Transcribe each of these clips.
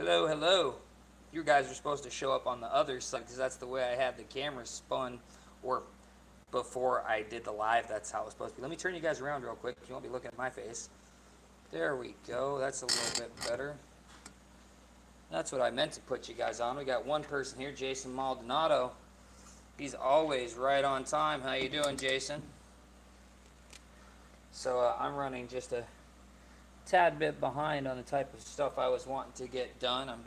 Hello, hello. You guys are supposed to show up on the other side because that's the way I had the camera spun, or before I did the live, that's how it was supposed to be. Let me turn you guys around real quick. You won't be looking at my face. There we go. That's a little bit better. That's what I meant to put you guys on. We got one person here, Jason Maldonado. He's always right on time. How you doing, Jason? So I'm running just a tad bit behind on the type of stuff I was wanting to get done. I'm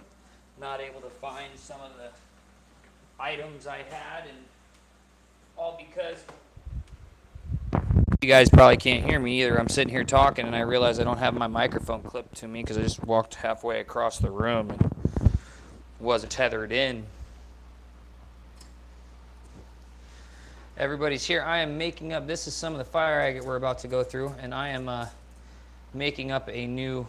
not able to find some of the items I had, and all because you guys probably can't hear me either. I'm sitting here talking and I realize I don't have my microphone clipped to me because I just walked halfway across the room and wasn't tethered in. Everybody's here. I am making up, this is some of the fire agate we're about to go through, and I am making up a new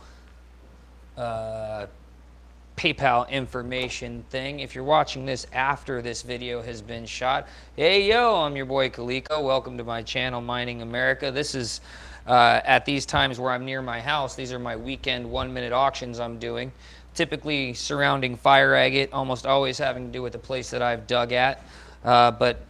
PayPal information thing. If you're watching this after this video has been shot, hey yo, I'm your boy Caleko. Welcome to my channel, Mining America. This is at these times where I'm near my house. These are my weekend 1-minute auctions I'm doing, typically surrounding fire agate, almost always having to do with the place that I've dug at, but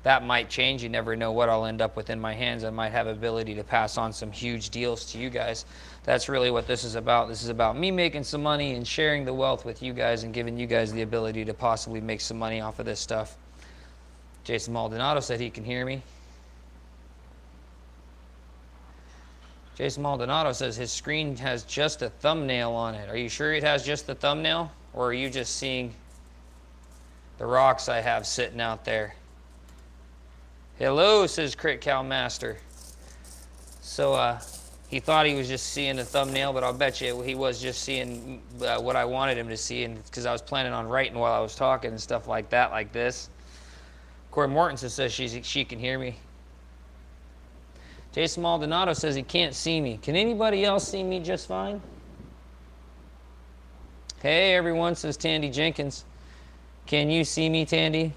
that might change. You never know what I'll end up with in my hands. I might have ability to pass on some huge deals to you guys. That's really what this is about. This is about me making some money and sharing the wealth with you guys and giving you guys the ability to possibly make some money off of this stuff. Jason Maldonado said he can hear me. Jason Maldonado says his screen has just a thumbnail on it. Are you sure it has just the thumbnail? Or are you just seeing the rocks I have sitting out there? Hello, says Crit Cow Master. So he thought he was just seeing the thumbnail, but I'll bet you he was just seeing what I wanted him to see, and because I was planning on writing while I was talking and stuff like that, like this. Corey Mortensen says she can hear me. Jason Maldonado says he can't see me. Can anybody else see me just fine? Hey everyone, says Tandy Jenkins. Can you see me, Tandy?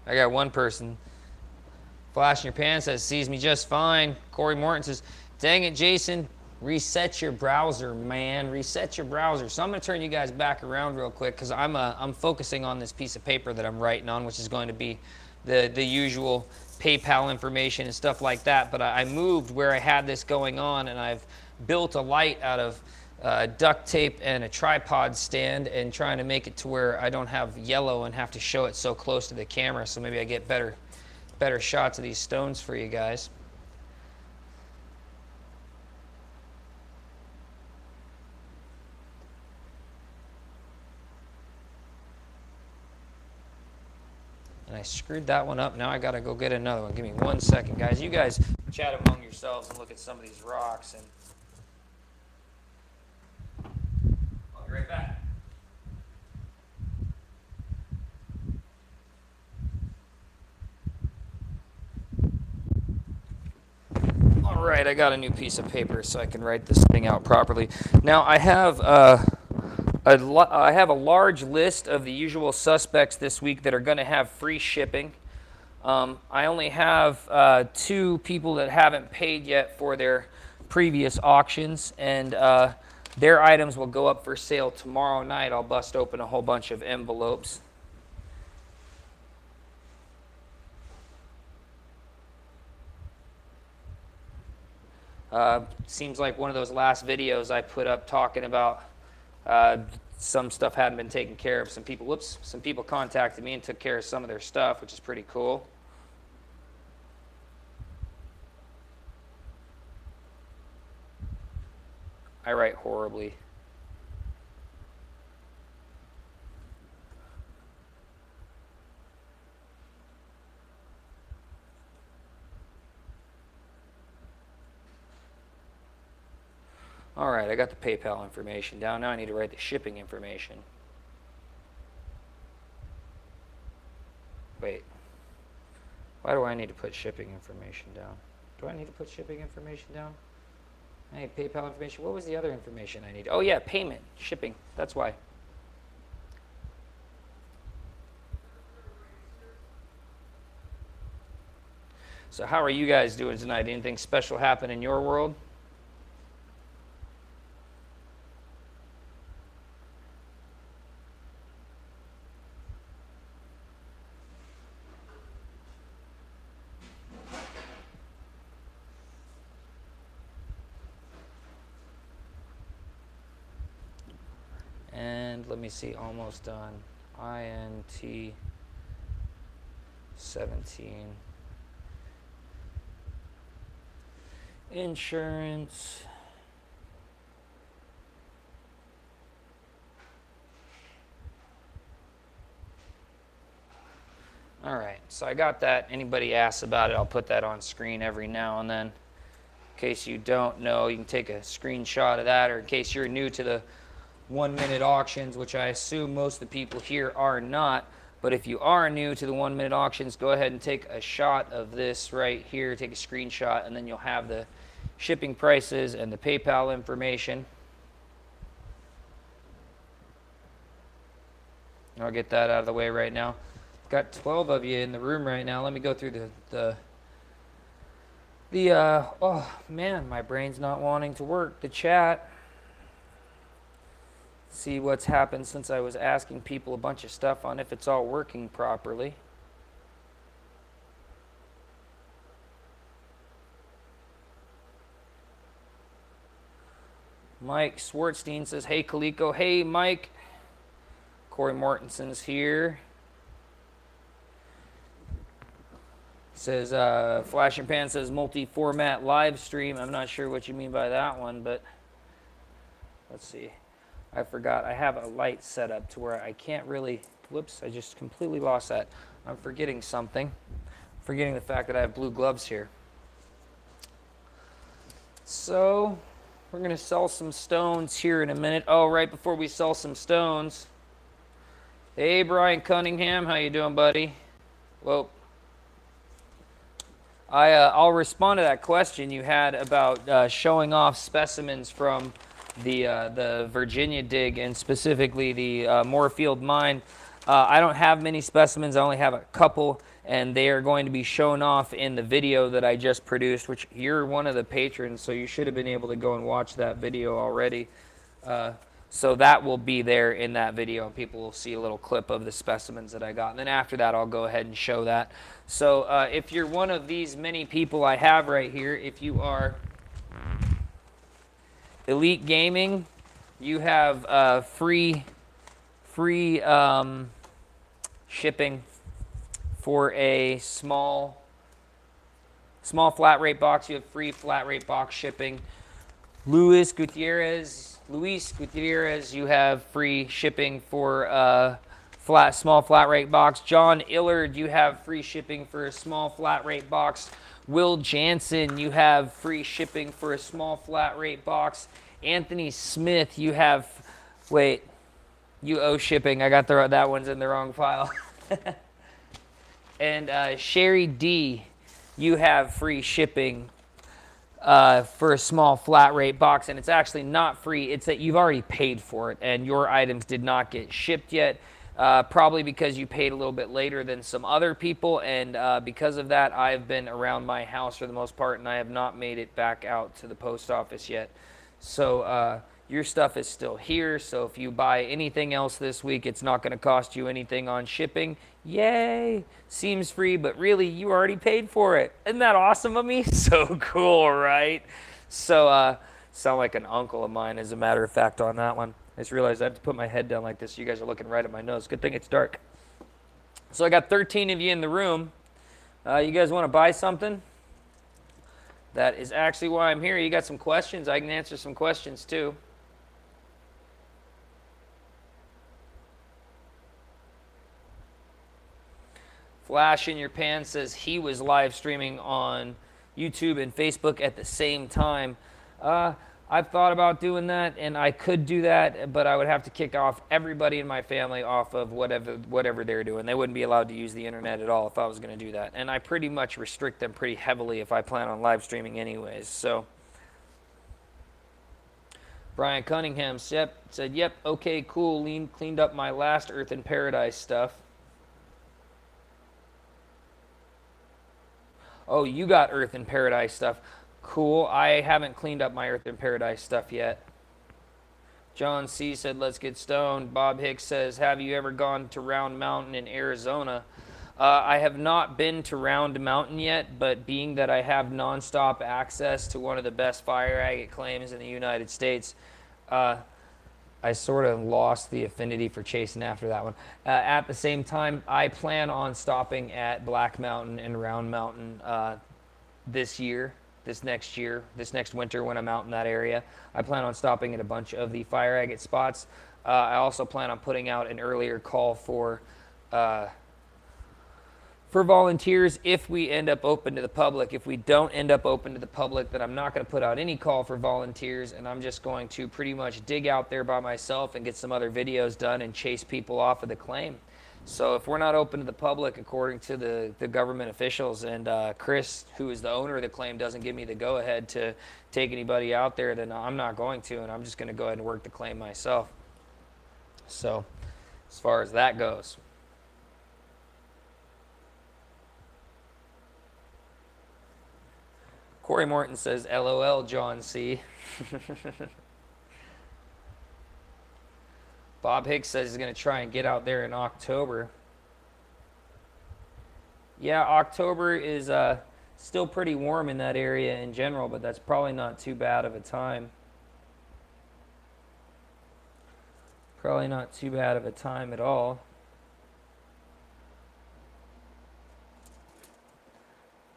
I got one person. Flash in your pants says sees me just fine. Corey Morton says, dang it, Jason, reset your browser, man. Reset your browser. So I'm going to turn you guys back around real quick because I'm focusing on this piece of paper that I'm writing on, which is going to be the usual PayPal information and stuff like that. But I moved where I had this going on, and I've built a light out of duct tape and a tripod stand, and trying to make it to where I don't have yellow and have to show it so close to the camera, so maybe I get better shots of these stones for you guys. And I screwed that one up. Now I gotta go get another one. Give me 1 second, guys. You guys chat among yourselves and look at some of these rocks, and I'll be right back. All right, I got a new piece of paper so I can write this thing out properly. Now I have a large list of the usual suspects this week that are going to have free shipping. I only have 2 people that haven't paid yet for their previous auctions, and their items will go up for sale tomorrow night. I'll bust open a whole bunch of envelopes. Seems like one of those last videos I put up talking about some stuff hadn't been taken care of. Some people contacted me and took care of some of their stuff, which is pretty cool. I write horribly. All right, I got the PayPal information down. Now I need to write the shipping information. Wait. Why do I need to put shipping information down? Do I need to put shipping information down? I need PayPal information. What was the other information I need? Oh yeah, payment, shipping. That's why. So how are you guys doing tonight? Anything special happen in your world? and let me see, almost done. INT 17. Insurance. All right, so I got that. Anybody asks about it, I'll put that on screen every now and then. In case you don't know, you can take a screenshot of that, or in case you're new to the 1-minute auctions, which I assume most of the people here are not. But if you are new to the 1-minute auctions, go ahead and take a shot of this right here. Take a screenshot, and then you'll have the shipping prices and the PayPal information. I'll get that out of the way right now. Got 12 of you in the room right now. Let me go through oh man, my brain's not wanting to work. The chat. See what's happened since I was asking people a bunch of stuff on if it's all working properly. Mike Swartzstein says, hey, Caleko. Hey, Mike. Corey Mortenson's here. Says, Flash and Pan says multi-format live stream. I'm not sure what you mean by that one, but let's see. I forgot. I have a light set up to where I can't really, whoops, I just completely lost that. I'm forgetting something. Forgetting the fact that I have blue gloves here. So, we're going to sell some stones here in a minute. Oh, right before we sell some stones. Hey, Brian Cunningham. How you doing, buddy? Whoa. I'll respond to that question you had about showing off specimens from the Virginia dig, and specifically the Moorfield mine. I don't have many specimens. I only have a couple, and they are going to be shown off in the video that I just produced, which you're one of the patrons, so you should have been able to go and watch that video already. So that will be there in that video, and people will see a little clip of the specimens that I got. And then after that, I'll go ahead and show that. So if you're one of these many people I have right here, if you are Elite Gaming, you have free shipping for a small flat rate box. You have free flat rate box shipping. Luis Gutierrez, you have free shipping for a small flat rate box. John Illard, you have free shipping for a small flat rate box. Will Jansen, you have free shipping for a small flat rate box. Anthony Smith, you have, wait, you owe shipping. I got that one's in the wrong file. And Sherry D, you have free shipping for a small flat rate box, and it's actually not free. It's that you've already paid for it, and your items did not get shipped yet, probably because you paid a little bit later than some other people, and because of that, I've been around my house for the most part, and I have not made it back out to the post office yet. So your stuff is still here, so if you buy anything else this week, it's not going to cost you anything on shipping. Yay! Seems free, but really, you already paid for it. Isn't that awesome of me? So cool, right? So, sound like an uncle of mine, as a matter of fact, on that one. I just realized I have to put my head down like this. You guys are looking right at my nose. Good thing it's dark. So I got 13 of you in the room. You guys want to buy something? That is actually why I'm here. You got some questions? I can answer some questions, too. Flash in your pan says he was live streaming on YouTube and Facebook at the same time. I've thought about doing that, and I could do that, but I would have to kick off everybody in my family off of whatever they're doing. They wouldn't be allowed to use the internet at all if I was going to do that. And I pretty much restrict them pretty heavily if I plan on live streaming anyways. So Brian Cunningham said, yep, okay, cool, cleaned up my last Earth in Paradise stuff. Oh, you got Earth in Paradise stuff. Cool. I haven't cleaned up my Earth in Paradise stuff yet. John C. said, let's get stoned. Bob Hicks says, have you ever gone to Round Mountain in Arizona? I have not been to Round Mountain yet, but being that I have nonstop access to one of the best fire agate claims in the United States, I sort of lost the affinity for chasing after that one. At the same time, I plan on stopping at Black Mountain and Round Mountain this next winter when I'm out in that area. I plan on stopping at a bunch of the fire agate spots. I also plan on putting out an earlier call for volunteers if we end up open to the public. If we don't end up open to the public, then I'm not going to put out any call for volunteers, and I'm just going to pretty much dig out there by myself and get some other videos done and chase people off of the claim. So if we're not open to the public, according to the government officials, and Chris, who is the owner of the claim, doesn't give me the go-ahead to take anybody out there, then I'm not going to, and I'm just going to go ahead and work the claim myself. So as far as that goes. Corey Morton says, LOL, John C. Bob Hicks says he's going to try and get out there in October. Yeah, October is still pretty warm in that area in general, but that's probably not too bad of a time. Probably not too bad of a time at all.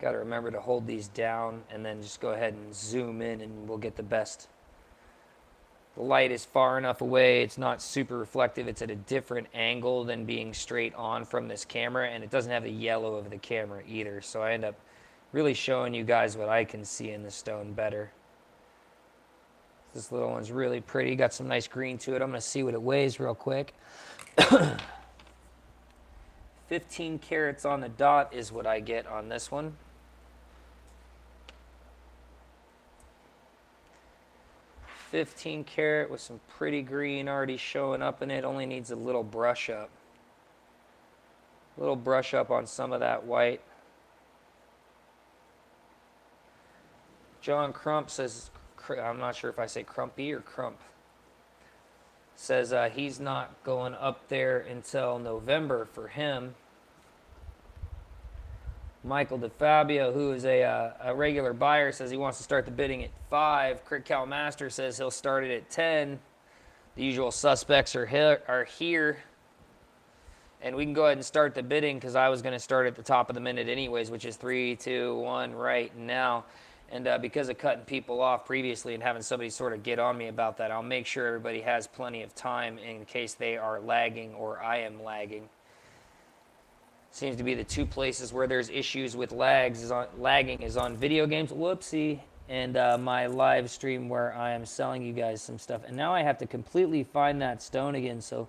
Got to remember to hold these down and then just go ahead and zoom in and we'll get the best. The light is far enough away, it's not super reflective, it's at a different angle than being straight on from this camera, and it doesn't have the yellow of the camera either, so I end up really showing you guys what I can see in the stone better. This little one's really pretty, got some nice green to it. I'm going to see what it weighs real quick. 15 carats on the dot is what I get on this one. $15 carat with some pretty green already showing up in it. Only needs a little brush up. A little brush up on some of that white. John Crump says, I'm not sure if I say Crumpy or Crump, says he's not going up there until November for him. Michael DeFabio, who is a regular buyer, says he wants to start the bidding at 5. Crick Cal Master says he'll start it at 10. The usual suspects are here. And we can go ahead and start the bidding because I was going to start at the top of the minute anyways, which is 3, 2, 1 right now. And because of cutting people off previously and having somebody sort of get on me about that, I'll make sure everybody has plenty of time in case they are lagging or I am lagging. Seems to be the two places where there's issues with lagging is on video games, whoopsie, and my live stream where I am selling you guys some stuff. And now I have to completely find that stone again, so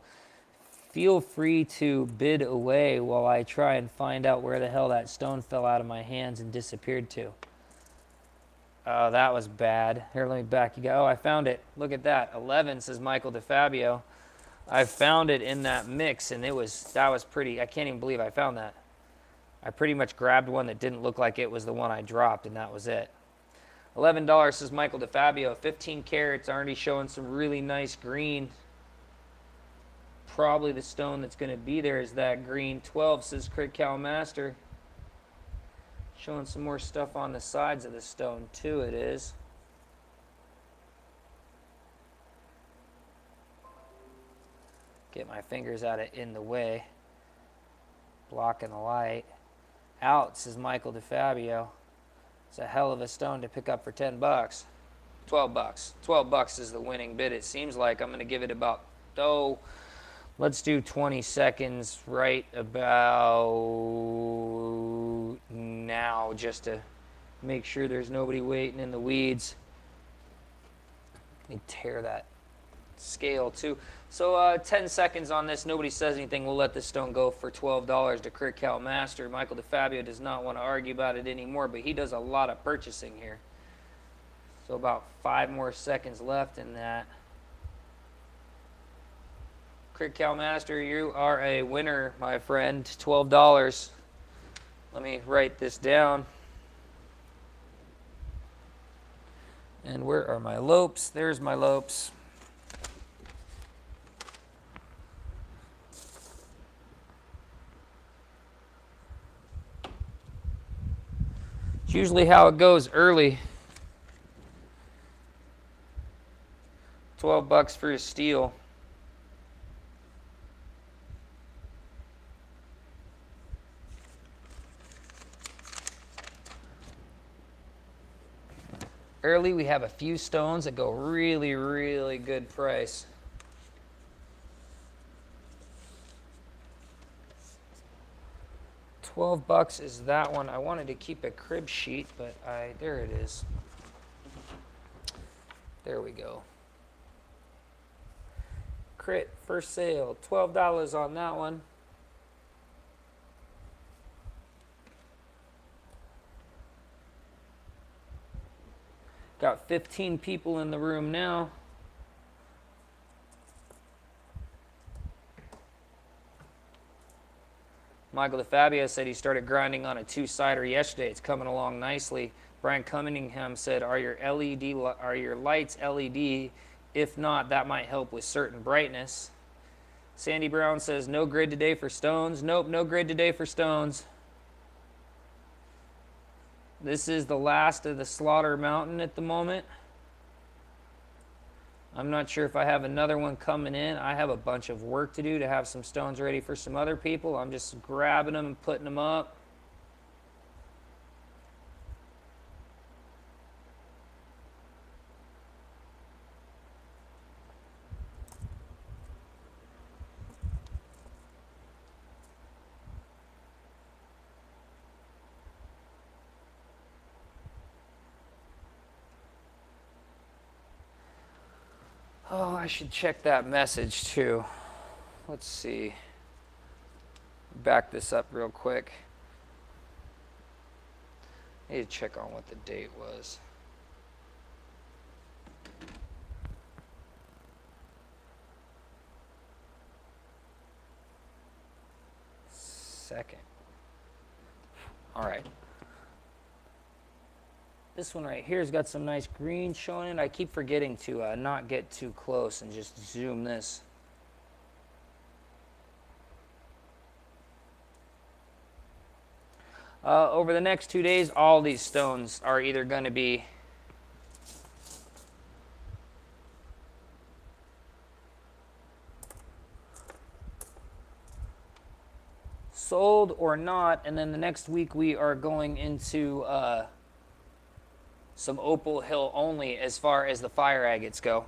feel free to bid away while I try and find out where the hell that stone fell out of my hands and disappeared to. Oh, that was bad. Here, let me back you go. Oh, I found it. Look at that. 11, says Michael DeFabio. I found it in that mix, and that was pretty. I can't even believe I found that. I pretty much grabbed one that didn't look like it was the one I dropped, and that was it. $11, says Michael DeFabio. 15 carats, already showing some really nice green. Probably the stone that's going to be there is that green. 12, says Crick Cal Master. Showing some more stuff on the sides of the stone, too, it is. Get my fingers out of in the way. Blocking the light. Out, says Michael DeFabio. It's a hell of a stone to pick up for 10 bucks. 12 bucks. 12 bucks is the winning bid. It seems like I'm going to give it about, let's do 20 seconds right about now just to make sure there's nobody waiting in the weeds. Let me tear that scale too. So 10 seconds on this. Nobody says anything. We'll let this stone go for $12 to Crick Cal Master. Michael DeFabio does not want to argue about it anymore, but he does a lot of purchasing here. So about 5 more seconds left in that. Crick Cal Master, you are a winner, my friend. $12. Let me write this down. And where are my lopes? There's my lopes. It's usually how it goes early. 12 bucks for a steal. early. We have a few stones that go really, really good price. $12 is that one. I wanted to keep a crib sheet, but there it is. There we go. Crit for sale, $12 on that one. Got 15 people in the room now. Michael DeFabio said he started grinding on a two-sider yesterday. It's coming along nicely. Brian Cunningham said, are your lights LED? If not, that might help with certain brightness. Sandy Brown says, no grid today for stones. Nope, no grid today for stones. This is the last of the Slaughter Mountain at the moment. I'm not sure if I have another one coming in. I have a bunch of work to do to have some stones ready for some other people. I'm just grabbing them and putting them up. Oh, I should check that message too. Let's see. Back this up real quick. I need to check on what the date was. Second. All right. This one right here has got some nice green showing it. I keep forgetting to not get too close and just zoom this. Over the next 2 days, all these stones are either going to be sold or not, and then the next week we are going into some Opal Hill only as far as the fire agates go.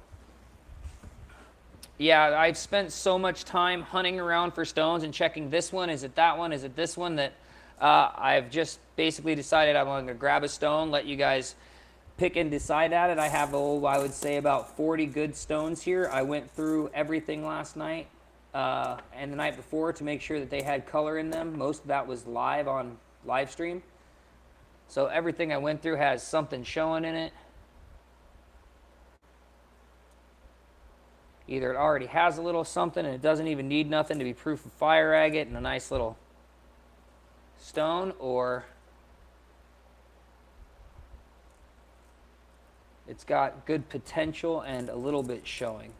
Yeah, I've spent so much time hunting around for stones and checking this one, is it that one, is it this one, that I've just basically decided I'm going to grab a stone, let you guys pick and decide at it. I have, I would say about 40 good stones here. I went through everything last night and the night before to make sure that they had color in them. Most of that was live on live stream. So everything I went through has something showing in it. Either it already has a little something and it doesn't even need nothing to be proof of fire agate and a nice little stone, or it's got good potential and a little bit showing,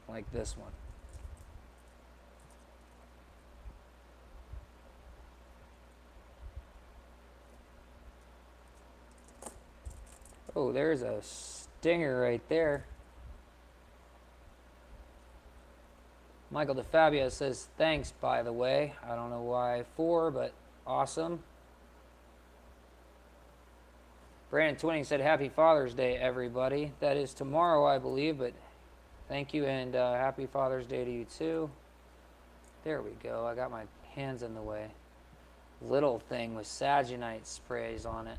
like this one. Oh, there's a stinger right there. Michael DeFabio says, thanks, by the way. I don't know why for, but awesome. Brandon Twinning said, happy Father's Day, everybody. That is tomorrow, I believe, but thank you, and happy Father's Day to you, too. There we go. I got my hands in the way. Little thing with Saginite sprays on it.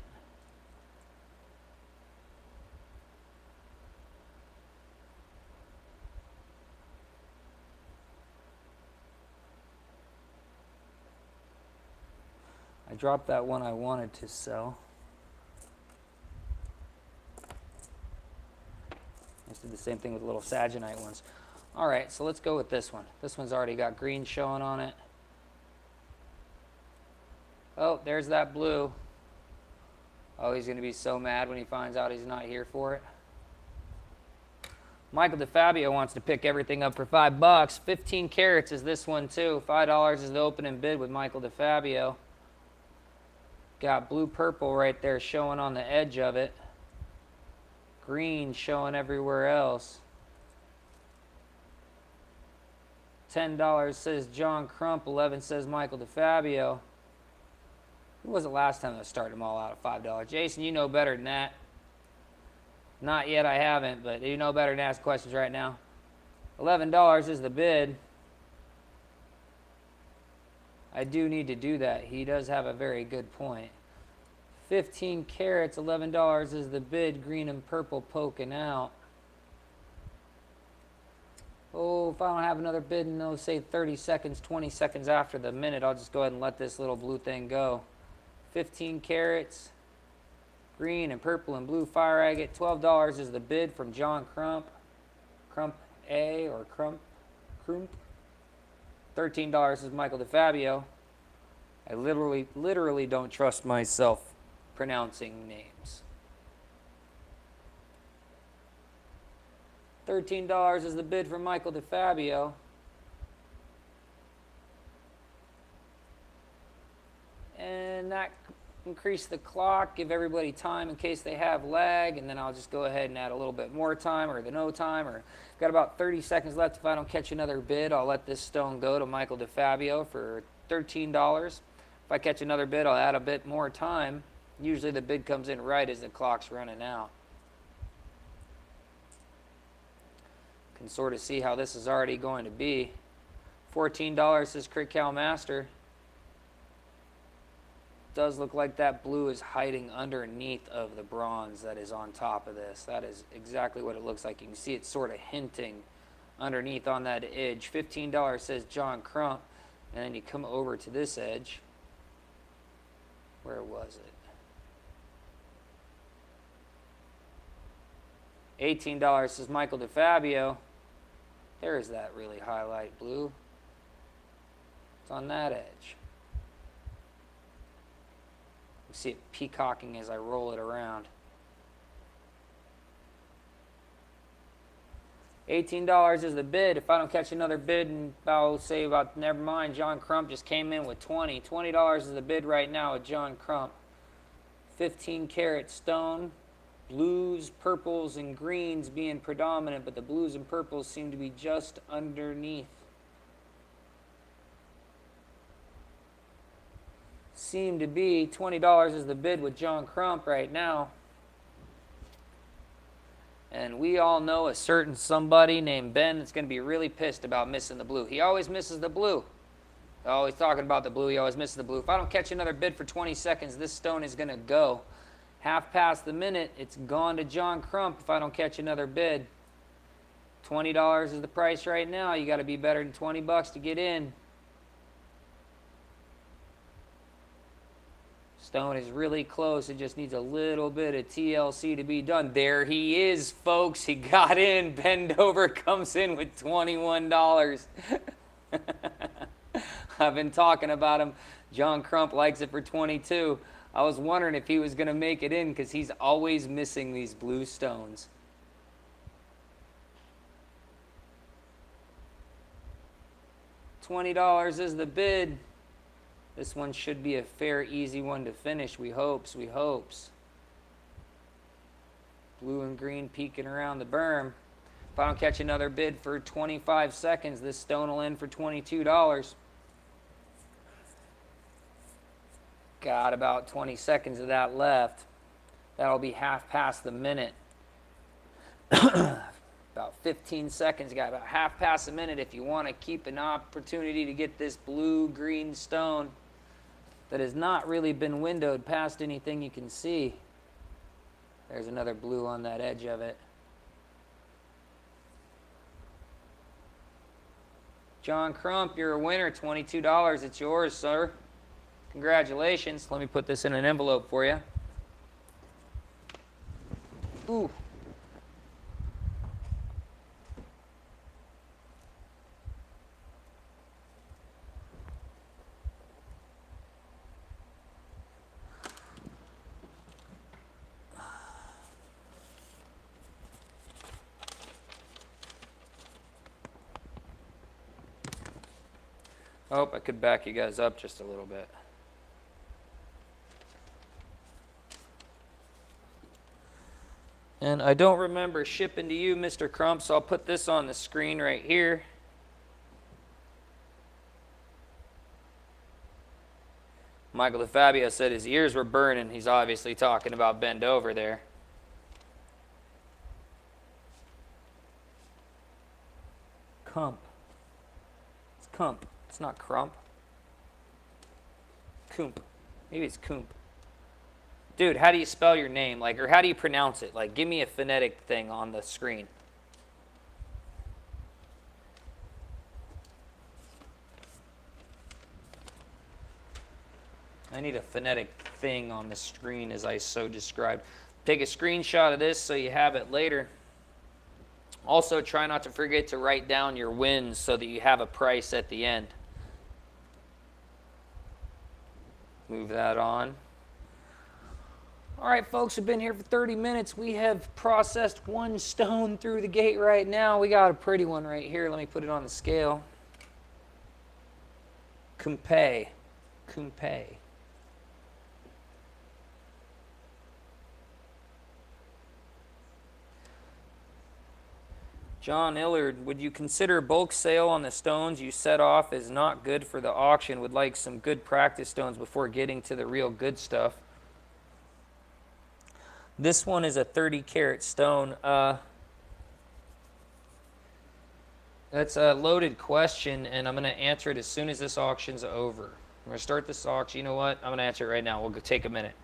I dropped that one I wanted to sell. I just did the same thing with the little Saginite ones. All right, so let's go with this one. This one's already got green showing on it. Oh, there's that blue. Oh, he's going to be so mad when he finds out he's not here for it. Michael DeFabio wants to pick everything up for $5. 15 carats is this one too. $5 is the opening bid with Michael DeFabio. Got blue-purple right there showing on the edge of it. Green showing everywhere else. $10 says John Crump. 11 says Michael DeFabio. Who was it last time that started them all out at $5? Jason, you know better than that. Not yet, I haven't, but you know better than ask questions right now. $11 is the bid. I do need to do that. He does have a very good point. 15 carats, $11 is the bid. Green and purple poking out. Oh, if I don't have another bid in those, say 30 seconds, 20 seconds after the minute, I'll just go ahead and let this little blue thing go. 15 carats. Green and purple and blue fire agate. $12 is the bid from John Crump. Crump A or Crump. $13 is Michael DeFabio. I literally don't trust myself pronouncing names. $13 is the bid for Michael DeFabio. And that increase the clock, give everybody time in case they have lag, and then I'll just go ahead and add a little bit more time or the no time, or got about 30 seconds left. If I don't catch another bid, I'll let this stone go to Michael DeFabio for $13. If I catch another bid, I'll add a bit more time. Usually the bid comes in right as the clock's running out. Can sort of see how this is already going to be. $14 says Crical Master. Does look like that blue is hiding underneath of the bronze that is on top of this. That is exactly what it looks like. You can see it sort of hinting underneath on that edge. $15 says John Crump. And then you come over to this edge. Where was it? $18 says Michael DeFabio. There's that really highlight blue. It's on that edge. You see it peacocking as I roll it around. $18 is the bid. If I don't catch another bid, and I'll say about, never mind, John Crump just came in with 20. $20 is the bid right now with John Crump. 15 karat stone. Blues, purples, and greens being predominant, but the blues and purples seem to be just underneath. Seem to be $20 is the bid with John Crump right now. And we all know a certain somebody named Ben that's going to be really pissed about missing the blue. He always misses the blue. Always talking about the blue. He always misses the blue. If I don't catch another bid for 20 seconds, this stone is going to go. Half past the minute, it's gone to John Crump if I don't catch another bid. $20 is the price right now. You got to be better than 20 bucks to get in. Stone is really close. It just needs a little bit of TLC to be done. There he is, folks. He got in. Bend over comes in with $21. I've been talking about him. John Crump likes it for 22. I was wondering if he was going to make it in because he's always missing these blue stones. $20 is the bid. This one should be a fair, easy one to finish. We hopes. Blue and green peeking around the berm. If I don't catch another bid for 25 seconds, this stone will end for $22. Got about 20 seconds of that left. That'll be half past the minute. About 15 seconds. Got about half past a minute if you want to keep an opportunity to get this blue-green stone that has not really been windowed past anything you can see. There's another blue on that edge of it. John Crump, you're a winner. $22. It's yours, sir. Congratulations. Let me put this in an envelope for you. Ooh. Oh, I could back you guys up just a little bit. And I don't remember shipping to you, Mr. Crump, so I'll put this on the screen right here. Michael DeFabio said his ears were burning. He's obviously talking about bend over there. Kump. It's Kump. It's not Crump. Koomp. Maybe it's Koomp. Dude, how do you spell your name? Like, or how do you pronounce it? Like, give me a phonetic thing on the screen. I need a phonetic thing on the screen as I so described. Take a screenshot of this so you have it later. Also, try not to forget to write down your wins so that you have a price at the end. Move that on. All right, folks, we've been here for 30 minutes. We have processed 1 stone through the gate right now. We got a pretty one right here. Let me put it on the scale. Kumpe. Kumpe. John Illard, would you consider bulk sale on the stones you set off as not good for the auction? Would like some good practice stones before getting to the real good stuff. This one is a 30 karat stone. That's a loaded question, and I'm going to answer it as soon as this auction's over. I'm going to start this auction. You know what? I'm going to answer it right now. We'll go take a minute.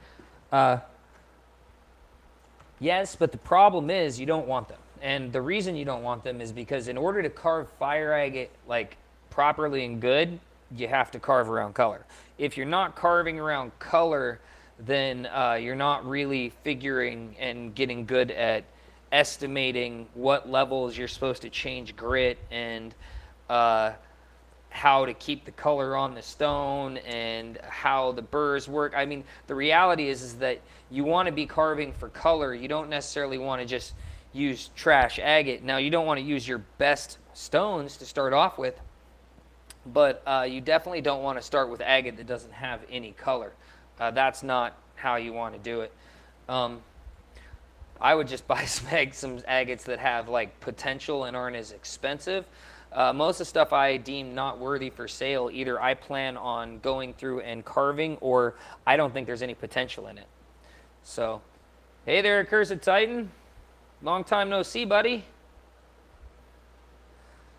Yes, but the problem is you don't want them. And the reason you don't want them is because in order to carve fire agate like properly and good, you have to carve around color. If you're not carving around color, then you're not really figuring and getting good at estimating what levels you're supposed to change grit and how to keep the color on the stone and how the burrs work. I mean, the reality is that you want to be carving for color. You don't necessarily want to just use trash agate. Now, you don't want to use your best stones to start off with, but you definitely don't want to start with agate that doesn't have any color. That's not how you want to do it. I would just buy some agates that have like potential and aren't as expensive. Most of the stuff I deem not worthy for sale, either I plan on going through and carving, or I don't think there's any potential in it. So, hey there, Accursed Titan. Long time no see, buddy.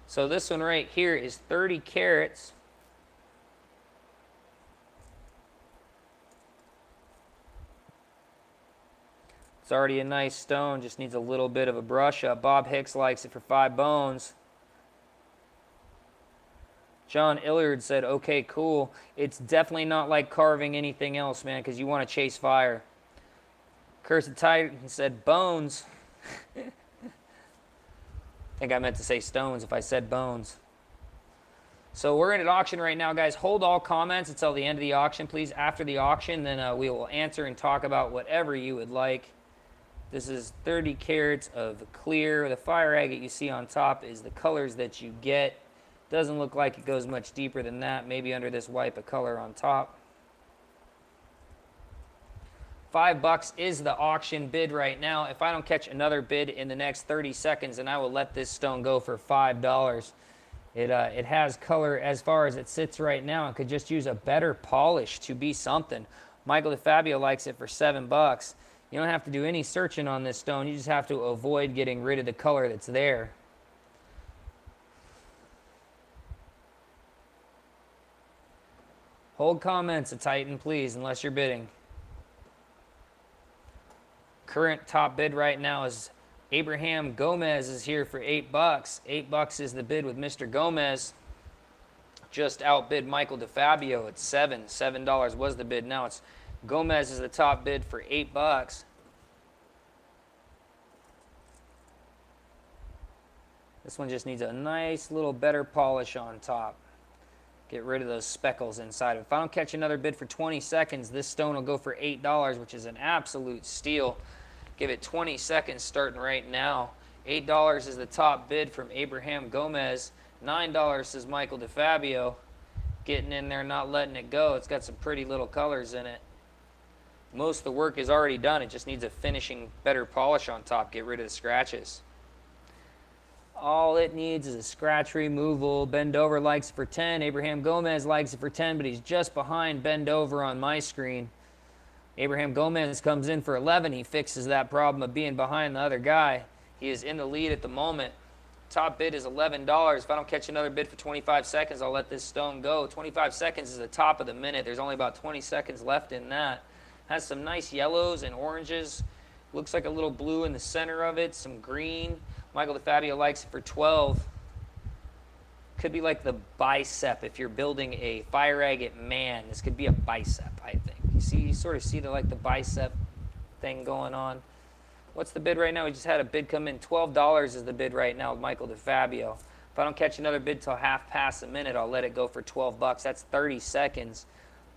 So this one right here is 30 carats. It's already a nice stone, just needs a little bit of a brush up. Bob Hicks likes it for 5 bones. John Illard said, okay, cool. It's definitely not like carving anything else, man, because you want to chase fire. Cursed Titan said, bones. I think I meant to say stones if I said bones. So we're in an auction right now, guys. Hold all comments until the end of the auction, please. After the auction, then we will answer and talk about whatever you would like. This is 30 carats of clear. The fire agate you see on top is the colors that you get. Doesn't look like it goes much deeper than that. Maybe under this wipe of color on top. $5 is the auction bid right now. If I don't catch another bid in the next 30 seconds, then I will let this stone go for $5. It has color as far as it sits right now. It could just use a better polish to be something. Michael DeFabio likes it for $7. You don't have to do any searching on this stone. You just have to avoid getting rid of the color that's there. Hold comments, a Titan, please, unless you're bidding. Current top bid right now is Abraham Gomez is here for $8. $8 is the bid with Mr. Gomez. Just outbid Michael DeFabio at $7. $7 was the bid. Now it's Gomez is the top bid for $8. This one just needs a nice little better polish on top. Get rid of those speckles inside. If I don't catch another bid for 20 seconds, this stone will go for $8, which is an absolute steal. Give it 20 seconds starting right now. $8 is the top bid from Abraham Gomez. $9 says Michael DeFabio. Getting in there, not letting it go. It's got some pretty little colors in it. Most of the work is already done. It just needs a finishing, better polish on top. Get rid of the scratches. All it needs is a scratch removal. Bend Over likes it for 10. Abraham Gomez likes it for 10, but he's just behind Bend Over on my screen. Abraham Gomez comes in for 11. He fixes that problem of being behind the other guy. He is in the lead at the moment. Top bid is $11. If I don't catch another bid for 25 seconds, I'll let this stone go. 25 seconds is the top of the minute. There's only about 20 seconds left in that. Has some nice yellows and oranges. Looks like a little blue in the center of it. Some green. Michael DeFabio likes it for 12. Could be like the bicep if you're building a fire agate man. This could be a bicep, I think. You sort of see the bicep thing going on. What's the bid right now? We just had a bid come in. $12 is the bid right now with Michael DeFabio. If I don't catch another bid till half past a minute, I'll let it go for 12 bucks. That's 30 seconds.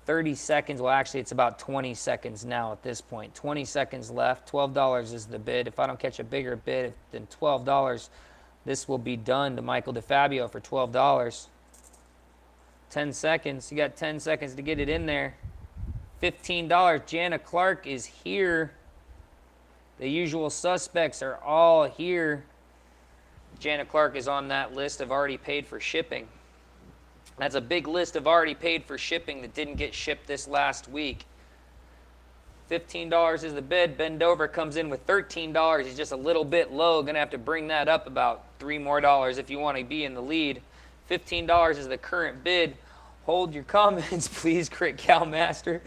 30 seconds. Well, actually, it's about 20 seconds now at this point. 20 seconds left. $12 is the bid. If I don't catch a bigger bid than $12, this will be done to Michael DeFabio for $12. 10 seconds. You got 10 seconds to get it in there. $15. Jana Clark is here. The usual suspects are all here. Jana Clark is on that list of already paid for shipping. That's a big list of already paid for shipping that didn't get shipped this last week. $15 is the bid. Ben Dover comes in with $13. He's just a little bit low. Going to have to bring that up about $3 more if you want to be in the lead. $15 is the current bid. Hold your comments, please, Crit Cow Master.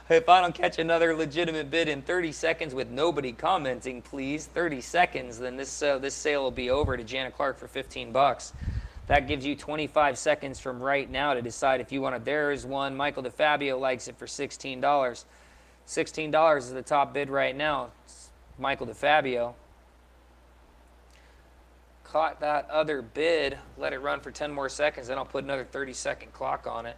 If I don't catch another legitimate bid in 30 seconds with nobody commenting, please, 30 seconds, then this sale will be over to Jana Clark for 15 bucks. That gives you 25 seconds from right now to decide if you want to. There is one. Michael DeFabio likes it for $16. $16 is the top bid right now. It's Michael DeFabio. Caught that other bid. Let it run for 10 more seconds. Then I'll put another 30-second clock on it.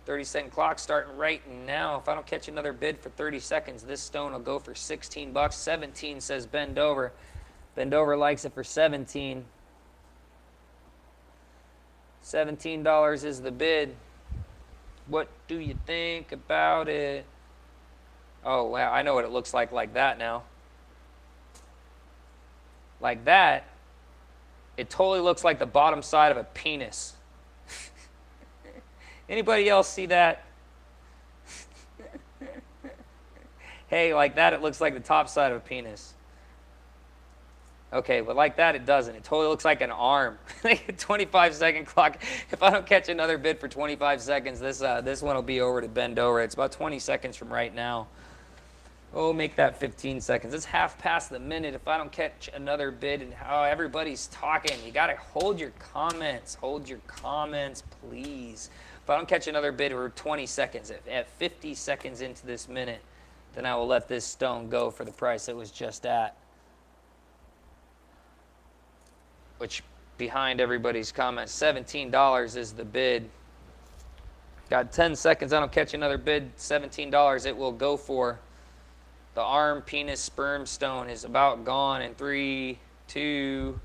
30-second clock starting right now. If I don't catch another bid for 30 seconds, this stone will go for 16 bucks. 17 says Ben Dover. Ben Dover likes it for 17. $17 is the bid. What do you think about it? Oh, wow, I know what it looks like that now. Like that, it totally looks like the bottom side of a penis. Anybody else see that? Hey, like that, it looks like the top side of a penis. Okay, but like that, it doesn't. It totally looks like an arm. 25-second clock. If I don't catch another bid for 25 seconds, this one will be over to Ben Dover. It's about 20 seconds from right now. Oh, make that 15 seconds. It's half past the minute. If I don't catch another bid, and how everybody's talking, you got to hold your comments. Hold your comments, please. If I don't catch another bid for 20 seconds, at 50 seconds into this minute, then I will let this stone go for the price it was just at. Which, behind everybody's comments, $17 is the bid. Got 10 seconds. I don't catch another bid. $17 it will go for. The arm, penis, sperm stone is about gone in 3, 2,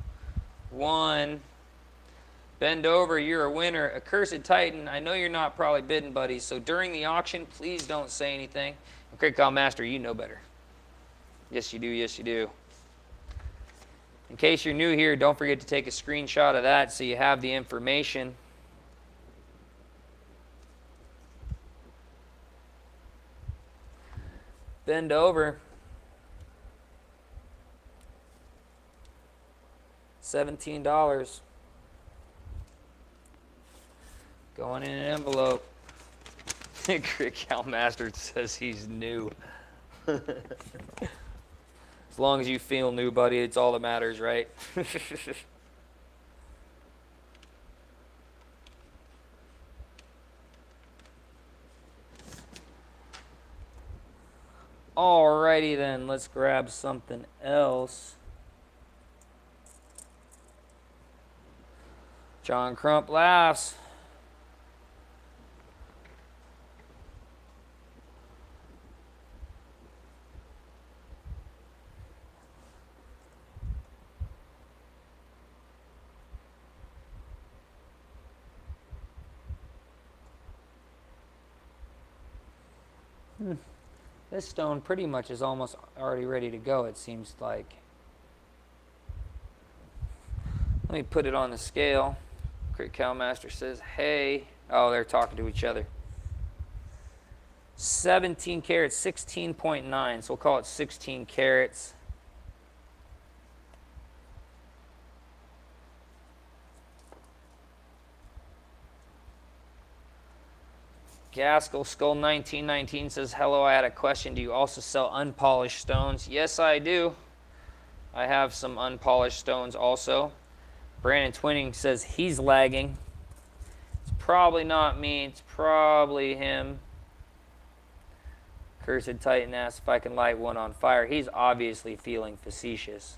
1. Bend over, you're a winner. Accursed Titan, I know you're not probably bidding, buddy, so during the auction, please don't say anything. Crit Cow Master, you know better. Yes, you do. Yes, you do. In case you're new here, don't forget to take a screenshot of that so you have the information. Bend over. $17. Going in an envelope. Crit Cow Master says he's new. As long as you feel new, buddy, it's all that matters, right? Alrighty then, let's grab something else. John Crump laughs. This stone pretty much is almost already ready to go, it seems like. Let me put it on the scale. Crit Cow Master says, hey. Oh, they're talking to each other. 17 carats, 16.9. So we'll call it 16 carats. Gaskell Skull 1919 says, hello, I had a question. Do you also sell unpolished stones? Yes, I do. I have some unpolished stones also. Brandon Twinning says he's lagging. It's probably not me. It's probably him. Cursed Titan asks if I can light one on fire. He's obviously feeling facetious.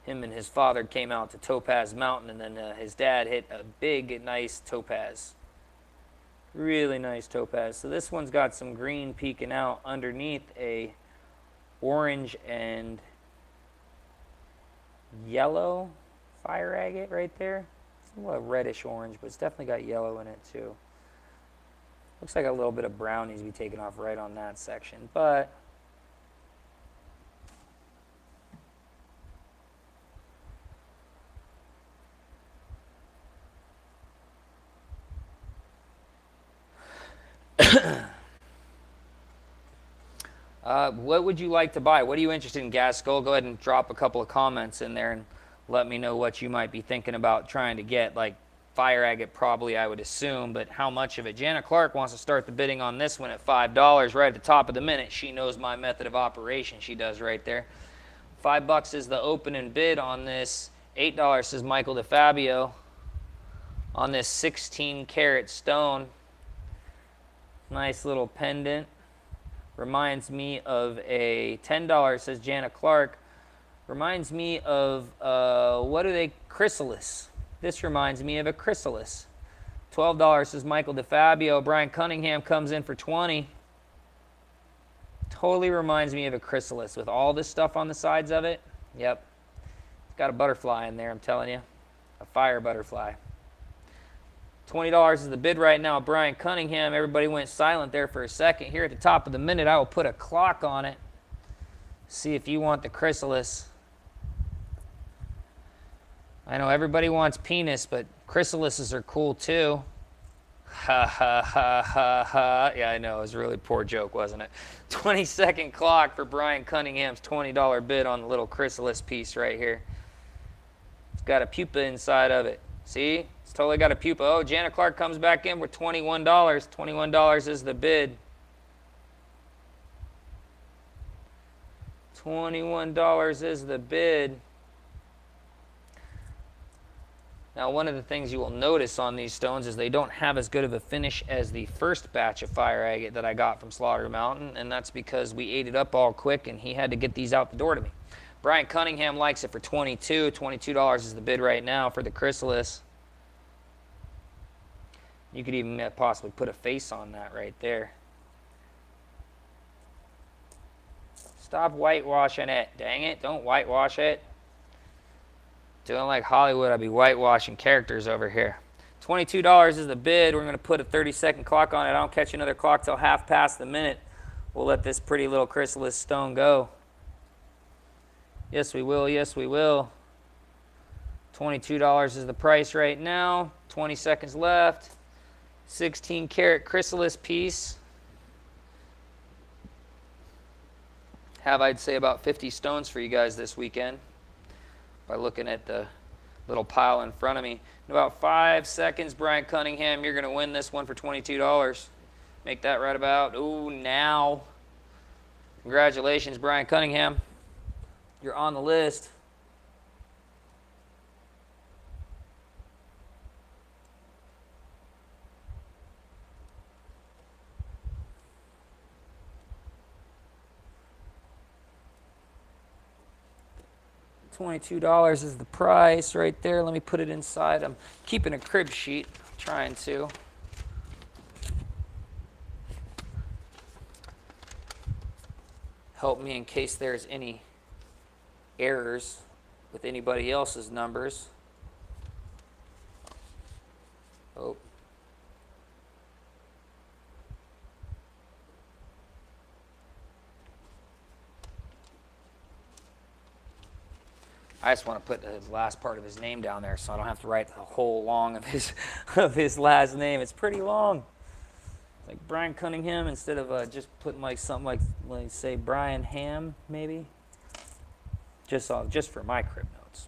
Him and his father came out to Topaz Mountain, and then his dad hit a big, nice topaz. Really nice topaz. So this one's got some green peeking out underneath a orange and yellow fire agate right there. It's a little reddish orange, but it's definitely got yellow in it too. Looks like a little bit of brown needs to be taken off right on that section, but what would you like to buy? What are you interested in, Gaskell? Go ahead and drop a couple of comments in there and let me know what you might be thinking about trying to get. Like fire agate probably, I would assume, but how much of it? Janet Clark wants to start the bidding on this one at $5 right at the top of the minute. She knows my method of operation. She does right there. $5 is the opening bid on this. $8 says Michael DeFabio on this 16-karat stone. Nice little pendant. Reminds me of a $10, says Janet Clark. Reminds me of, what are they? Chrysalis. This reminds me of a chrysalis. $12 says Michael DeFabio. Brian Cunningham comes in for $20. Totally reminds me of a chrysalis with all this stuff on the sides of it. Yep. It's got a butterfly in there, I'm telling you. A fire butterfly. $20 is the bid right now. Brian Cunningham. Everybody went silent there for a second. Here at the top of the minute, I will put a clock on it. See if you want the chrysalis. I know everybody wants penis, but chrysalises are cool too. Ha ha ha ha ha. Yeah, I know. It was a really poor joke, wasn't it? 20-second clock for Brian Cunningham's $20 bid on the little chrysalis piece right here. It's got a pupa inside of it. See? It's totally got a pupa. Oh, Janet Clark comes back in with $21. $21 is the bid. $21 is the bid. Now, one of the things you will notice on these stones is they don't have as good of a finish as the first batch of fire agate that I got from Slaughter Mountain, and that's because we ate it up all quick and he had to get these out the door to me. Brian Cunningham likes it for $22. $22 is the bid right now for the chrysalis. You could even possibly put a face on that right there. Stop whitewashing it. Dang it, don't whitewash it. Doing like Hollywood, I'd be whitewashing characters over here. $22 is the bid. We're going to put a 30-second clock on it. I don't catch another clock till half past the minute. We'll let this pretty little chrysalis stone go. Yes, we will. Yes, we will. $22 is the price right now. 20 seconds left. 16-karat chrysalis piece. Have, I'd say, about 50 stones for you guys this weekend by looking at the little pile in front of me. In about 5 seconds, Brian Cunningham, you're going to win this one for $22. Make that right about, ooh, now. Congratulations, Brian Cunningham. You're on the list. $22 is the price right there. Let me put it inside. I'm keeping a crib sheet, trying to. Help me in case there's any errors with anybody else's numbers. Oh. I just want to put the last part of his name down there so I don't have to write the whole long of his last name. It's pretty long. Like Brian Cunningham instead of just putting like something like say Brian Ham maybe. Just for my crib notes.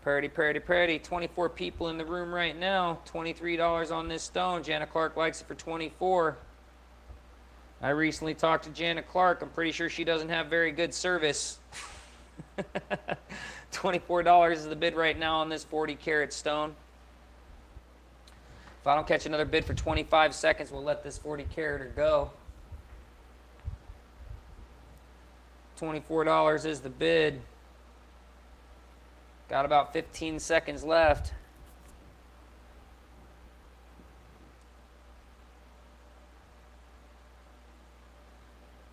Pretty, pretty, pretty. 24 people in the room right now. $23 on this stone. Janet Clark likes it for 24. I recently talked to Janet Clark. I'm pretty sure she doesn't have very good service. $24 is the bid right now on this 40 karat stone. If I don't catch another bid for 25 seconds, we'll let this 40 carater go. $24 is the bid. Got about 15 seconds left.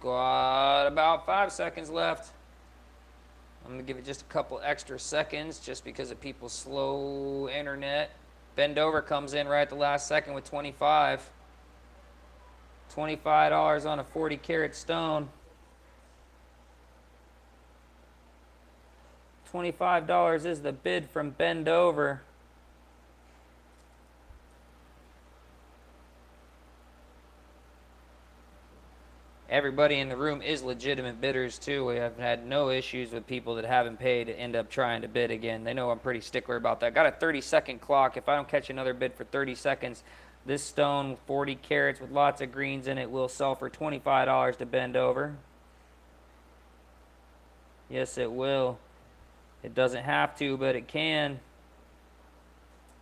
Got about 5 seconds left. I'm going to give it just a couple extra seconds just because of people's slow internet. Bend Over comes in right at the last second with 25. $25 on a 40 karat stone. $25 is the bid from Bend Over. Everybody in the room is legitimate bidders too. We have had no issues with people that haven't paid to end up trying to bid again. They know I'm pretty stickler about that. Got a 30-second clock. If I don't catch another bid for 30 seconds, this stone, 40 carats with lots of greens in it, will sell for $25 to Bend Over. Yes, it will. It doesn't have to, but it can.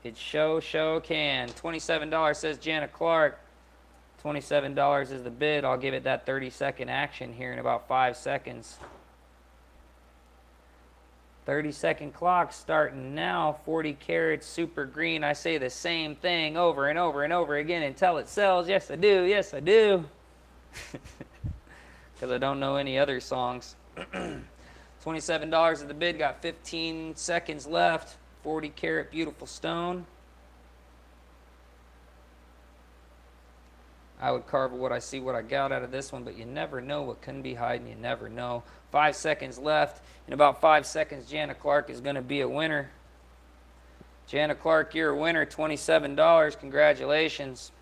It show can. $27 says Janet Clark. $27 is the bid. I'll give it that 30-second action here in about 5 seconds. 30-second clock starting now. 40 carats, super green. I say the same thing over and over and over again until it sells. Yes, I do. Yes, I do. Because I don't know any other songs. $27 is the bid. Got 15 seconds left. 40 carat beautiful stone. I would carve what I see, what I got out of this one, but you never know what can be hiding. You never know. 5 seconds left. In about 5 seconds, Janet Clark is going to be a winner. Janet Clark, you're a winner. $27. Congratulations.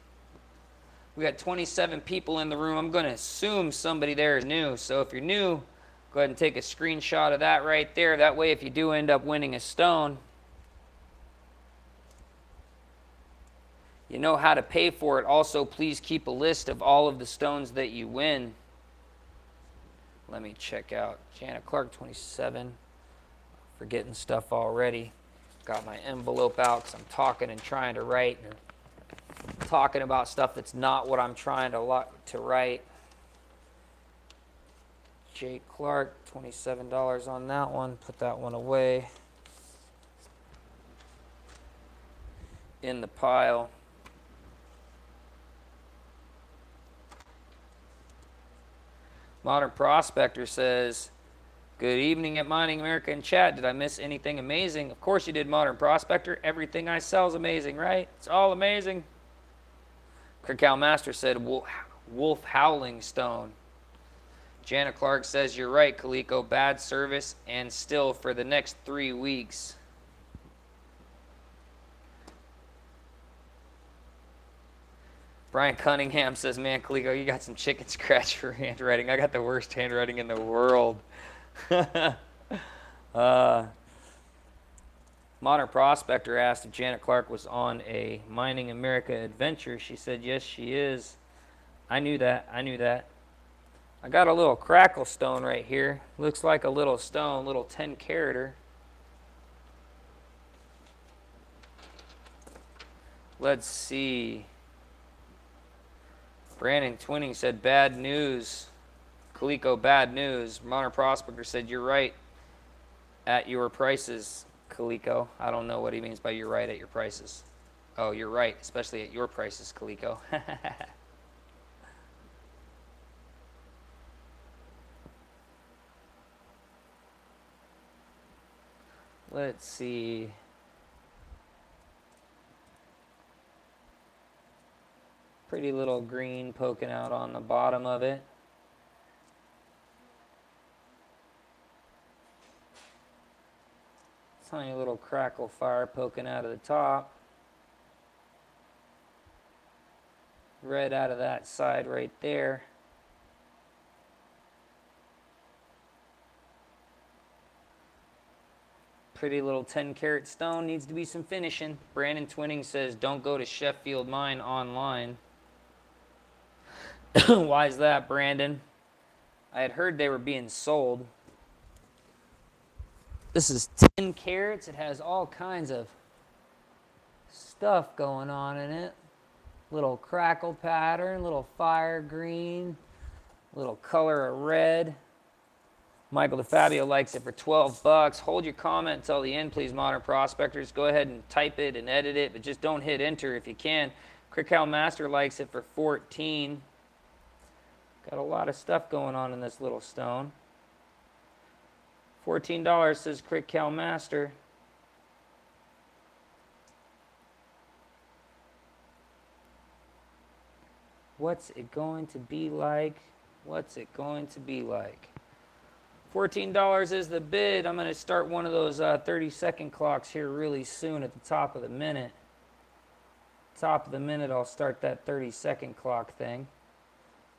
We got 27 people in the room. I'm going to assume somebody there is new. So if you're new, go ahead and take a screenshot of that right there. That way, if you do end up winning a stone, you know how to pay for it. Also, please keep a list of all of the stones that you win. Let me check out Janet Clark, 27. Forgetting stuff already. Got my envelope out because I'm talking and trying to write. And talking about stuff that's not what I'm trying to write. Jake Clark, $27 on that one. Put that one away in the pile. Modern Prospector says, good evening at Mining America in chat. Did I miss anything amazing? Of course you did, Modern Prospector. Everything I sell is amazing, right? It's all amazing. Cacao Master said, Wolf Howling Stone. Janet Clark says, you're right, Caleko. Bad service and still for the next 3 weeks. Brian Cunningham says, man, Caleko, you got some chicken scratch for handwriting. I got the worst handwriting in the world. Modern Prospector asked if Janet Clark was on a Mining America adventure. She said, yes, she is. I knew that. I knew that. I got a little crackle stone right here. Looks like a little stone, little 10 carater. Let's see. Brandon Twinning said, bad news. Caleko, bad news. Modern Prospector said, you're right at your prices, Caleko. I don't know what he means by you're right at your prices. Oh, you're right, especially at your prices, Caleko. Let's see. Pretty little green poking out on the bottom of it. Tiny little crackle fire poking out of the top. Red out of that side right there. pretty little 10-carat stone. Needs to be some finishing. Brandon Twinning says, don't go to Sheffield Mine online. Why is that, Brandon? I had heard they were being sold. This is 10 carats. It has all kinds of stuff going on in it. Little crackle pattern, little fire green, little color of red. Michael DeFabio likes it for 12 bucks. Hold your comment until the end, please, Modern Prospectors. Go ahead and type it and edit it, but just don't hit enter if you can. Crickhow Master likes it for 14. Got a lot of stuff going on in this little stone. $14 says Crickhow Master. What's it going to be like? What's it going to be like? $14 is the bid. I'm going to start one of those 30-second clocks here really soon at the top of the minute. Top of the minute, I'll start that 30-second clock thing.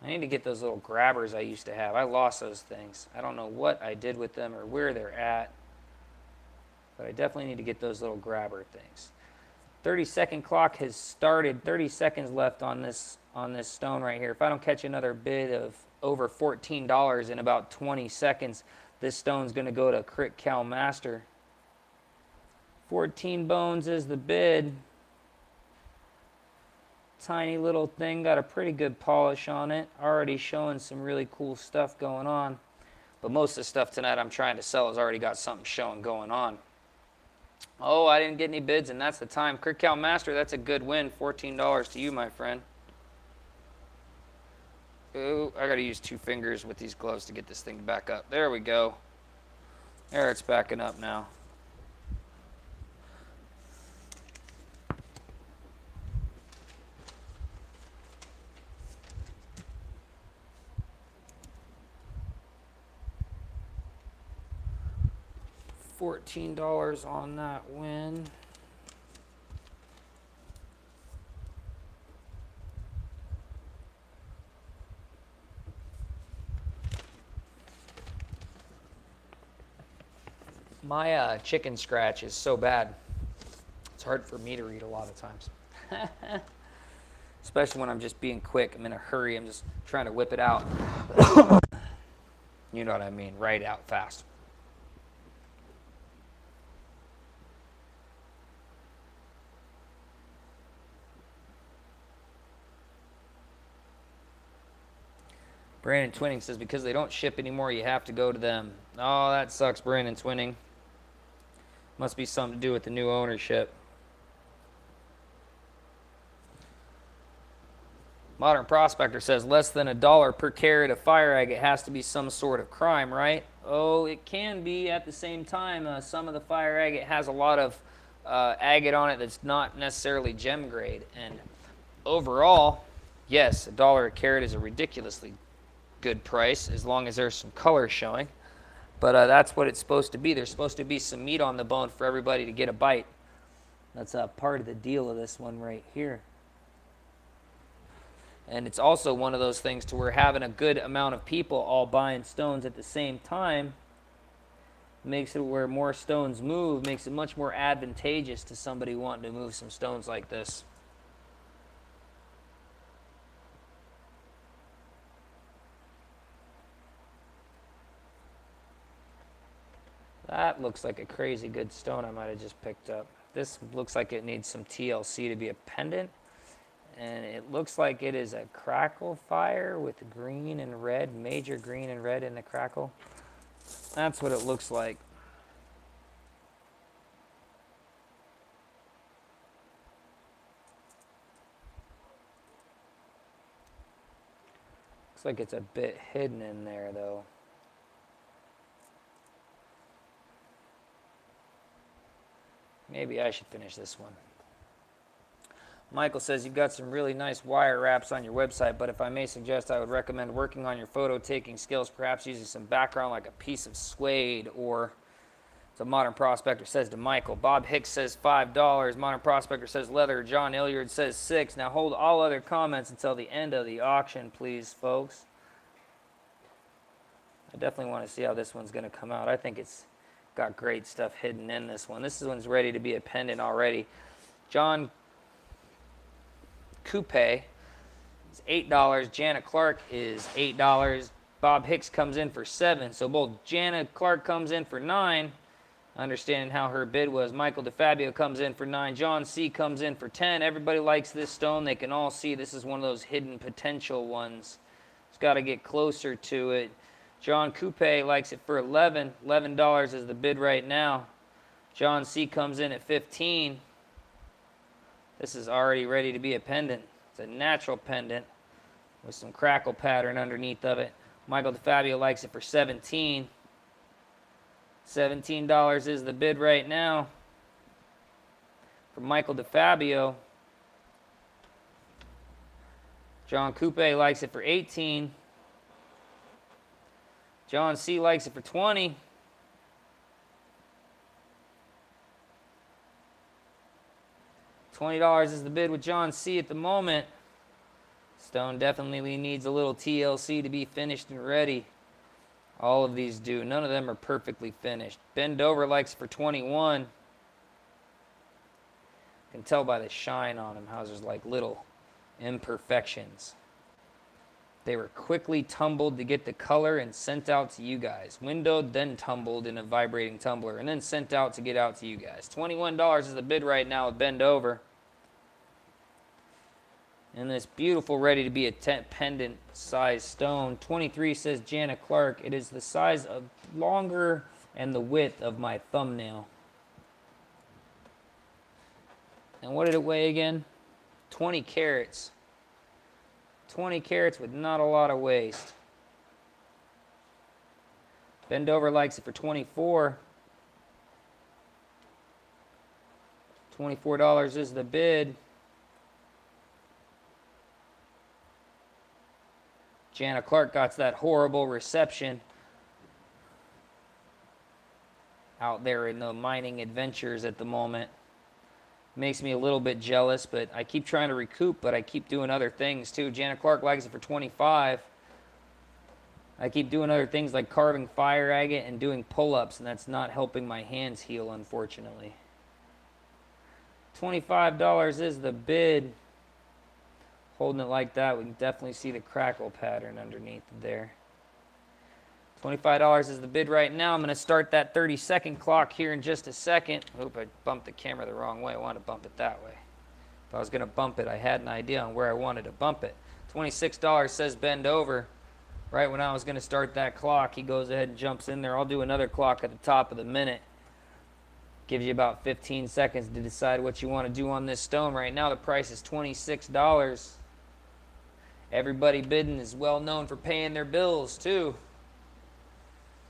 I need to get those little grabbers I used to have. I lost those things. I don't know what I did with them or where they're at, but I definitely need to get those little grabber things. 30-second clock has started. 30 seconds left on this stone right here. If I don't catch another bid of over $14 in about 20 seconds, this stone's going to go to Crickhow Master. 14 bones is the bid. Tiny little thing, got a pretty good polish on it. Already showing some really cool stuff going on. But most of the stuff tonight I'm trying to sell has already got something showing going on. Oh, I didn't get any bids, and that's the time. Crickhow Master, that's a good win. $14 to you, my friend. Ooh, I got to use 2 fingers with these gloves to get this thing back up. There we go. There, it's backing up now. $14 on that win. My chicken scratch is so bad, it's hard for me to read a lot of times. Especially when I'm just being quick. I'm in a hurry. I'm just trying to whip it out. You know what I mean. Write out fast. Brandon Twinning says, because they don't ship anymore, you have to go to them. Oh, that sucks, Brandon Twinning. Must be something to do with the new ownership. Modern Prospector says, less than $1 per carat of fire agate has to be some sort of crime, right? Oh, it can be. At the same time, some of the fire agate has a lot of agate on it that's not necessarily gem grade. And overall, yes, $1 a carat is a ridiculously good price as long as there's some color showing. But that's what it's supposed to be. There's supposed to be some meat on the bone for everybody to get a bite. That's part of the deal of this one right here. And it's also one of those things to where having a good amount of people all buying stones at the same time makes it where more stones move, makes it much more advantageous to somebody wanting to move some stones like this. That looks like a crazy good stone I might have just picked up. This looks like it needs some TLC to be a pendant. And it looks like it is a crackle fire with green and red, major green and red in the crackle. That's what it looks like. Looks like it's a bit hidden in there though. Maybe I should finish this one. Michael says, you've got some really nice wire wraps on your website, but if I may suggest, I would recommend working on your photo taking skills, perhaps using some background like a piece of suede, or as a Modern Prospector says to Michael. Bob Hicks says $5. Modern Prospector says leather. John Illiard says $6. Now hold all other comments until the end of the auction, please, folks. I definitely want to see how this one's going to come out. I think it's got great stuff hidden in this one. This one's ready to be a pendant already. John Coupe is $8. Janet Clark is $8. Bob Hicks comes in for $7. So both Janet Clark comes in for $9. Understanding how her bid was. Michael DeFabio comes in for $9. John C comes in for $10. Everybody likes this stone. They can all see this is one of those hidden potential ones. It's got to get closer to it. John Coupe likes it for $11. $11 is the bid right now. John C comes in at $15. This is already ready to be a pendant. It's a natural pendant with some crackle pattern underneath of it. Michael DeFabio likes it for $17. $17 is the bid right now for Michael DeFabio. John Coupe likes it for $18. John C likes it for $20. $20 is the bid with John C at the moment. Stone definitely needs a little TLC to be finished and ready. All of these do. None of them are perfectly finished. Bend Over likes it for $21. You can tell by the shine on them how there's like little imperfections. They were quickly tumbled to get the color and sent out to you guys. Windowed, then tumbled in a vibrating tumbler, and then sent out to get out to you guys. $21 is the bid right now with Bend Over. And this beautiful, ready to be a pendant size stone. 23 says Janet Clark. It is the size of longer and the width of my thumbnail. And what did it weigh again? 20 carats. 20 carats with not a lot of waste. Bend Over likes it for $24. $24 is the bid. Janet Clark got that horrible reception out there in the mining adventures at the moment. Makes me a little bit jealous, but I keep trying to recoup, but I keep doing other things too. Janet Clark likes it for $25. I keep doing other things like carving fire agate and doing pull-ups, and that's not helping my hands heal, unfortunately. $25 is the bid. Holding it like that, we can definitely see the crackle pattern underneath there. $25 is the bid right now. I'm going to start that 30-second clock here in just a second. Oop, I bumped the camera the wrong way. I wanted to bump it that way. If I was going to bump it, I had an idea on where I wanted to bump it. $26 says Bend Over. Right when I was going to start that clock, he goes ahead and jumps in there. I'll do another clock at the top of the minute. Gives you about 15 seconds to decide what you want to do on this stone. Right now, the price is $26. Everybody bidding is well known for paying their bills, too.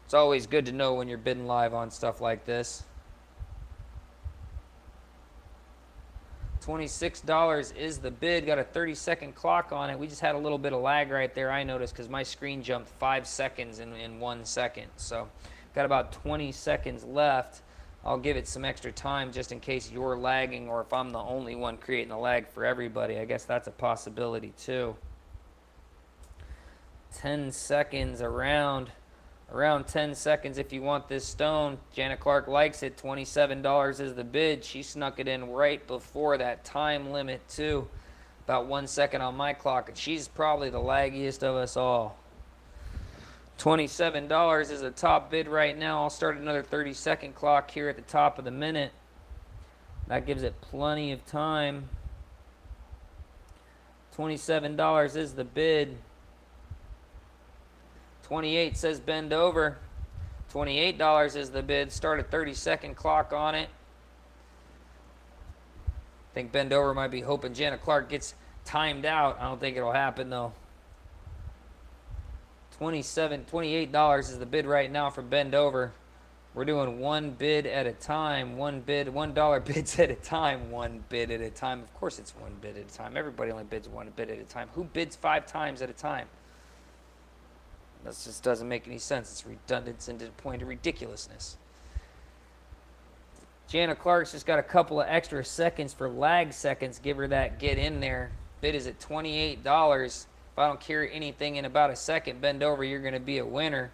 It's always good to know when you're bidding live on stuff like this. $26 is the bid. Got a 30-second clock on it. We just had a little bit of lag right there, I noticed, because my screen jumped 5 seconds in 1 second. So got about 20 seconds left. I'll give it some extra time just in case you're lagging, or if I'm the only one creating a lag for everybody. I guess that's a possibility too. 10 seconds, around 10 seconds if you want this stone. Janet Clark likes it. $27 is the bid. She snuck it in right before that time limit too. About 1 second on my clock, and she's probably the laggiest of us all. $27 is the top bid right now. I'll start another 30-second clock here at the top of the minute. That gives it plenty of time. $27 is the bid. 28 says Bend Over. $28 is the bid. Start a 30-second clock on it. I think Bend Over might be hoping Janet Clark gets timed out. I don't think it'll happen though. $28 is the bid right now for Bend Over. We're doing one bid at a time. One bid, $1 bids at a time. One bid at a time. Of course it's one bid at a time. Everybody only bids one bid at a time. Who bids 5 times at a time? That just doesn't make any sense. It's redundant and to the point of ridiculousness. Janet Clark's just got a couple of extra seconds for lag seconds. Give her that get in there. Bid is at $28. If I don't carry anything in about a second, Bend Over, you're going to be a winner.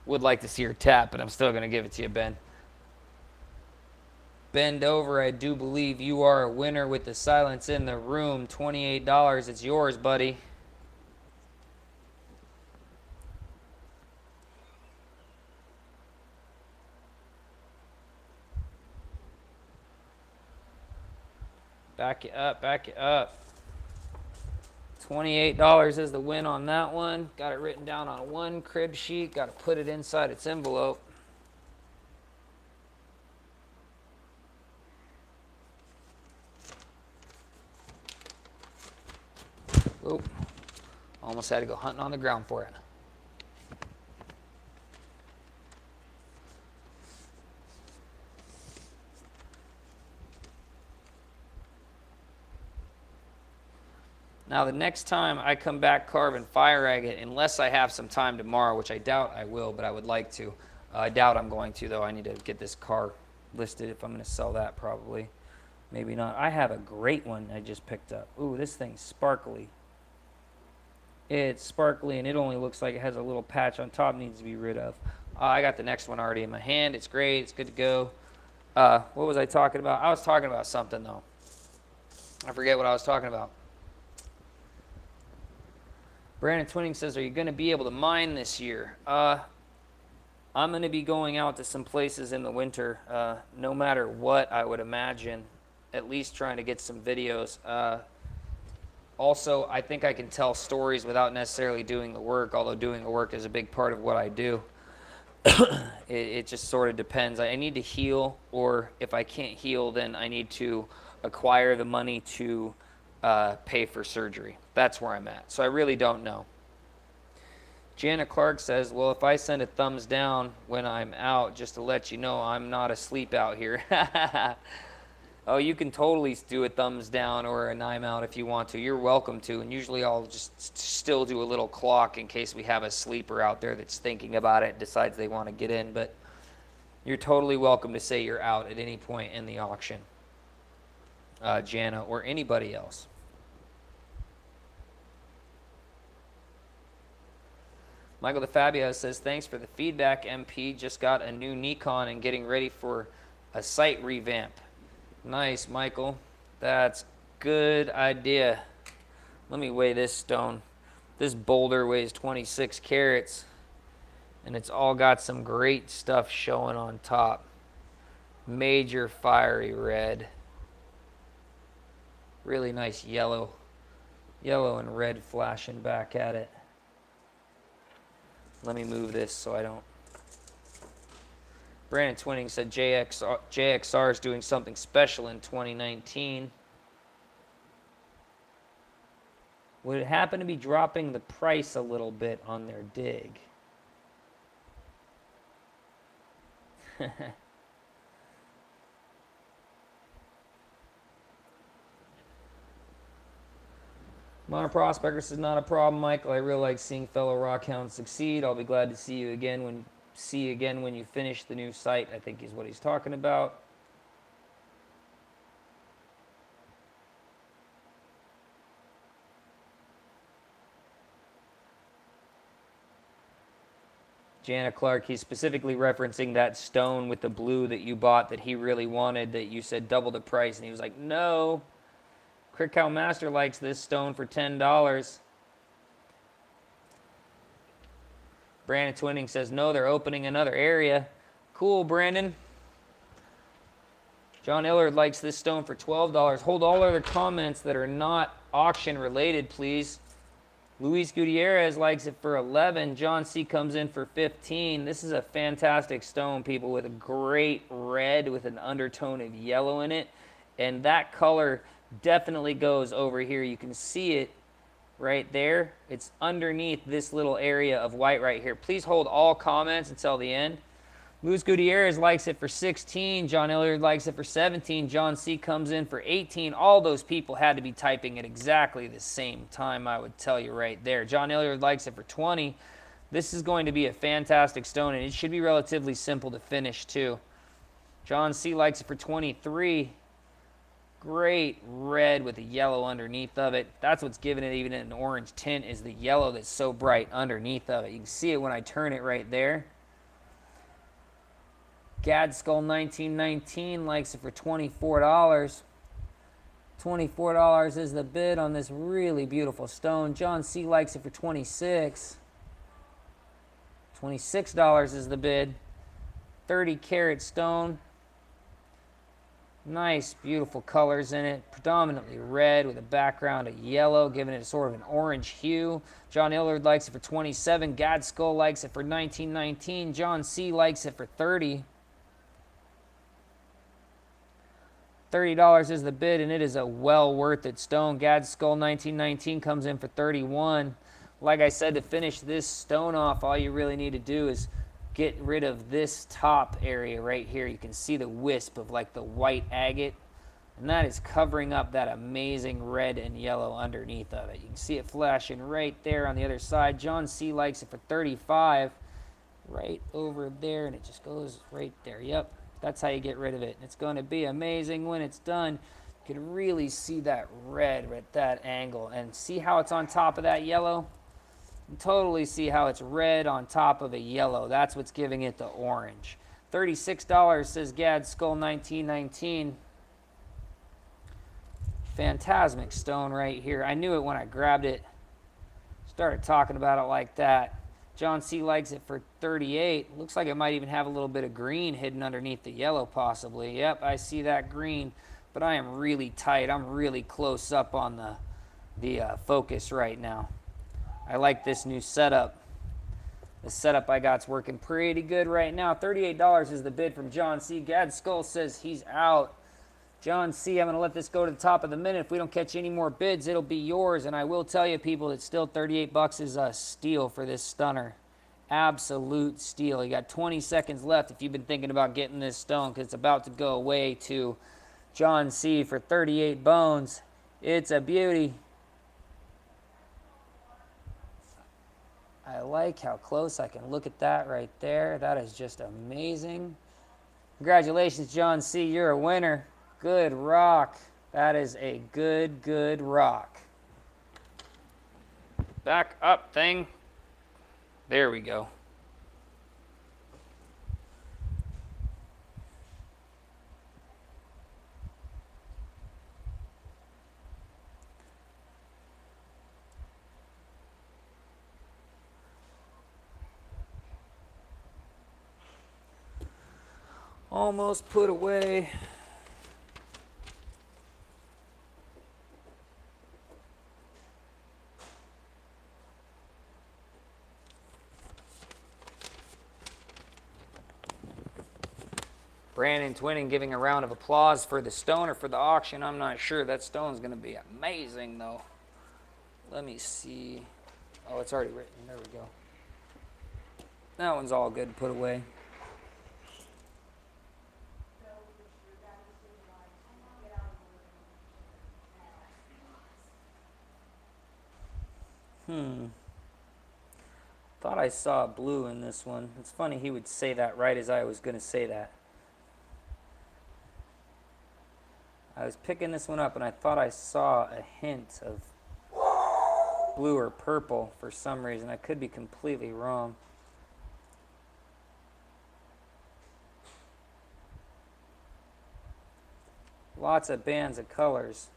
Would like to see her tap, but I'm still going to give it to you, Ben. Bend over. I do believe you are a winner with the silence in the room. $28. It's yours, buddy. Back it up, back it up. $28 is the win on that one. Got it written down on one crib sheet. Got to put it inside its envelope. Oh, almost had to go hunting on the ground for it. Now, the next time I come back carve and fire agate, unless I have some time tomorrow, which I doubt I will, but I would like to. I doubt I'm going to, though. I need to get this car listed if I'm going to sell that, probably. Maybe not. I have a great one I just picked up. Ooh, this thing's sparkly. It's sparkly, and it only looks like it has a little patch on top needs to be rid of. I got the next one already in my hand. It's great. It's good to go. What was I talking about? I was talking about something, though. I forget what I was talking about. Brandon Twinning says, are you going to be able to mine this year? I'm going to be going out to some places in the winter, no matter what, I would imagine, at least trying to get some videos. Also, I think I can tell stories without necessarily doing the work, although doing the work is a big part of what I do. It just sort of depends. I need to heal, or if I can't heal, then I need to acquire the money to pay for surgery. That's where I'm at. So I really don't know. Janet Clark says, well, if I send a thumbs down when I'm out, just to let you know, I'm not asleep out here. Oh, you can totally do a thumbs down or an I'm out if you want to. You're welcome to. And usually I'll just still do a little clock in case we have a sleeper out there that's thinking about it and decides they want to get in. But you're totally welcome to say you're out at any point in the auction, Jana, or anybody else. Michael DeFabio says, thanks for the feedback, MP. Just got a new Nikon and getting ready for a site revamp. Nice, Michael. That's good idea. Let me weigh this stone. This boulder weighs 26 carats, and it's all got some great stuff showing on top. Major fiery red. Really nice yellow. Yellow and red flashing back at it. Let me move this so I don't. Brandon Twinning said JXR is doing something special in 2019. Would it happen to be dropping the price a little bit on their dig? Modern Prospector says, not a problem, Michael. I really like seeing fellow rockhounds succeed. I'll be glad to see you again when you finish the new site, I think is what he's talking about. Jana Clark, he's specifically referencing that stone with the blue that you bought that he really wanted, that you said double the price, and he was like, no. Crick Cow Master likes this stone for $10. Brandon Twinning says, no, they're opening another area. Cool, Brandon. John Illard likes this stone for $12. Hold all other comments that are not auction related, please. Luis Gutierrez likes it for $11. John C. comes in for $15. This is a fantastic stone, people, with a great red with an undertone of yellow in it. And that color definitely goes over here. You can see it right there. It's underneath this little area of white right here. Please hold all comments until the end. Luis Gutierrez likes it for $16. John Illard likes it for $17. John C. comes in for $18. All those people had to be typing at exactly the same time, I would tell you right there. John Illard likes it for $20. This is going to be a fantastic stone, and it should be relatively simple to finish too. John C. likes it for $23. Great red with a yellow underneath of it. That's what's giving it even an orange tint, is the yellow that's so bright underneath of it. You can see it when I turn it right there. Gadskull 1919 likes it for $24. $24 is the bid on this really beautiful stone. John C likes it for $26. $26 is the bid. 30 karat stone. Nice, beautiful colors in it. Predominantly red with a background of yellow, giving it sort of an orange hue. John Illard likes it for $27. Gadskull likes it for $19.19. John C likes it for $30. $30 is the bid, and it is a well worth it stone. Gadskull 1919 comes in for $31. Like I said, to finish this stone off, all you really need to do is get rid of this top area right here. You can see the wisp of like the white agate, and that is covering up that amazing red and yellow underneath of it. You can see it flashing right there on the other side. John C likes it for $35. Right over there, and it just goes right there. Yep. That's how you get rid of it. It's going to be amazing when it's done. You can really see that red at that angle. And see how it's on top of that yellow? You can totally see how it's red on top of a yellow. That's what's giving it the orange. $36 says Gadskull 1919. Phantasmic stone right here. I knew it when I grabbed it. Started talking about it like that. John C likes it for $38. Looks like it might even have a little bit of green hidden underneath the yellow possibly. Yep, I see that green, but I am really tight. I'm really close up on the focus right now. I like this new setup. The setup I got's working pretty good right now. $38 is the bid from John C. Gadskull says he's out. John C., I'm going to let this go to the top of the minute. If we don't catch any more bids, it'll be yours. And I will tell you, people, that still $38 is a steal for this stunner. Absolute steal. You got 20 seconds left if you've been thinking about getting this stone, because it's about to go away to John C. for 38 bones. It's a beauty. I like how close I can look at that right there. That is just amazing. Congratulations, John C. You're a winner. Good rock. That is a good rock. Back up, thing. There we go. Almost put away. Brandon Twinning giving a round of applause for the stone or for the auction. I'm not sure. That stone's going to be amazing, though. Let me see. Oh, it's already written. There we go. That one's all good to put away. Thought I saw blue in this one. It's funny he would say that right as I was going to say that. I was picking this one up and I thought I saw a hint of blue or purple for some reason. I could be completely wrong. Lots of bands of colors.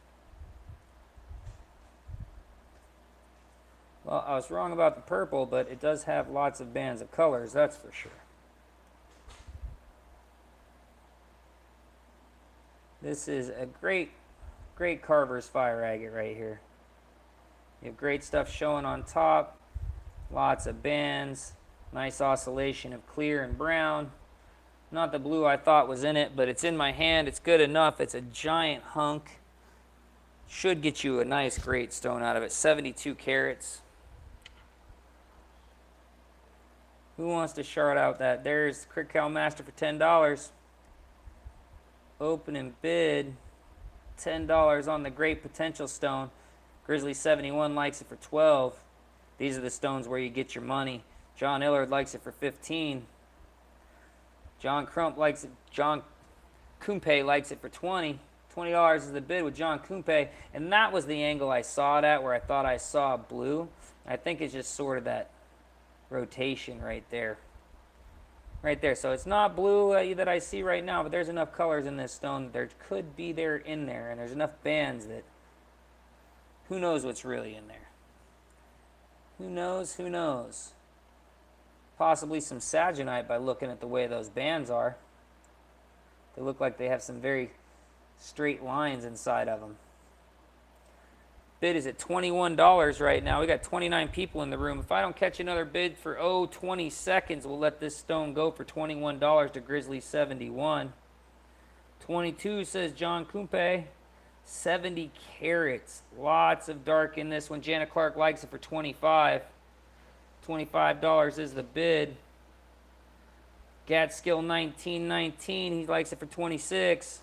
Well, I was wrong about the purple, but it does have lots of bands of colors, that's for sure. This is a great carver's fire agate right here. You have great stuff showing on top, lots of bands, nice oscillation of clear and brown. Not the blue I thought was in it, but it's in my hand. It's good enough. It's a giant hunk. Should get you a nice, great stone out of it. 72 carats. Who wants to shard out that? There's Crick Cow Master for $10. Opening bid. $10 on the Great Potential Stone. Grizzly 71 likes it for $12. These are the stones where you get your money. John Illard likes it for $15. John Kumpe likes it for $20. $20 is the bid with John Kumpe, and that was the angle I saw it at, where I thought I saw blue. I think it's just sort of that rotation right there. Right there. So it's not blue that I see right now, but there's enough colors in this stone that there could be in there, and there's enough bands that who knows what's really in there. Who knows? Who knows? Possibly some saginite by looking at the way those bands are. They look like they have some very straight lines inside of them. Bid is at $21 right now. We got 29 people in the room. If I don't catch another bid for 20 seconds, we'll let this stone go for $21 to Grizzly 71. 22 says John Kumpe. 70 carats. Lots of dark in this one. Janet Clark likes it for 25. $25 is the bid. Gadskill 1919, he likes it for 26.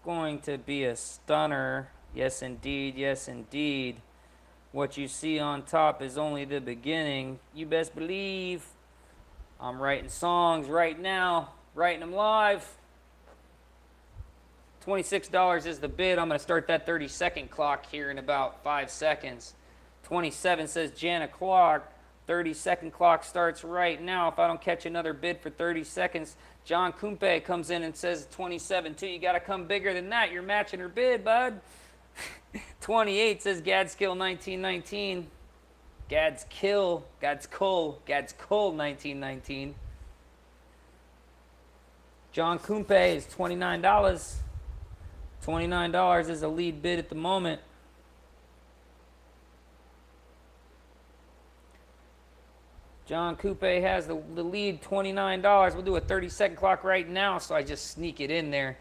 Going to be a stunner. Yes, indeed. Yes, indeed. What you see on top is only the beginning. You best believe I'm writing songs right now, writing them live. $26 is the bid. I'm going to start that 30-second clock here in about 5 seconds. 27 says Janet Clark. 30-second clock starts right now. If I don't catch another bid for 30 seconds, John Kumpe comes in and says 27 too. You got to come bigger than that. You're matching her bid, bud. 28 says Gadskill 1919. Gadskill 1919. John Kumpe is $29. $29 is a lead bid at the moment. John Kumpe has the lead, $29. We'll do a 30-second clock right now, so I just sneak it in there.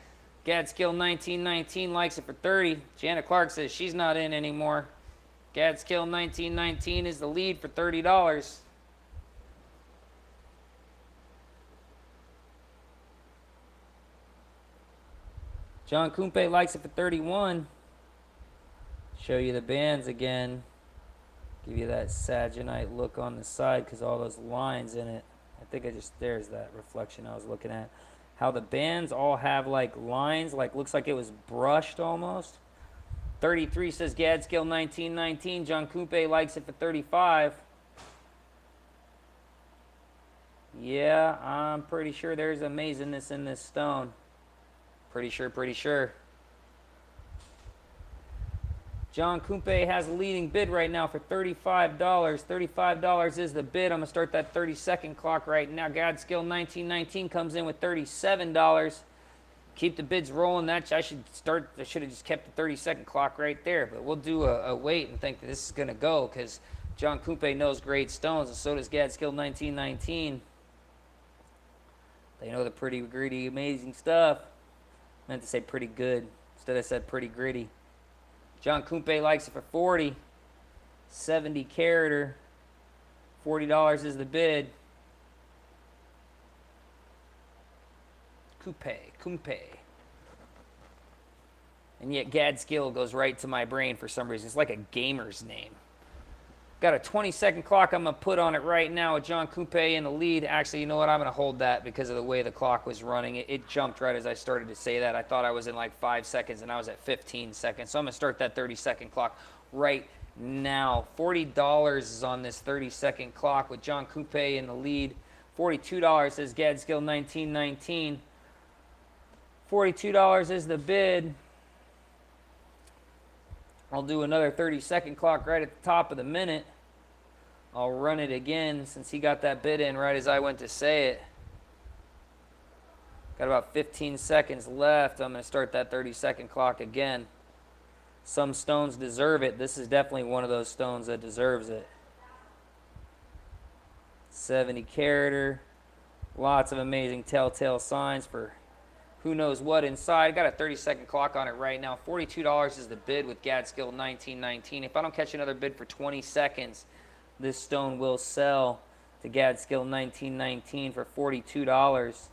Gadskill 1919 likes it for 30. Janet Clark says she's not in anymore. Gadskill 1919 is the lead for $30. John Kumpe likes it for 31. Show you the bands again. Give you that saginite look on the side because all those lines in it. I think there's that reflection I was looking at. How the bands all have like lines, like looks like it was brushed almost. 33 says Gadskill 1919. John Kumpe likes it for 35. Yeah, I'm pretty sure there's amazingness in this stone. Pretty sure. John Kumpe has a leading bid right now for $35. $35 is the bid. I'm going to start that 30-second clock right now. Gadskill 1919 comes in with $37. Keep the bids rolling. I should have just kept the 30-second clock right there. But we'll do a wait and think that this is going to go because John Kumpe knows great stones, and so does Gadskill 1919. They know the pretty, gritty, amazing stuff. I meant to say pretty good. Instead I said pretty gritty. John Kumpe likes it for 40. 70 carater. $40 is the bid. Kumpe. And yet Gadskill goes right to my brain for some reason. It's like a gamer's name. Got a 20-second clock I'm going to put on it right now with John Kumpe in the lead. Actually, you know what? I'm going to hold that because of the way the clock was running. It jumped right as I started to say that. I thought I was in like 5 seconds, and I was at 15 seconds. So I'm going to start that 30-second clock right now. $40 is on this 30-second clock with John Kumpe in the lead. $42 says Gadskill 1919. $42 is the bid. I'll do another 30-second clock right at the top of the minute. I'll run it again since he got that bid in right as I went to say it. Got about 15 seconds left. I'm going to start that 30-second clock again. Some stones deserve it. This is definitely one of those stones that deserves it. 70 carater. Lots of amazing telltale signs for who knows what inside. Got a 30-second clock on it right now. $42 is the bid with Gadskill 1919. If I don't catch another bid for 20 seconds, this stone will sell to Gadskill 1919 for $42.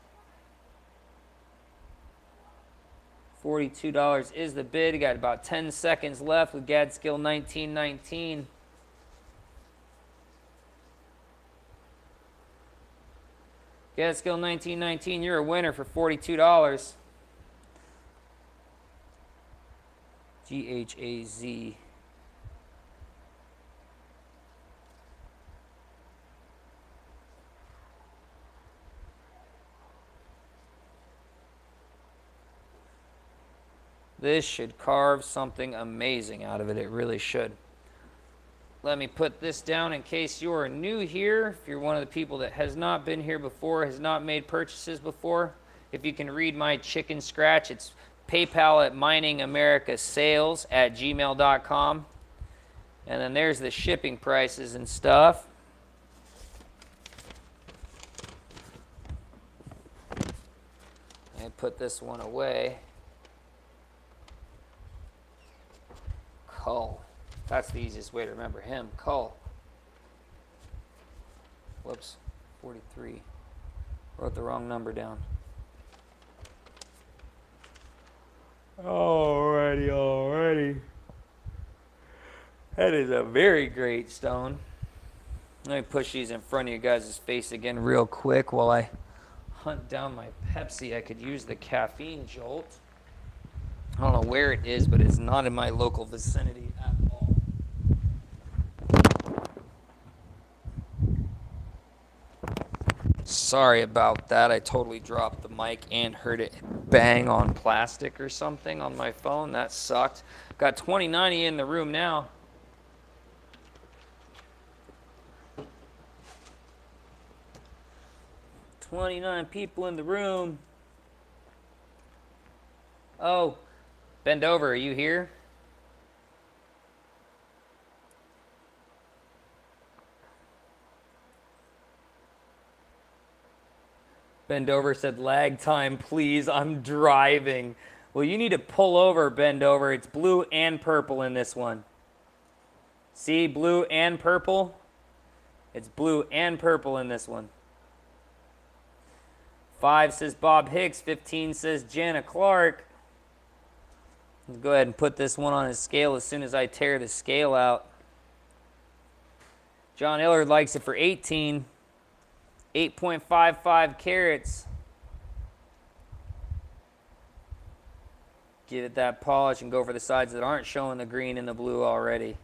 $42 is the bid. You got about 10 seconds left with Gadskill 1919. Gadskill 1919, you're a winner for $42. GHAZ. This should carve something amazing out of it. It really should. Let me put this down in case you're new here. If you're one of the people that has not been here before, has not made purchases before, if you can read my chicken scratch, it's PayPal at miningamericasales@gmail.com. And then there's the shipping prices and stuff. I put this one away. Cull. That's the easiest way to remember him. Cull. Whoops. 43. Wrote the wrong number down. Alrighty. That is a very great stone. Let me push these in front of you guys' face again real quick while I hunt down my Pepsi. I could use the caffeine jolt. I don't know where it is, but it's not in my local vicinity at all. Sorry about that. I totally dropped the mic and heard it bang on plastic or something on my phone. That sucked. Got 2090 in the room now. "29 people in the room." Oh, bend over. Are you here? Bend over said, "Lag time, please. I'm driving." Well, you need to pull over, bend over. It's blue and purple in this one. See, blue and purple? It's blue and purple in this one. 5 says Bob Hicks. 15 says Jana Clark. Let's go ahead and put this one on his scale as soon as I tear the scale out. John Illard likes it for 18. 8.55 carats. Give it that polish and go for the sides that aren't showing the green and the blue already.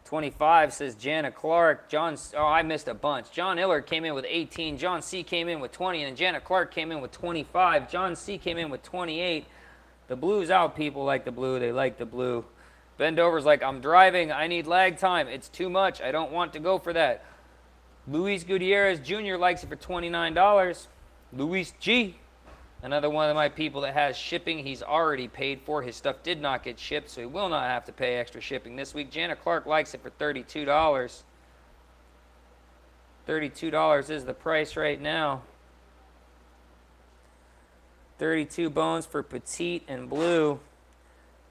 25 says Jana Clark. I missed a bunch. John Illard came in with 18. John C came in with 20. And Jana Clark came in with 25. John C came in with 28. The blue's out. People like the blue. They like the blue. Bend over's like, "I'm driving. I need lag time. It's too much. I don't want to go for that." Luis Gutierrez Jr. likes it for $29. Luis G. Another one of my people that has shipping he's already paid for. His stuff did not get shipped, so he will not have to pay extra shipping this week. Jana Clark likes it for $32. $32 is the price right now. 32 bones for petite and blue.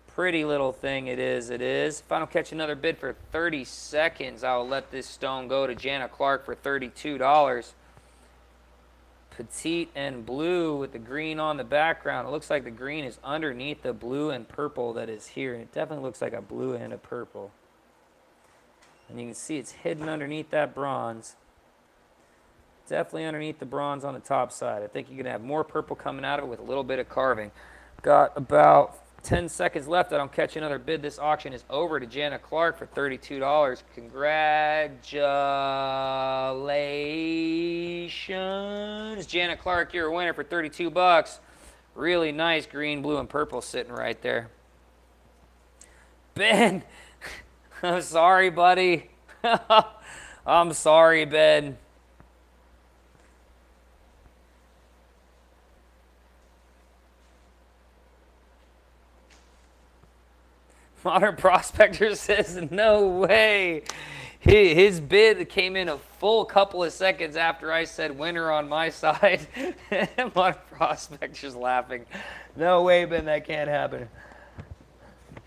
Pretty little thing it is. If I don't catch another bid for 30 seconds, I'll let this stone go to Jana Clark for $32. Petite and blue with the green on the background. It looks like the green is underneath the blue and purple that is here. It definitely looks like a blue and a purple. And you can see it's hidden underneath that bronze. Definitely underneath the bronze on the top side. I think you're going to have more purple coming out of it with a little bit of carving. Got about 10 seconds left. I don't catch another bid. This auction is over to Jana Clark for $32. Congratulations, Jana Clark. You're a winner for $32. Really nice green, blue, and purple sitting right there. Ben, I'm sorry, buddy. I'm sorry, Ben. Modern Prospector says, "No way." His bid came in a full couple of seconds after I said winner on my side. Modern Prospector's laughing. "No way, Ben, that can't happen."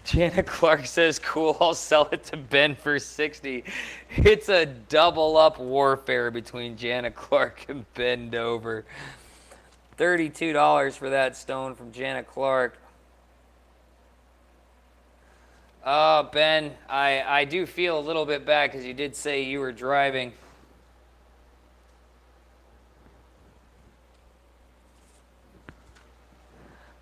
Jana Clark says, "Cool, I'll sell it to Ben for 60. It's a double up warfare between Jana Clark and Ben Dover. $32 for that stone from Jana Clark. Oh, Ben, I do feel a little bit bad because you did say you were driving.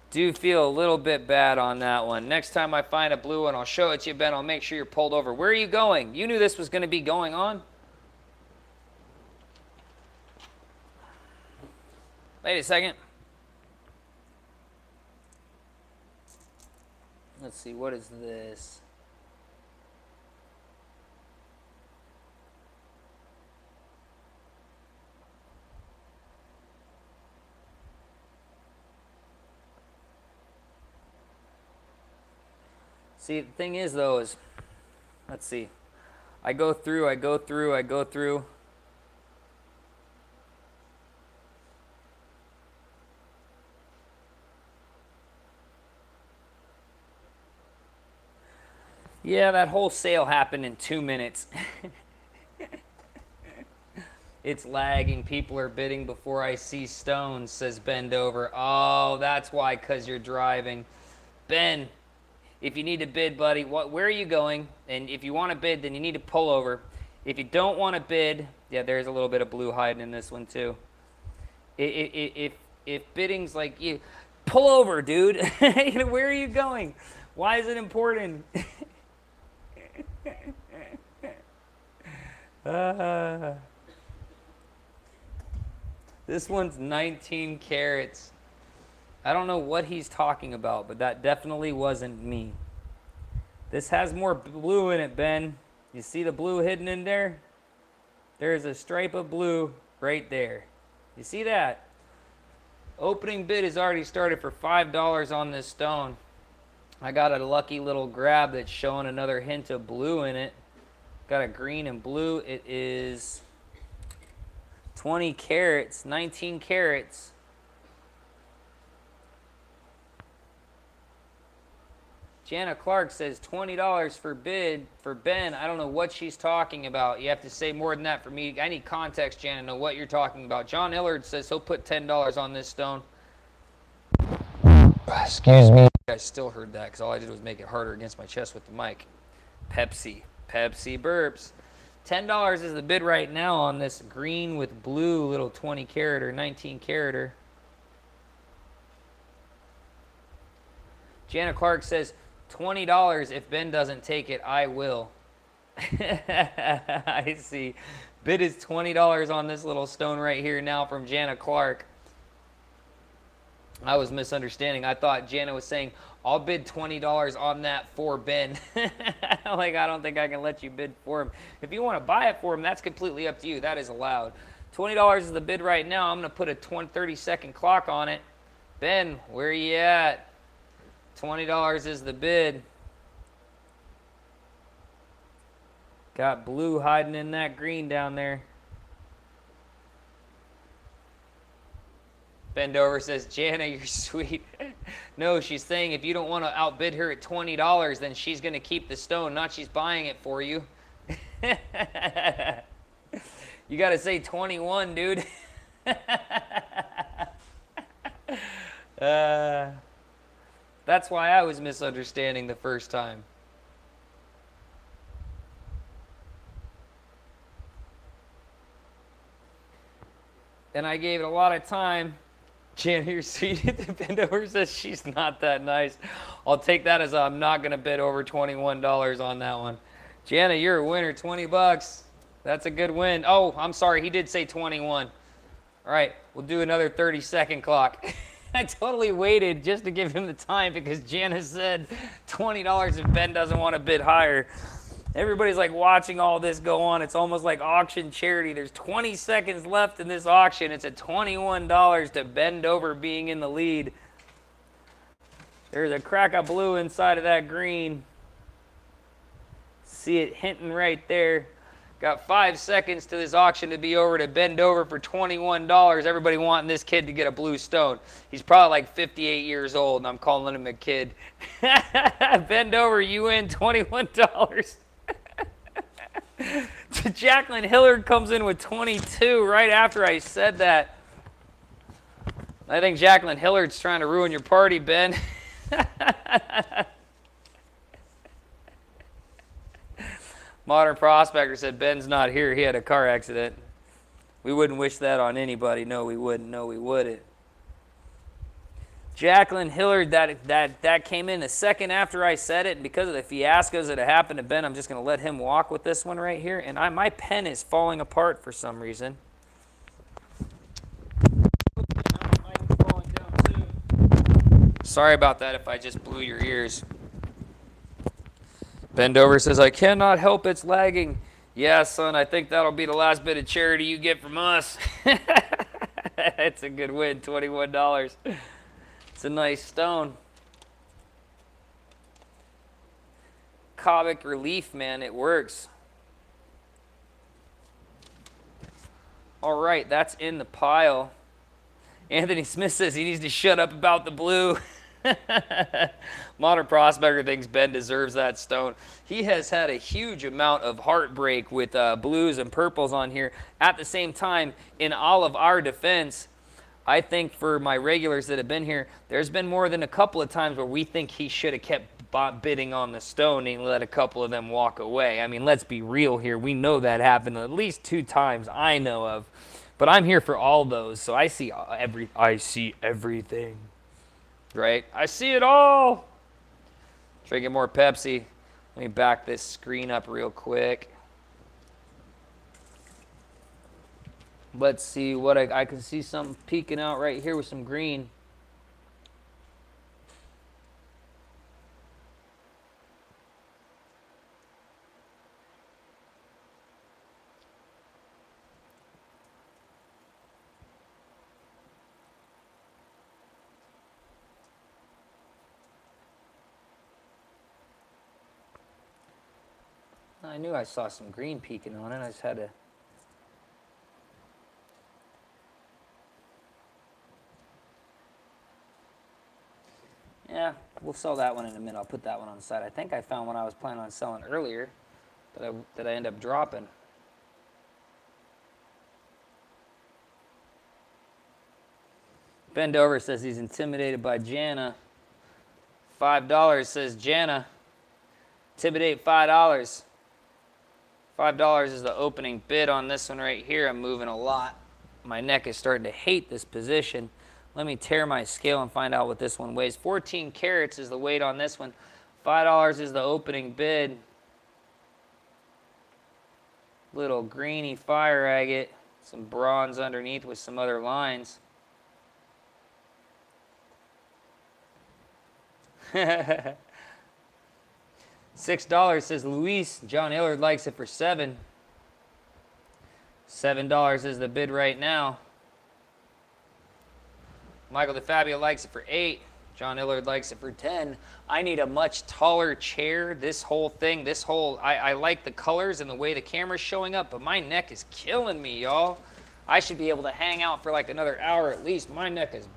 Do feel a little bit bad on that one. Next time I find a blue one, I'll show it to you, Ben. I'll make sure you're pulled over. Where are you going? You knew this was going to be going on? Wait a second. Let's see, what is this? See, the thing is, though, is, let's see. I go through. Yeah, that whole sale happened in 2 minutes. It's lagging. People are bidding before I see stones, says Bend Over. Oh, that's why, because you're driving. Ben, if you need to bid, buddy, where are you going? And if you want to bid, then you need to pull over. If you don't want to bid, yeah, there's a little bit of blue hiding in this one too. If bidding's like you, pull over, dude. Where are you going? Why is it important? This one's 19 carats. I don't know what he's talking about, but that definitely wasn't me. This has more blue in it, Ben. You see the blue hidden in there? There's a stripe of blue right there. You see that? Opening bid has already started for $5 on this stone. I got a lucky little grab that's showing another hint of blue in it. Got a green and blue. It is 20 carats, 19 carats. Jana Clark says $20 for bid for Ben. I don't know what she's talking about. You have to say more than that for me. I need context, Jana, to know what you're talking about. John Illard says he'll put $10 on this stone. Excuse me. I still heard that because all I did was make it harder against my chest with the mic. Pepsi burps. $10 is the bid right now on this green with blue little 20 carat or 19 carat. Jana Clark says $20. If Ben doesn't take it, I will. I see. Bid is $20 on this little stone right here now from Jana Clark. I was misunderstanding. I thought Jana was saying, I'll bid $20 on that for Ben. Like, I don't think I can let you bid for him. If you want to buy it for him, that's completely up to you. That is allowed. $20 is the bid right now. I'm going to put a 30-second clock on it. Ben, where are you at? $20 is the bid. Got blue hiding in that green down there. Bend Over says, Jana, you're sweet. No, she's saying if you don't want to outbid her at $20, then she's going to keep the stone, not she's buying it for you. You got to say 21, dude. That's why I was misunderstanding the first time. And I gave it a lot of time. Jana, you're sweet. Bend Over says she's not that nice. I'll take that as I'm not going to bid over $21 on that one. Jana, you're a winner. 20 bucks. That's a good win. Oh, I'm sorry. He did say 21. All right. We'll do another 30-second clock. I totally waited just to give him the time because Jana said $20 if Ben doesn't want to bid higher. Everybody's like watching all this go on. It's almost like auction charity. There's 20 seconds left in this auction. It's at $21 to Bend Over being in the lead. There's a crack of blue inside of that green. See it hinting right there. Got 5 seconds to this auction to be over to Bend Over for $21. Everybody wanting this kid to get a blue stone. He's probably like 58 years old, and I'm calling him a kid. Bend Over, you win $21. Jacqueline Hillard comes in with 22 right after I said that. I think Jacqueline Hillard's trying to ruin your party, Ben. Modern Prospector said Ben's not here. He had a car accident. We wouldn't wish that on anybody. No, we wouldn't. No, we wouldn't. Jacqueline Hillard, that came in a second after I said it, and because of the fiascos that have happened to Ben, I'm just going to let him walk with this one right here, and my pen is falling apart for some reason. Sorry about that if I just blew your ears. Bendover says, I cannot help it's lagging. Yeah, son, I think that'll be the last bit of charity you get from us. It's a good win, $21. It's a nice stone. Comic relief, man, it works. All right, that's in the pile. Anthony Smith says he needs to shut up about the blue. Modern Prospector thinks Ben deserves that stone. He has had a huge amount of heartbreak with blues and purples on here. At the same time, in all of our defense, I think for my regulars that have been here, there's been more than a couple of times where we think he should have kept bidding on the stone and let a couple of them walk away. I mean, let's be real here. We know that happened at least 2 times I know of. But I'm here for all those, so I see everything. Right? I see it all. Drinking more Pepsi. Let me back this screen up real quick. Let's see what I can see something peeking out right here with some green. I knew I saw some green peeking on it. I just had to... Yeah, we'll sell that one in a minute. I'll put that one on the side. I think I found one I was planning on selling earlier that I ended up dropping. Bendover says he's intimidated by Jana. $5 says Jana. Intimidate $5. $5 is the opening bid on this one right here. I'm moving a lot. My neck is starting to hate this position. Let me tear my scale and find out what this one weighs. 14 carats is the weight on this one. $5 is the opening bid. Little greeny fire agate. Some bronze underneath with some other lines. $6 says Luis. John Illard likes it for $7. $7 is the bid right now. Michael DeFabio likes it for $8. John Illard likes it for $10. I need a much taller chair. This whole thing, I like the colors and the way the camera's showing up, but my neck is killing me, y'all. I should be able to hang out for like another hour at least. My neck is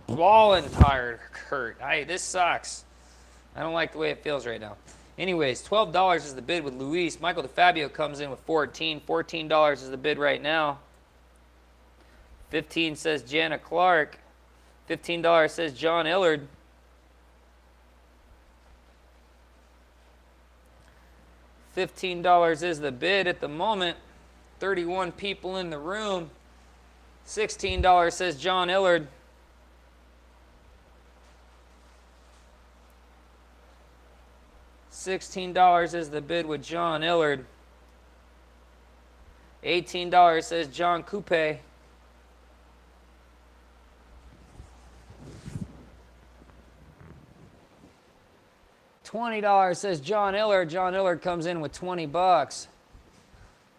bawling tired, hurt. This sucks. I don't like the way it feels right now. Anyways, $12 is the bid with Luis. Michael DeFabio comes in with 14. $14 is the bid right now. 15 says Jana Clark. $15 says John Illard. $15 is the bid at the moment. 31 people in the room. $16 says John Illard. $16 is the bid with John Illard. $18 says John Coupe. $20 says John Illard. John Illard comes in with 20 bucks.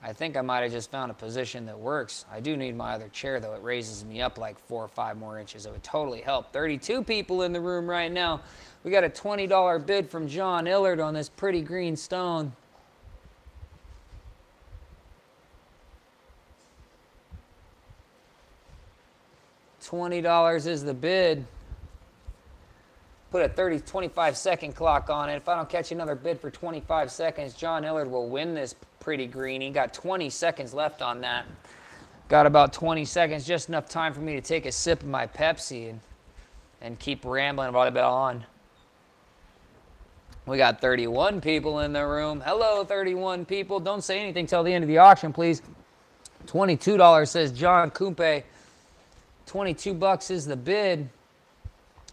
I think I might have just found a position that works. I do need my other chair, though. It raises me up like 4 or 5 more inches. It would totally help. 32 people in the room right now. We got a $20 bid from John Illard on this pretty green stone. $20 is the bid. Put a 25-second clock on it. If I don't catch another bid for 25 seconds, John Illard will win this pretty green. He got 20 seconds left on that. Got about 20 seconds, just enough time for me to take a sip of my Pepsi and keep rambling about it on. We got 31 people in the room. Hello, 31 people. Don't say anything till the end of the auction, please. $22 says John Coupe. 22 bucks is the bid.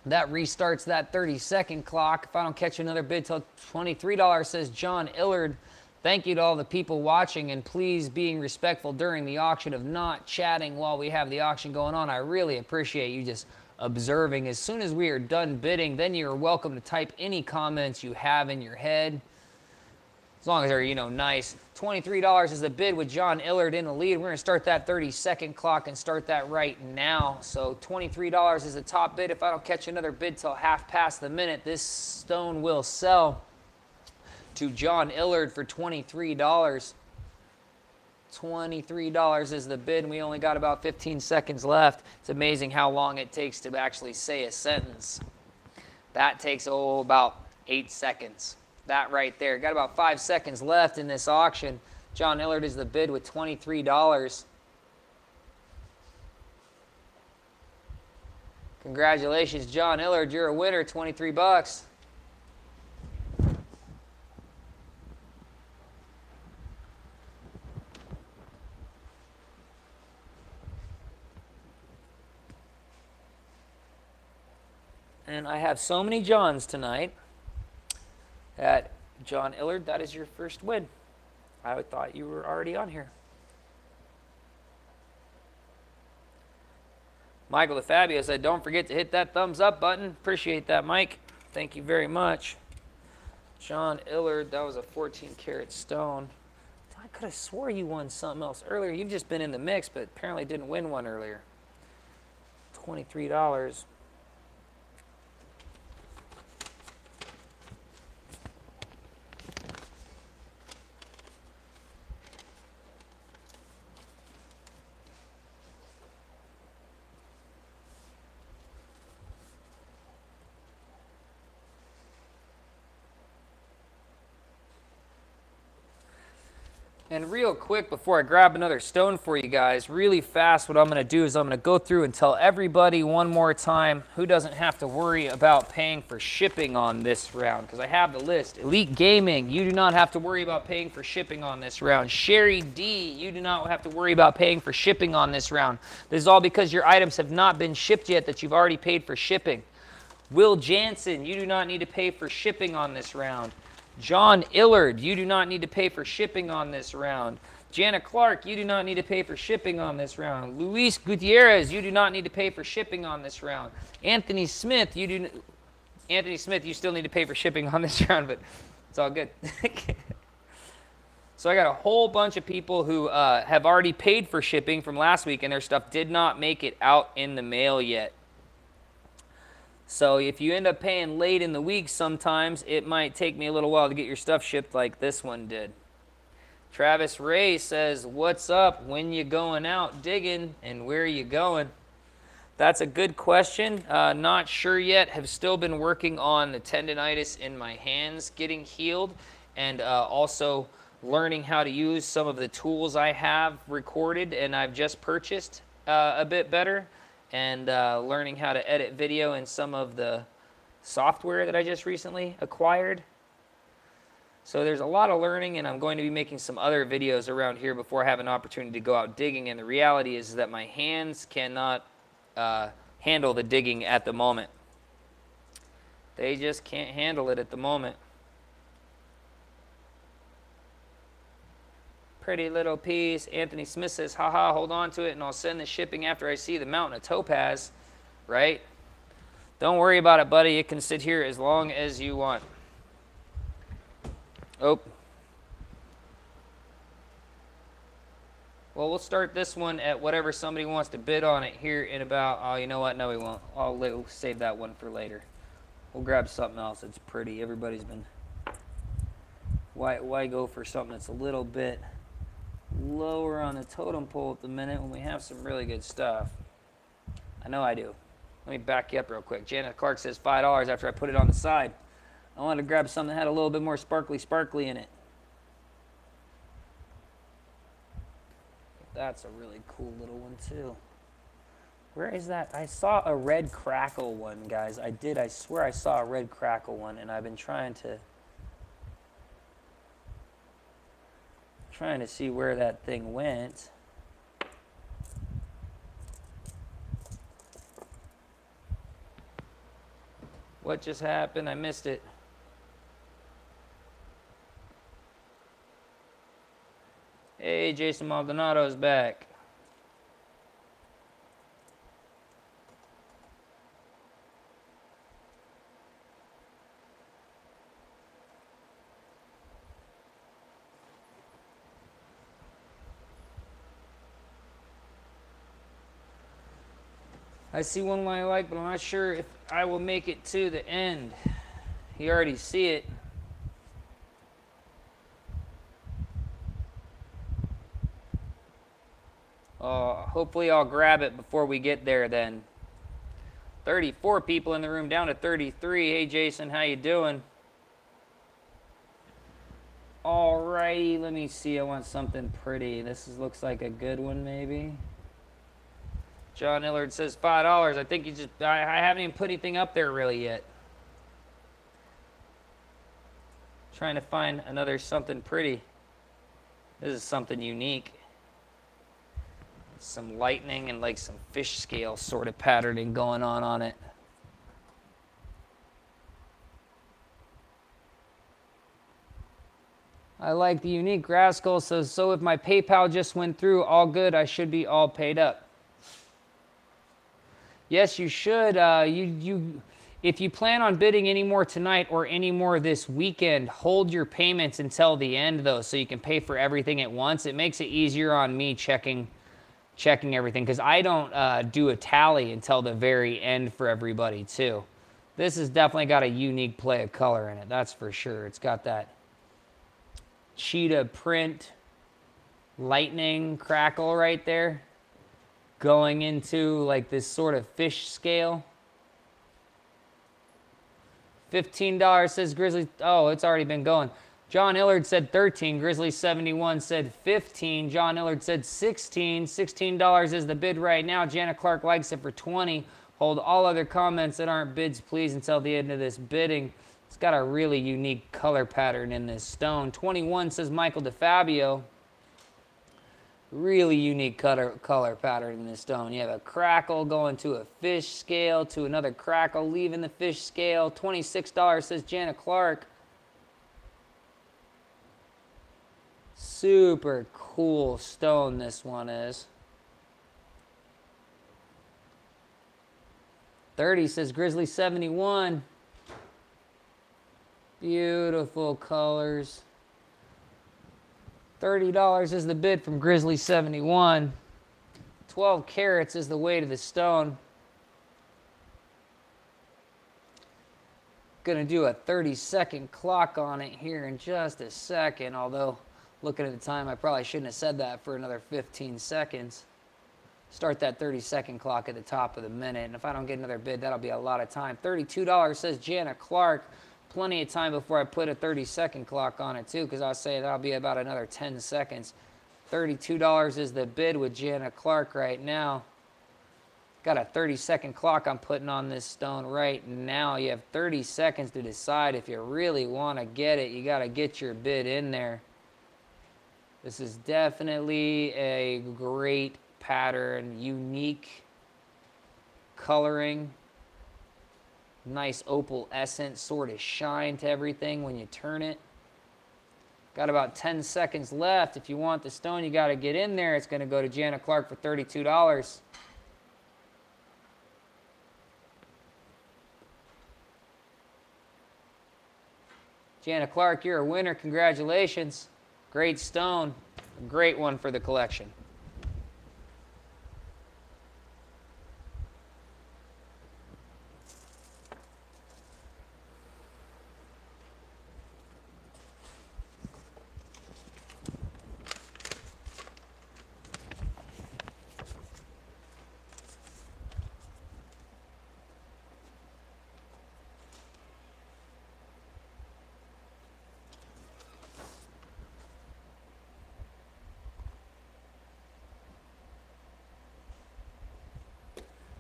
That restarts that 30-second clock. If I don't catch another bid till $23 says John Illard. Thank you to all the people watching, and please being respectful during the auction of not chatting while we have the auction going on. I really appreciate you just observing. As soon as we are done bidding, then you're welcome to type any comments you have in your head. as long as they're, you know, nice. $23 is the bid with John Illard in the lead. We're going to start that 30-second clock and start that right now. So $23 is the top bid. If I don't catch another bid till half past the minute, this stone will sell to John Illard for $23. $23 is the bid, and we only got about 15 seconds left. It's amazing how long it takes to actually say a sentence. That takes, about 8 seconds. That right there. Got about 5 seconds left in this auction. John Illard is the bid with $23. Congratulations, John Illard. You're a winner, 23 bucks. And I have so many Johns tonight that John Illard, that is your first win. I thought you were already on here. Michael DeFabio said, don't forget to hit that thumbs up button. Appreciate that, Mike. Thank you very much. John Illard, that was a 14-karat stone. I could have swore you won something else earlier. You've just been in the mix, but apparently didn't win one earlier. $23. And real quick, before I grab another stone for you guys, really fast, what I'm going to do is I'm going to go through and tell everybody one more time who doesn't have to worry about paying for shipping on this round, because I have the list. Elite Gaming, you do not have to worry about paying for shipping on this round. Sherry D, you do not have to worry about paying for shipping on this round. This is all because your items have not been shipped yet that you've already paid for shipping. Will Jansen, you do not need to pay for shipping on this round. John Illard, you do not need to pay for shipping on this round. Jana Clark, you do not need to pay for shipping on this round. Luis Gutierrez, you do not need to pay for shipping on this round. Anthony Smith, you still need to pay for shipping on this round, but it's all good. So I got a whole bunch of people who have already paid for shipping from last week, and their stuff did not make it out in the mail yet. So if you end up paying late in the week sometimes, it might take me a little while to get your stuff shipped like this one did. Travis Ray says, what's up? When you going out digging and where are you going? That's a good question. Not sure yet. Have still been working on the tendonitis in my hands getting healed, and also learning how to use some of the tools I have recorded and I've just purchased a bit better. And learning how to edit video in some of the software that I just recently acquired. So there's a lot of learning, and I'm going to be making some other videos around here before I have an opportunity to go out digging. And the reality is that my hands cannot handle the digging at the moment. They just can't handle it at the moment. Pretty little piece. Anthony Smith says, haha, hold on to it and I'll send the shipping after I see the mountain of topaz. Right? Don't worry about it, buddy. It can sit here as long as you want. Oh. Well, we'll start this one at whatever somebody wants to bid on it here in about, oh, you know what? No, we won't. I'll save that one for later. We'll grab something else that's pretty. Everybody's been, why go for something that's a little bit lower on the totem pole at the minute when we have some really good stuff? I know I do. Let me back you up real quick. Janet Clark says $5 after I put it on the side. I wanted to grab something that had a little bit more sparkly in it. That's a really cool little one too. Where is that? I saw a red crackle one, guys. I swear I saw a red crackle one, and I've been trying to see where that thing went. What just happened? I missed it. Hey, Jason Maldonado's back. I see one I like, but I'm not sure if I will make it to the end. You already see it. Hopefully I'll grab it before we get there then. 34 people in the room, down to 33. Hey Jason, how you doing? Alrighty, let me see. I want something pretty. Looks like a good one maybe. John Illard says $5. I think I haven't even put anything up there really yet. Trying to find another something pretty. This is something unique. Some lightning and like some fish scale sort of patterning going on it. I like the unique. Rascal says, so if my PayPal just went through, all good, I should be all paid up. Yes, you should. If you plan on bidding any more tonight or any more this weekend, hold your payments until the end though, so you can pay for everything at once. It makes it easier on me checking everything, because I don't do a tally until the very end for everybody too. This has definitely got a unique play of color in it, that's for sure. It's got that cheetah print lightning crackle right there going into like this sort of fish scale. $15 says Grizzly. Oh, it's already been going. John Illard said 13. Grizzly 71 said 15. John Illard said 16. $16 is the bid right now. Jana Clark likes it for 20. Hold all other comments that aren't bids, please, until the end of this bidding. It's got a really unique color pattern in this stone. 21 says Michael DeFabio. Really unique color pattern in this stone. You have a crackle going to a fish scale, to another crackle leaving the fish scale. $26 says Jana Clark. Super cool stone this one is. 30 says Grizzly 71. Beautiful colors. $30 is the bid from Grizzly 71. 12 carats is the weight of the stone. Gonna do a 30-second clock on it here in just a second, although looking at the time I probably shouldn't have said that for another 15 seconds. Start that 30-second clock at the top of the minute, and if I don't get another bid, that'll be a lot of time. $32 says Jana Clark. Plenty of time before I put a 30-second clock on it too, because I'll say that'll be about another 10 seconds. $32 is the bid with Jana Clark right now. Got a 30-second clock I'm putting on this stone right now. You have 30 seconds to decide if you really want to get it. You got to get your bid in there. This is definitely a great pattern, unique coloring. Nice opalescent sort of shine to everything when you turn it. Got about 10 seconds left. If you want the stone, you got to get in there. It's going to go to Jana Clark for $32. Jana Clark, you're a winner. Congratulations. Great stone. A great one for the collection.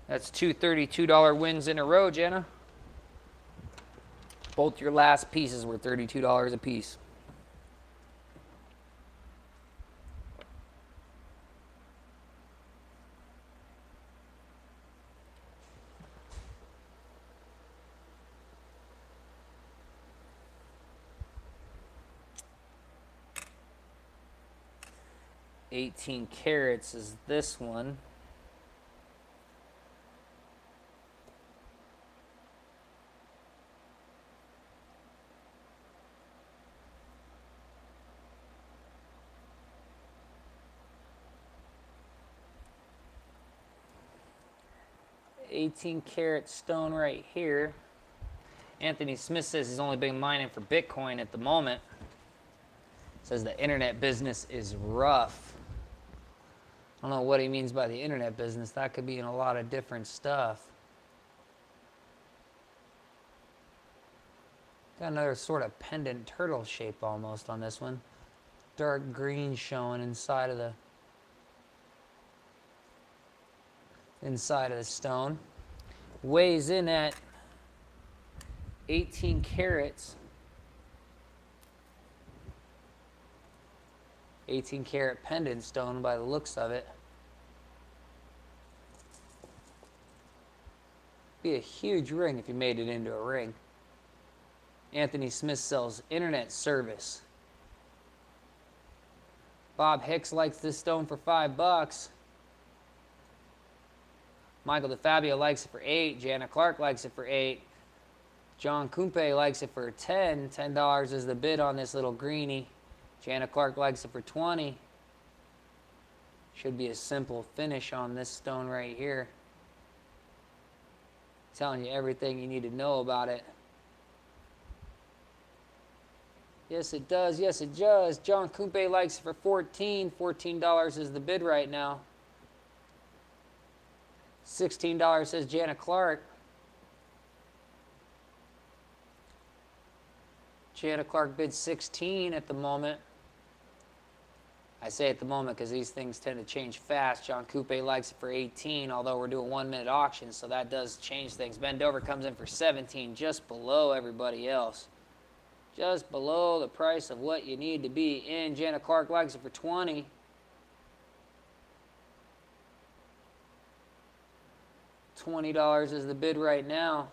That's two $32 wins in a row, Jana. Both your last pieces were $32 a piece. $18 carats is this one. 18 karat stone right here. Anthony Smith says he's only been mining for Bitcoin at the moment. Says the internet business is rough. I don't know what he means by the internet business. That could be in a lot of different stuff. Got another sort of pendant turtle shape almost on this one. Dark green showing inside of the stone. Weighs in at 18 carats. 18 karat pendant stone by the looks of it. Be a huge ring if you made it into a ring. Anthony Smith sells internet service. Bob Hicks likes this stone for $5. Michael DeFabio likes it for $8. Janet Clark likes it for $8. John Kumpe likes it for $10. $10 is the bid on this little greenie. Janet Clark likes it for $20. Should be a simple finish on this stone right here. Telling you everything you need to know about it. Yes, it does. Yes, it does. John Kumpe likes it for $14. $14 is the bid right now. $16 says Janet Clark. Janet Clark bids $16 at the moment. I say at the moment because these things tend to change fast. John Coupe likes it for $18, although we're doing 1-minute auctions, so that does change things. Ben Dover comes in for $17, just below everybody else. Just below the price of what you need to be in. Janet Clark likes it for $20. $20 is the bid right now.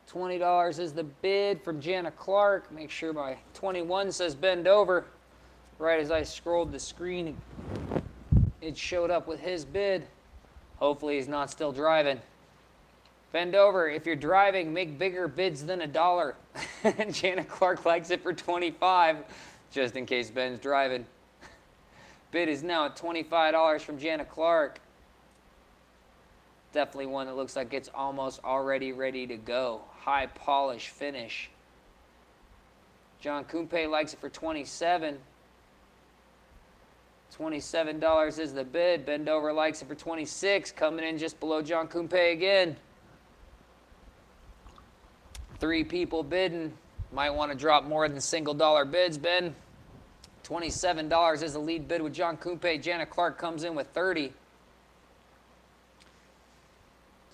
$20 is the bid from Janet Clark. Make sure my 21 says bend over. Right as I scrolled the screen, it showed up with his bid. Hopefully he's not still driving. Bend over. If you're driving, make bigger bids than $1. Janet Clark likes it for $25, just in case Ben's driving. Bid is now at $25 from Janet Clark. Definitely one that looks like it's almost already ready to go. High polish finish. John Kumpe likes it for $27. $27 is the bid. Bend over likes it for $26. Coming in just below John Kumpe again. 3 people bidding. Might want to drop more than $1 bids, Ben. $27 is the lead bid with John Kumpe. Janet Clark comes in with $30.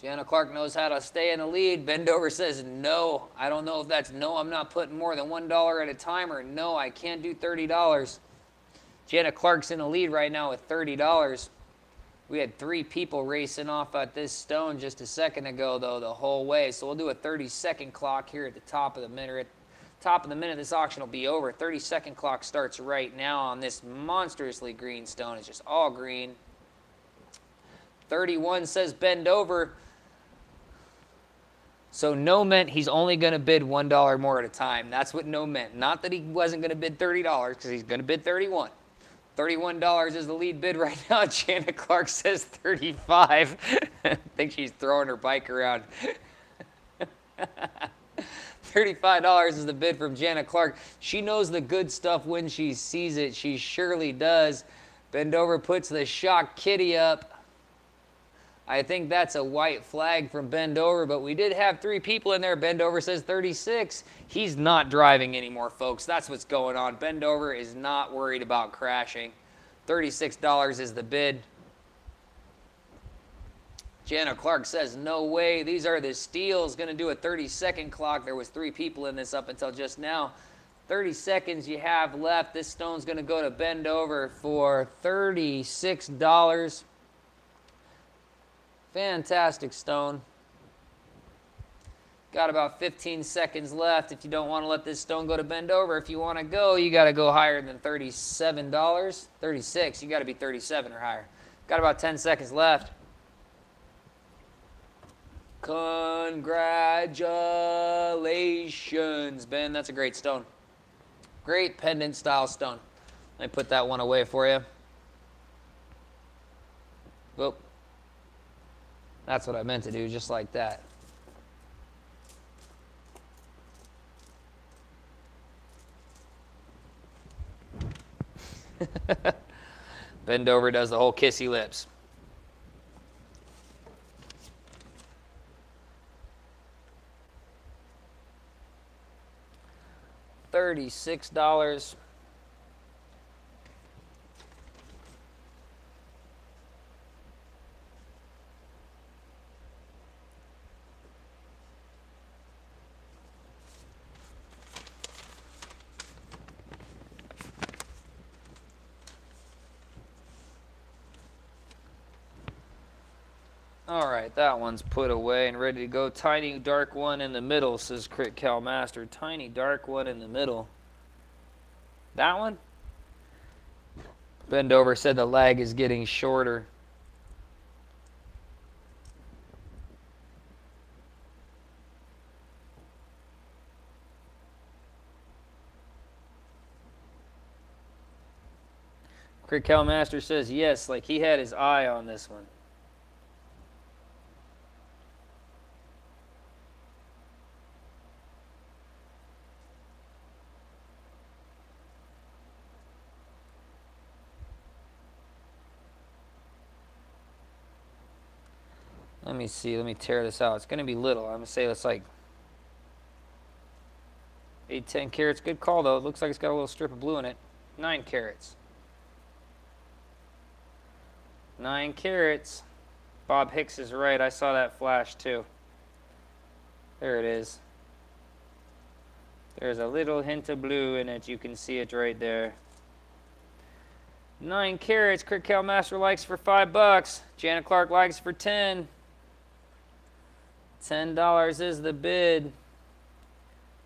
Janet Clark knows how to stay in the lead. Bendover says, no. I don't know if that's no, I'm not putting more than $1 at a time, or no, I can't do $30. Janet Clark's in the lead right now with $30. We had 3 people racing off at this stone just a second ago, though, the whole way. So we'll do a 30-second clock here at the top of the minute. Top of the minute, this auction will be over. 30-second clock starts right now on this monstrously green stone. It's just all green. 31 says bend over. So no meant he's only going to bid $1 more at a time. That's what no meant. Not that he wasn't going to bid $30, because he's going to bid $31. $31 is the lead bid right now. Janet Clark says $35. I think she's throwing her bike around. $35 is the bid from Janet Clark. She knows the good stuff when she sees it. She surely does. Bendover puts the shock kitty up. I think that's a white flag from Bendover, but we did have 3 people in there. Bendover says 36. He's not driving anymore, folks. That's what's going on. Bendover is not worried about crashing. $36 is the bid. Janet Clark says, no way. These are the steals. Going to do a 30-second clock. There was 3 people in this up until just now. 30 seconds you have left. This stone's going to go to Bendover for $36. Fantastic stone. Got about 15 seconds left. If you don't want to let this stone go to Bendover, if you want to go, you got to go higher than $37. 36. You got to be 37 or higher. Got about 10 seconds left. Congratulations, Ben. That's a great stone. Great pendant style stone. Let me put that one away for you. Whoop. That's what I meant to do, just like that. Bend over, does the whole kissy lips. $36. All right, that one's put away and ready to go. Tiny dark one in the middle, says Crit Cal Master. Tiny dark one in the middle. That one? Bend over said the lag is getting shorter. Crit Cal Master says yes, like he had his eye on this one. Let me see. Let me tear this out. It's going to be little. I'm going to say it's like 8, 10 carats. Good call, though. It looks like it's got a little strip of blue in it. 9 carats. 9 carats. Bob Hicks is right. I saw that flash, too. There it is. There's a little hint of blue in it. You can see it right there. 9 carats. Crit Cal Master likes for $5. Janet Clark likes for 10. $10 is the bid.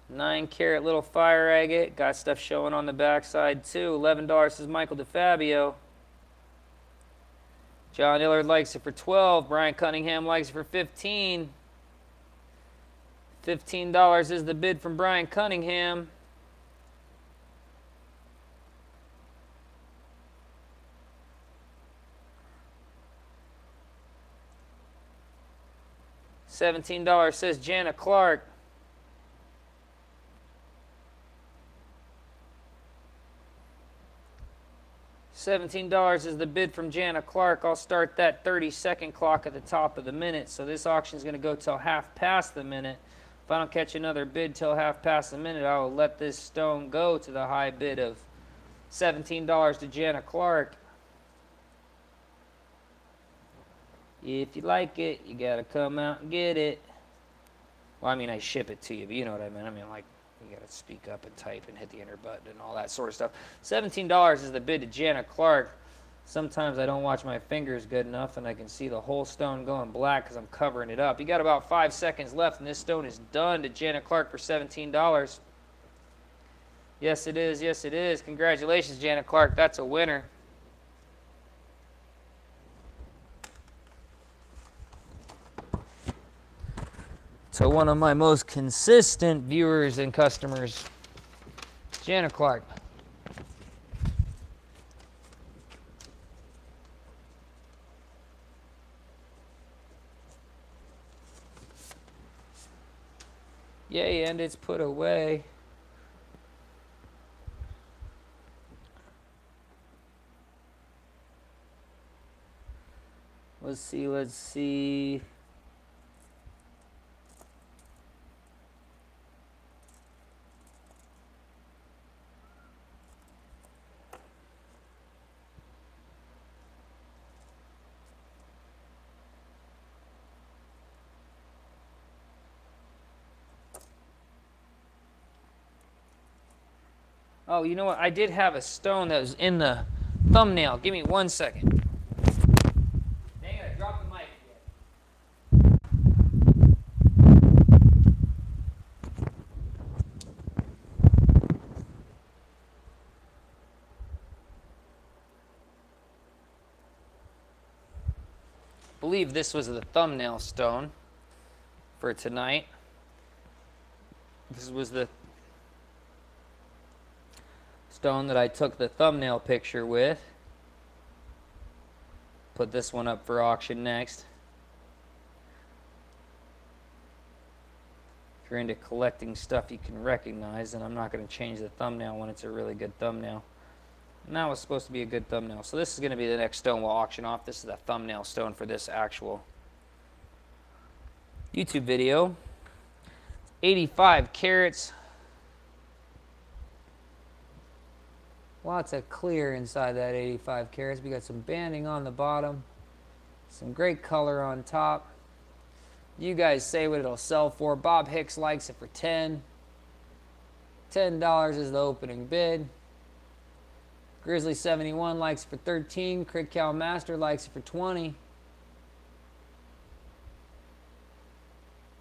9 carat little fire agate. Got stuff showing on the backside too. $11 says Michael DeFabio. John Illard likes it for 12. Brian Cunningham likes it for 15. $15 is the bid from Brian Cunningham. $17 says Janet Clark. $17 is the bid from Janet Clark. I'll start that 30-second clock at the top of the minute. So this auction is going to go till half past the minute. If I don't catch another bid till half past the minute, I will let this stone go to the high bid of $17 to Janet Clark. If you like it, you got to come out and get it. Well, I mean, I ship it to you, but you know what I mean. I mean, like, you got to speak up and type and hit the enter button and all that sort of stuff. $17 is the bid to Janet Clark. Sometimes I don't watch my fingers good enough and I can see the whole stone going black because I'm covering it up. You got about 5 seconds left and this stone is done to Janet Clark for $17. Yes, it is. Yes, it is. Congratulations, Janet Clark. That's a winner. So one of my most consistent viewers and customers, Janet Clark. Yay, and it's put away. Let's see, let's see. Oh, you know what? I did have a stone that was in the thumbnail. Give me 1 second. Dang it, I dropped the mic again. I believe this was the thumbnail stone. for tonight. This was the stone that I took the thumbnail picture with. Put this one up for auction next. If you're into collecting stuff you can recognize, and I'm not going to change the thumbnail when it's a really good thumbnail. And that was supposed to be a good thumbnail. So this is going to be the next stone we'll auction off. This is a thumbnail stone for this actual YouTube video. 85 carats. Lots of clear inside that 85 carats. We got some banding on the bottom. Some great color on top. You guys say what it'll sell for. Bob Hicks likes it for 10. $10 is the opening bid. Grizzly 71 likes it for 13. Crit Cal Master likes it for 20.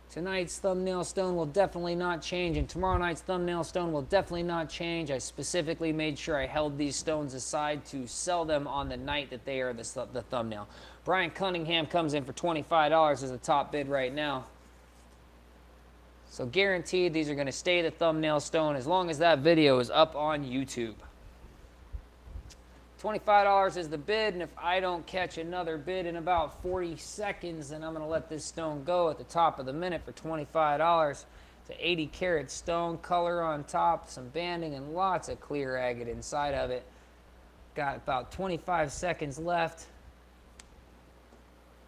Tonight's thumbnail stone will definitely not change, and tomorrow night's thumbnail stone will definitely not change. I specifically made sure I held these stones aside to sell them on the night that they are the thumbnail. Brian Cunningham comes in for $25 as the top bid right now. So guaranteed these are going to stay the thumbnail stone as long as that video is up on YouTube. $25 is the bid, and if I don't catch another bid in about 40 seconds, then I'm going to let this stone go at the top of the minute for $25. It's an 80 carat stone, color on top, some banding, and lots of clear agate inside of it. Got about 25 seconds left.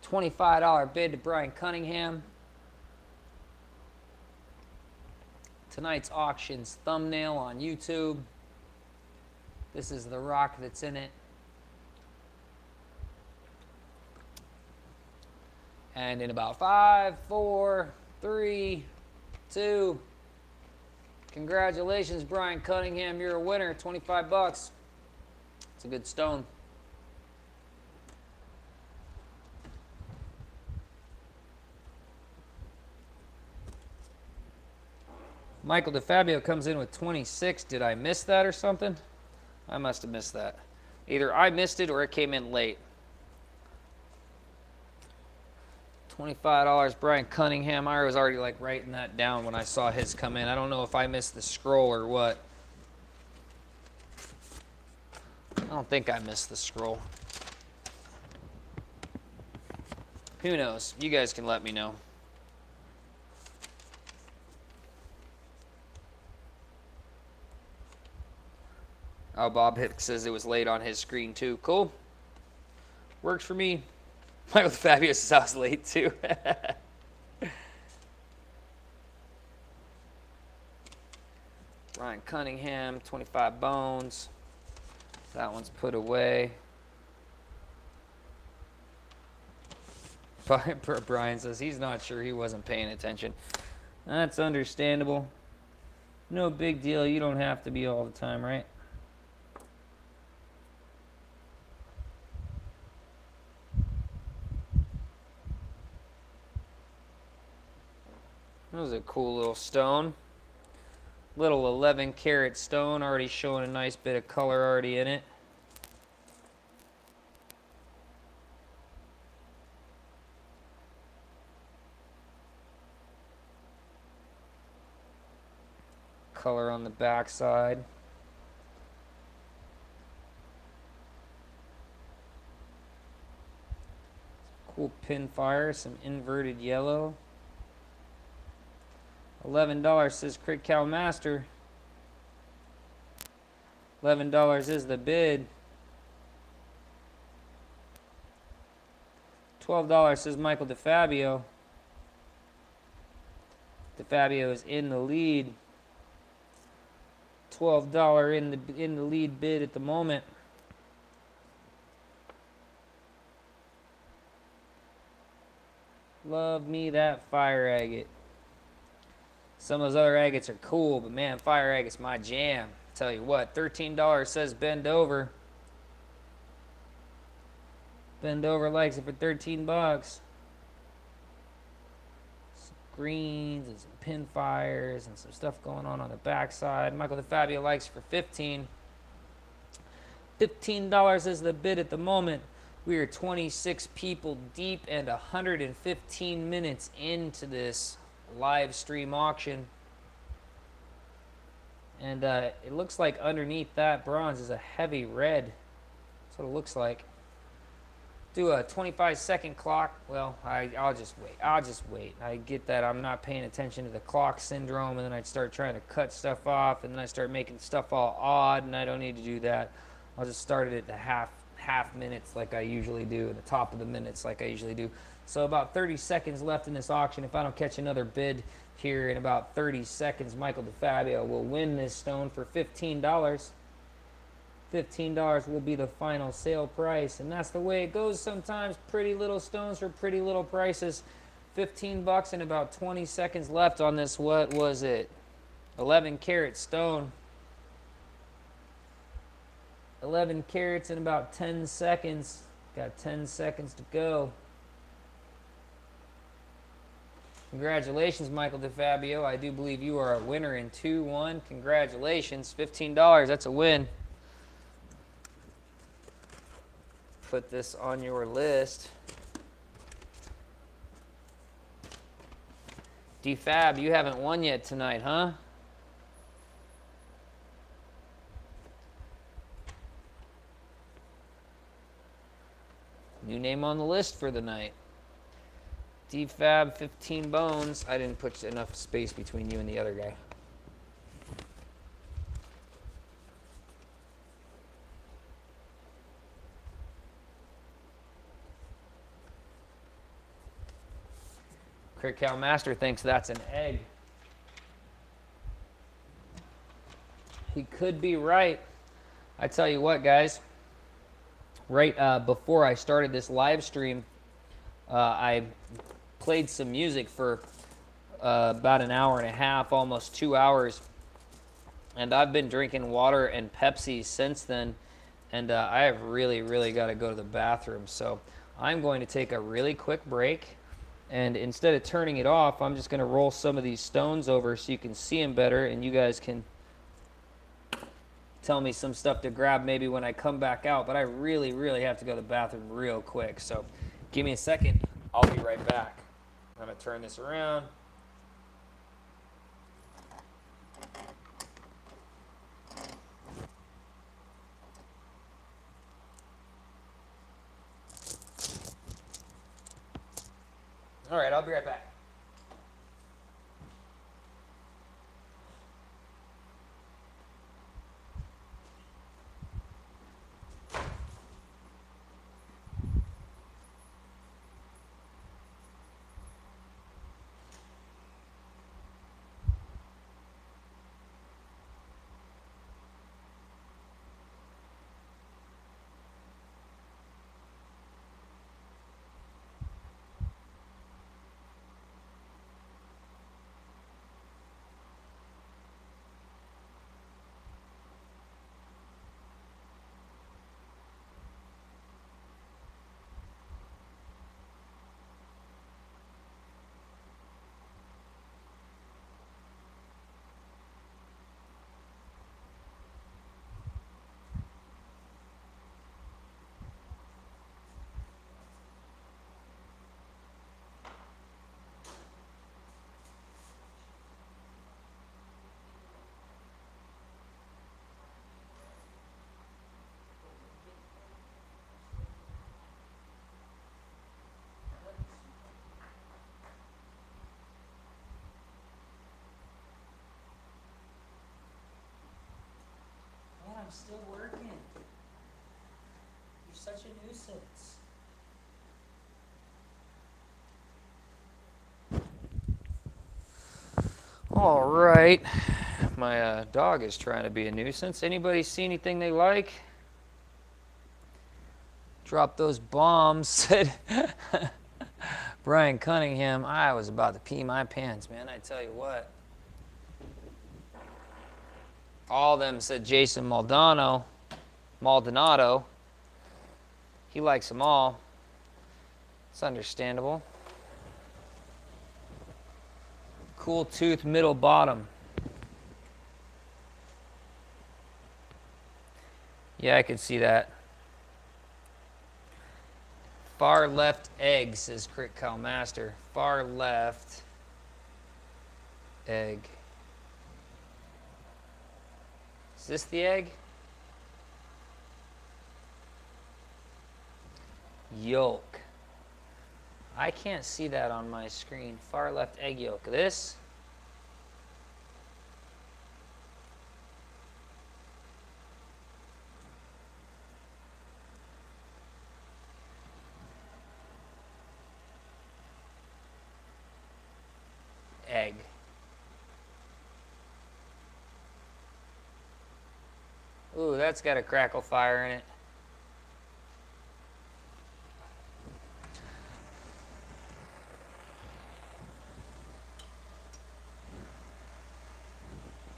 $25 bid to Brian Cunningham. Tonight's auction's thumbnail on YouTube. This is the rock that's in it. And in about 5, 4, 3, 2. Congratulations, Brian Cunningham. You're a winner. 25 bucks. It's a good stone. Michael DeFabio comes in with 26. Did I miss that or something? I must have missed that. Either I missed it or it came in late. $25, Brian Cunningham. I was already like writing that down when I saw his come in. I don't know if I missed the scroll or what. I don't think I missed the scroll. Who knows? You guys can let me know. Oh, Bob Hicks says it was late on his screen too. Cool. Works for me. Michael Fabio says I was late too. Ryan Cunningham, 25 bones. That one's put away. Brian says he's not sure, he wasn't paying attention. That's understandable. No big deal. You don't have to be all the time, right? That was a cool little stone. Little 11 carat stone, already showing a nice bit of color already in it. Color on the back side. Cool pin fire, some inverted yellow. $11 says Crit Cal Master. $11 is the bid. $12 says Michael DeFabio. DeFabio is in the lead. $12 in the lead bid at the moment. Love me that fire agate. Some of those other agates are cool, but man, fire agate's my jam. Tell you what, $13 says Bend Over. Bend Over likes it for 13 bucks. Some greens and some pin fires and some stuff going on the backside. Michael DeFabio likes it for 15. $15 is the bid at the moment. We are 26 people deep and 115 minutes into this live stream auction. And it looks like underneath that bronze is a heavy red. That's what it looks like. Do a 25-second clock. Well, I'll just wait. I'll just wait. I get that I'm not paying attention to the clock syndrome, and then I'd start trying to cut stuff off, and then I start making stuff all odd, and I don't need to do that. I'll just start it at the half minutes like I usually do, at the top of the minutes like I usually do. So about 30 seconds left in this auction. If I don't catch another bid here in about 30 seconds, Michael DeFabio will win this stone for $15. $15 will be the final sale price, and that's the way it goes sometimes. Pretty little stones for pretty little prices. 15 bucks and about 20 seconds left on this. What was it? 11 carat stone. 11 carats in about 10 seconds. Got 10 seconds to go. Congratulations, Michael DeFabio. I do believe you are a winner in 2-1. Congratulations. $15, that's a win. Put this on your list. DeFab, you haven't won yet tonight, huh? New name on the list for the night. DeFab, 15 bones. I didn't put enough space between you and the other guy. Crick Cow Master thinks that's an egg. He could be right. I tell you what, guys. Right before I started this live stream, I played some music for about an hour and a half, almost 2 hours. And I've been drinking water and Pepsi since then. And I have really got to go to the bathroom. So I'm going to take a really quick break. And instead of turning it off, I'm just going to roll some of these stones over so you can see them better, and you guys can tell me some stuff to grab maybe when I come back out. But I really have to go to the bathroom real quick. So give me a second. I'll be right back. I'm going to turn this around. All right, I'll be right back. I'm still working. You're such a nuisance. All right. My dog is trying to be a nuisance. Anybody see anything they like? Drop those bombs, said Brian Cunningham. I was about to pee my pants, man. I tell you what. All of them said Jason Maldonado. He likes them all. It's understandable. Cool tooth, middle bottom. Yeah, I could see that. Far left egg, says Crick Cow Master. Far left. Egg. Is this the egg? Yolk. I can't see that on my screen. Far left egg yolk. This? Egg. Ooh, that's got a crackle fire in it.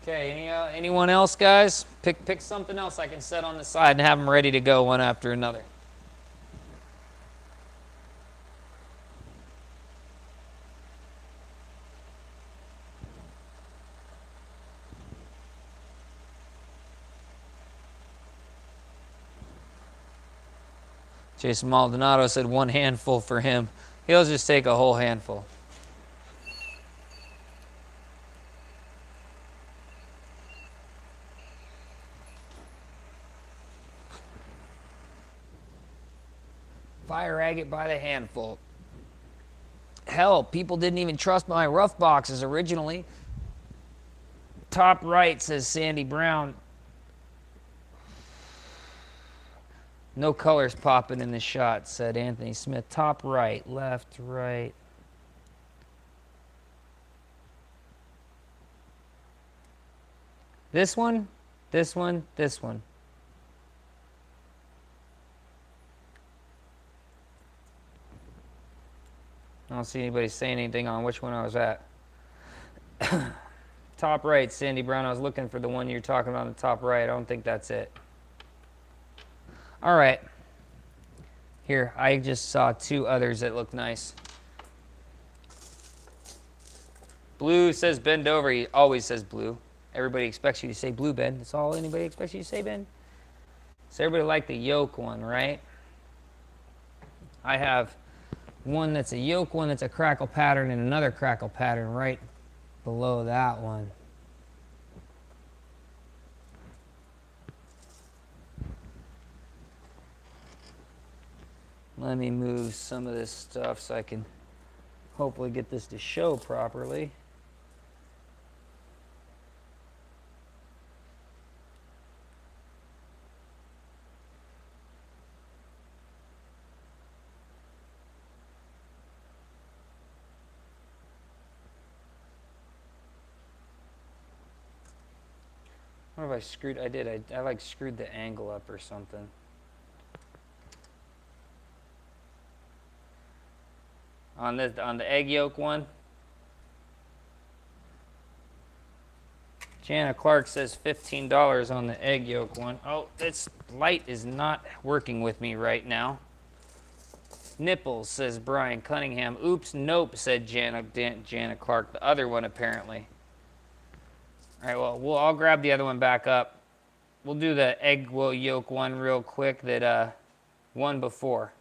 Okay, anyone else, guys? Pick something else I can set on the side and have them ready to go one after another. Jason Maldonado said 1 handful for him. He'll just take a whole handful. Fire agate by the handful. Hell, people didn't even trust my rough boxes originally. Top right, says Sandy Brown. No colors popping in the shot, said Anthony Smith. Top right, left, right. This one, this one, this one. I don't see anybody saying anything on which one I was at. Top right, Sandy Brown. I was looking for the one you're talking about on the top right. I don't think that's it. All right. Here, I just saw 2 others that look nice. Blue says bend over. He always says blue. Everybody expects you to say blue, Ben. That's all anybody expects you to say, Ben. So everybody like the yolk one, right? I have one that's a yolk, one that's a crackle pattern, and another crackle pattern right below that one. Let me move some of this stuff so I can hopefully get this to show properly. What if I screwed? I did. I like screwed the angle up or something. On the egg yolk one. Jana Clark says $15 on the egg yolk one. Oh, this light is not working with me right now. Nipples, says Brian Cunningham. Oops, nope, said Jana Clark. The other one, apparently. All right, well, I'll grab the other one back up. We'll do the egg yolk one real quick that one before.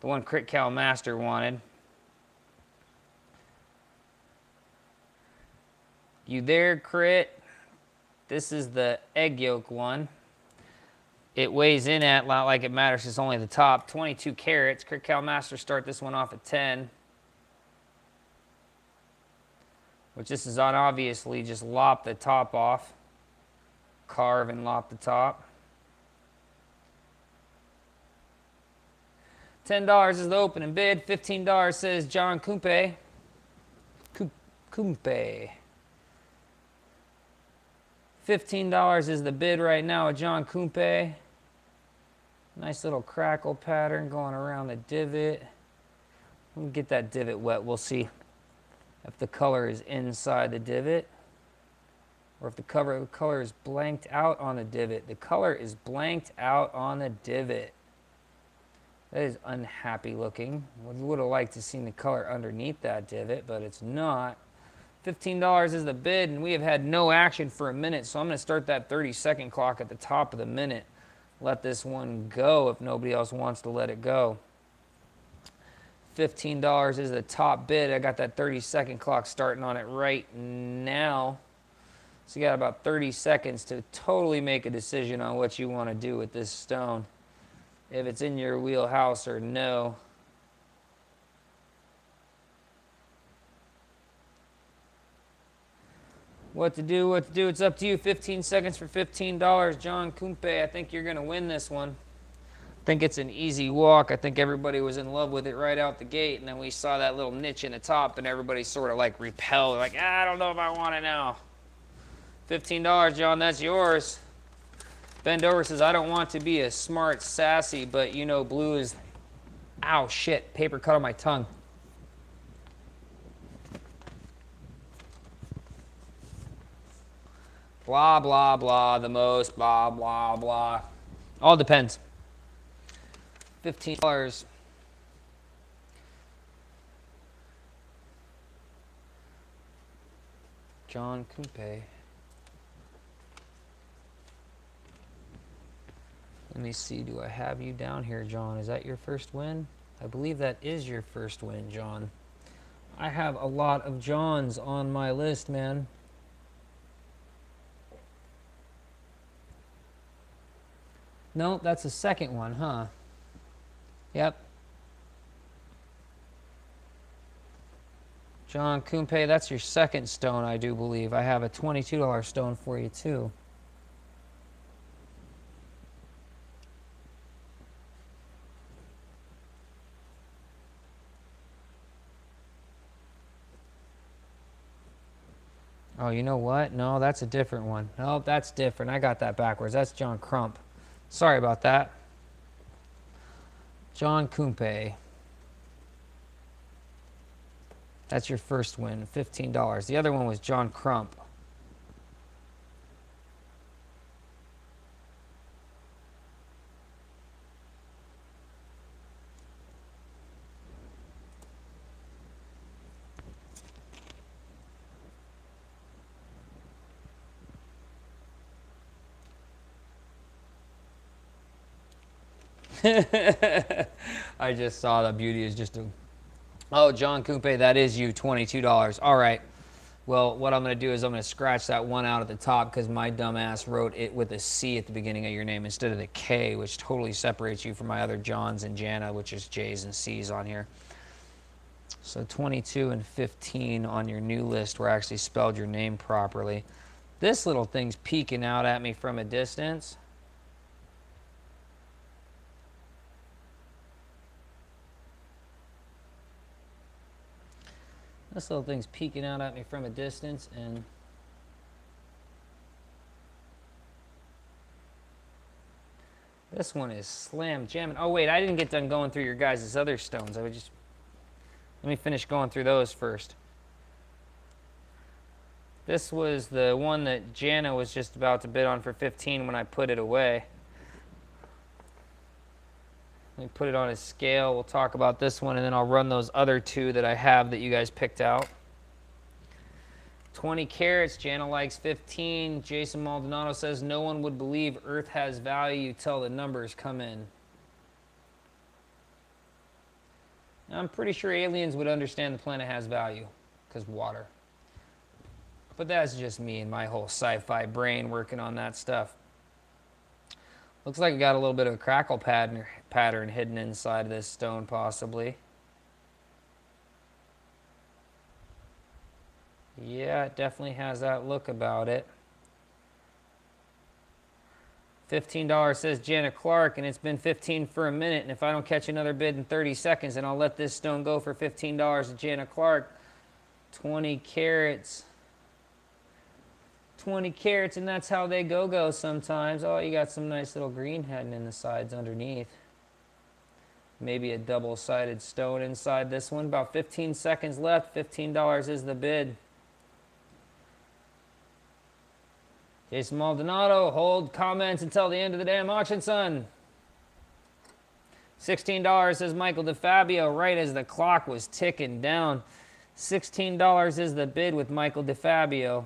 The one Crit Cow Master wanted. You there, Crit? This is the egg yolk one. It weighs in at, not like it matters, it's only the top. 22 carats. Crit Cow Master start this one off at 10. Which this is on, obviously, just lop the top off. Carve and lop the top. $10 is the opening bid. $15 says John Kumpe. Kumpe. $15 is the bid right now of John Kumpe. Nice little crackle pattern going around the divot. We'll get that divot wet. We'll see if the color is inside the divot or if the color is blanked out on the divot. The color is blanked out on the divot. That is unhappy looking. Would have liked to see the color underneath that divot, but it's not. $15 is the bid, and we have had no action for a minute, so I'm going to start that 30-second clock at the top of the minute. Let this one go if nobody else wants to let it go. $15 is the top bid. I got that 30-second clock starting on it right now. So you got about 30 seconds to totally make a decision on what you want to do with this stone. If it's in your wheelhouse or no. What to do, what to do. It's up to you. 15 seconds for $15. John Kumpe, I think you're going to win this one. I think it's an easy walk. I think everybody was in love with it right out the gate, and then we saw that little niche in the top, and everybody sort of like repelled. Like, I don't know if I want it now. $15, John, that's yours. Bend over says, I don't want to be a smart, sassy, but you know blue is... Ow, shit, paper cut on my tongue. Blah, blah, blah, the most, blah, blah, blah. All depends. $15. John Kumpe. Let me see, do I have you down here, John? Is that your first win? I believe that is your first win, John. I have a lot of Johns on my list, man. No, that's the second one, huh? Yep. John Kumpe, that's your second stone, I do believe. I have a $22 stone for you, too. Oh, you know what? No, that's a different one. No, that's different. I got that backwards. That's John Crump. Sorry about that. John Kumpe. That's your first win, $15. The other one was John Crump. I just saw that beauty is just a... Oh, John Kumpe, that is you, $22. All right. Well, what I'm going to do is I'm going to scratch that one out at the top because my dumbass wrote it with a C at the beginning of your name instead of the K, which totally separates you from my other Johns and Jana, which is J's and C's on here. So 22 and 15 on your new list where I actually spelled your name properly. This little thing's peeking out at me from a distance. This little thing's peeking out at me from a distance, and this one is slam jamming. Oh wait, I didn't get done going through your guys' other stones. Let me finish going through those first. This was the one that Jana was just about to bid on for 15 when I put it away. Let me put it on a scale. We'll talk about this one, and then I'll run those other two that I have that you guys picked out. 20 carats. Jana likes 15. Jason Maldonado says, no one would believe Earth has value till the numbers come in. I'm pretty sure aliens would understand the planet has value because water. But that's just me and my whole sci-fi brain working on that stuff. Looks like we got a little bit of a crackle pattern hidden inside of this stone, possibly. Yeah, it definitely has that look about it. $15 says Jana Clark, and it's been 15 for a minute. And if I don't catch another bid in 30 seconds, then I'll let this stone go for $15 to Jana Clark. 20 carats. 20 carats, and that's how they go sometimes. Oh, you got some nice little green heading in the sides underneath. Maybe a double-sided stone inside this one. About 15 seconds left. $15 is the bid. Jason Maldonado, hold comments until the end of the damn auction, son. $16 says Michael DeFabio, right as the clock was ticking down. $16 is the bid with Michael DeFabio.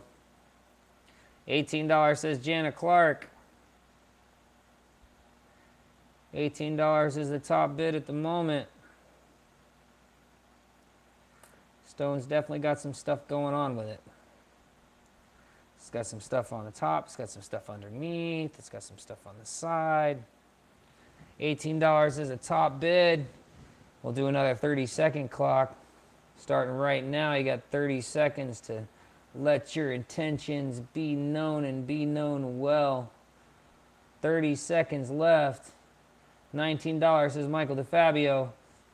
$18 says Jana Clark. $18 is the top bid at the moment. Stone's definitely got some stuff going on with it. It's got some stuff on the top. It's got some stuff underneath. It's got some stuff on the side. $18 is a top bid. We'll do another 30-second clock. Starting right now, you got 30 seconds to let your intentions be known and be known well. 30 seconds left. $19 says Michael DeFabio.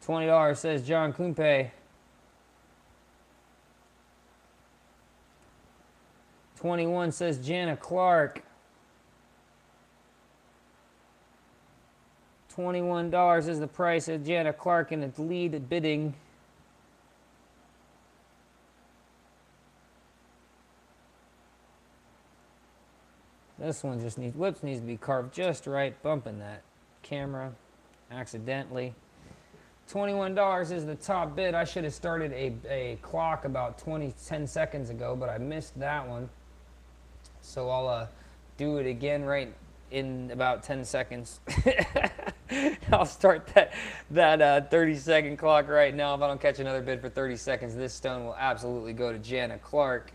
$20 says John Kumpe. 21 says Jana Clark. $21 is the price of Jana Clark in its lead bidding. This one just needs, lips needs to be carved just right, bumping that camera accidentally. $21 is the top bid. I should have started a clock about 10 seconds ago, but I missed that one. So I'll do it again right in about 10 seconds. I'll start that 30-second clock right now. If I don't catch another bid for 30 seconds, this stone will absolutely go to Jana Clark.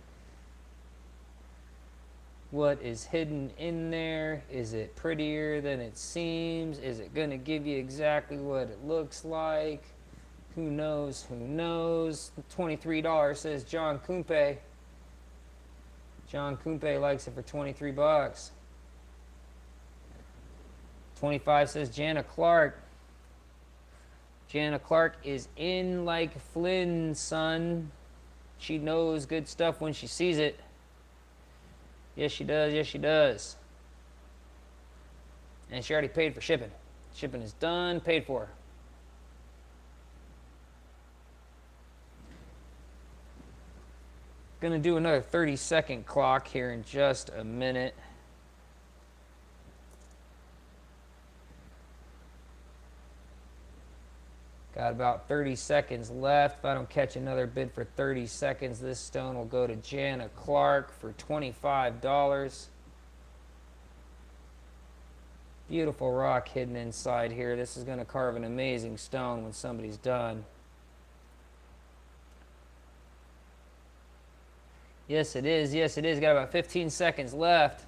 What is hidden in there? Is it prettier than it seems? Is it going to give you exactly what it looks like? Who knows? Who knows? $23 says John Kumpe. John Kumpe likes it for 23 bucks. 25 says Jana Clark. Jana Clark is in like Flynn, son. She knows good stuff when she sees it. Yes, she does. Yes, she does. And she already paid for shipping. Shipping is done, paid for. Gonna do another 30-second clock here in just a minute. Got about 30 seconds left. If I don't catch another bid for 30 seconds, this stone will go to Jana Clark for $25. Beautiful rock hidden inside here. This is going to carve an amazing stone when somebody's done. Yes, it is. Yes, it is. Got about 15 seconds left.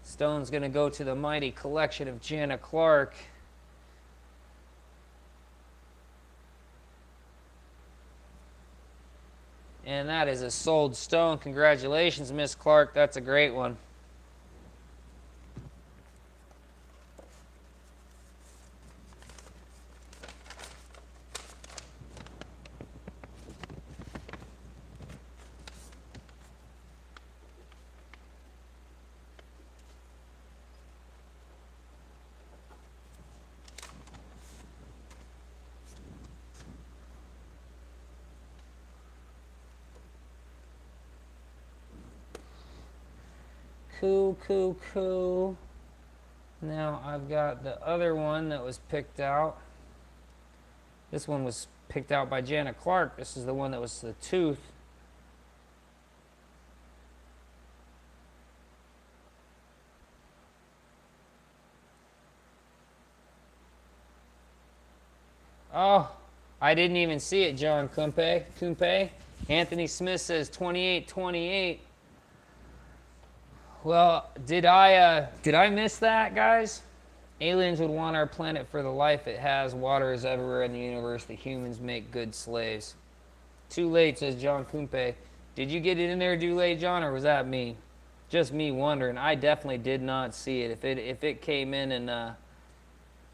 Stone's going to go to the mighty collection of Jana Clark. And that is a sold stone. Congratulations, Miss Clark. That's a great one. Cool, cool, cool. Now I've got the other one that was picked out. This one was picked out by Jana Clark. This is the one that was the tooth. Oh, I didn't even see it, John Kumpe. Anthony Smith says 28-28. Well, did I miss that, guys? Aliens would want our planet for the life it has. Water is everywhere in the universe. The humans make good slaves. Too late, says John Kumpe. Did you get it in there too late, John, or was that me? Just me wondering. I definitely did not see it. If it came in and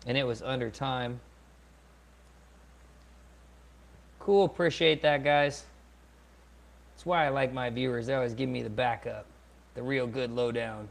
it was under time. Cool, appreciate that, guys. That's why I like my viewers. They always give me the backup. The real good lowdown.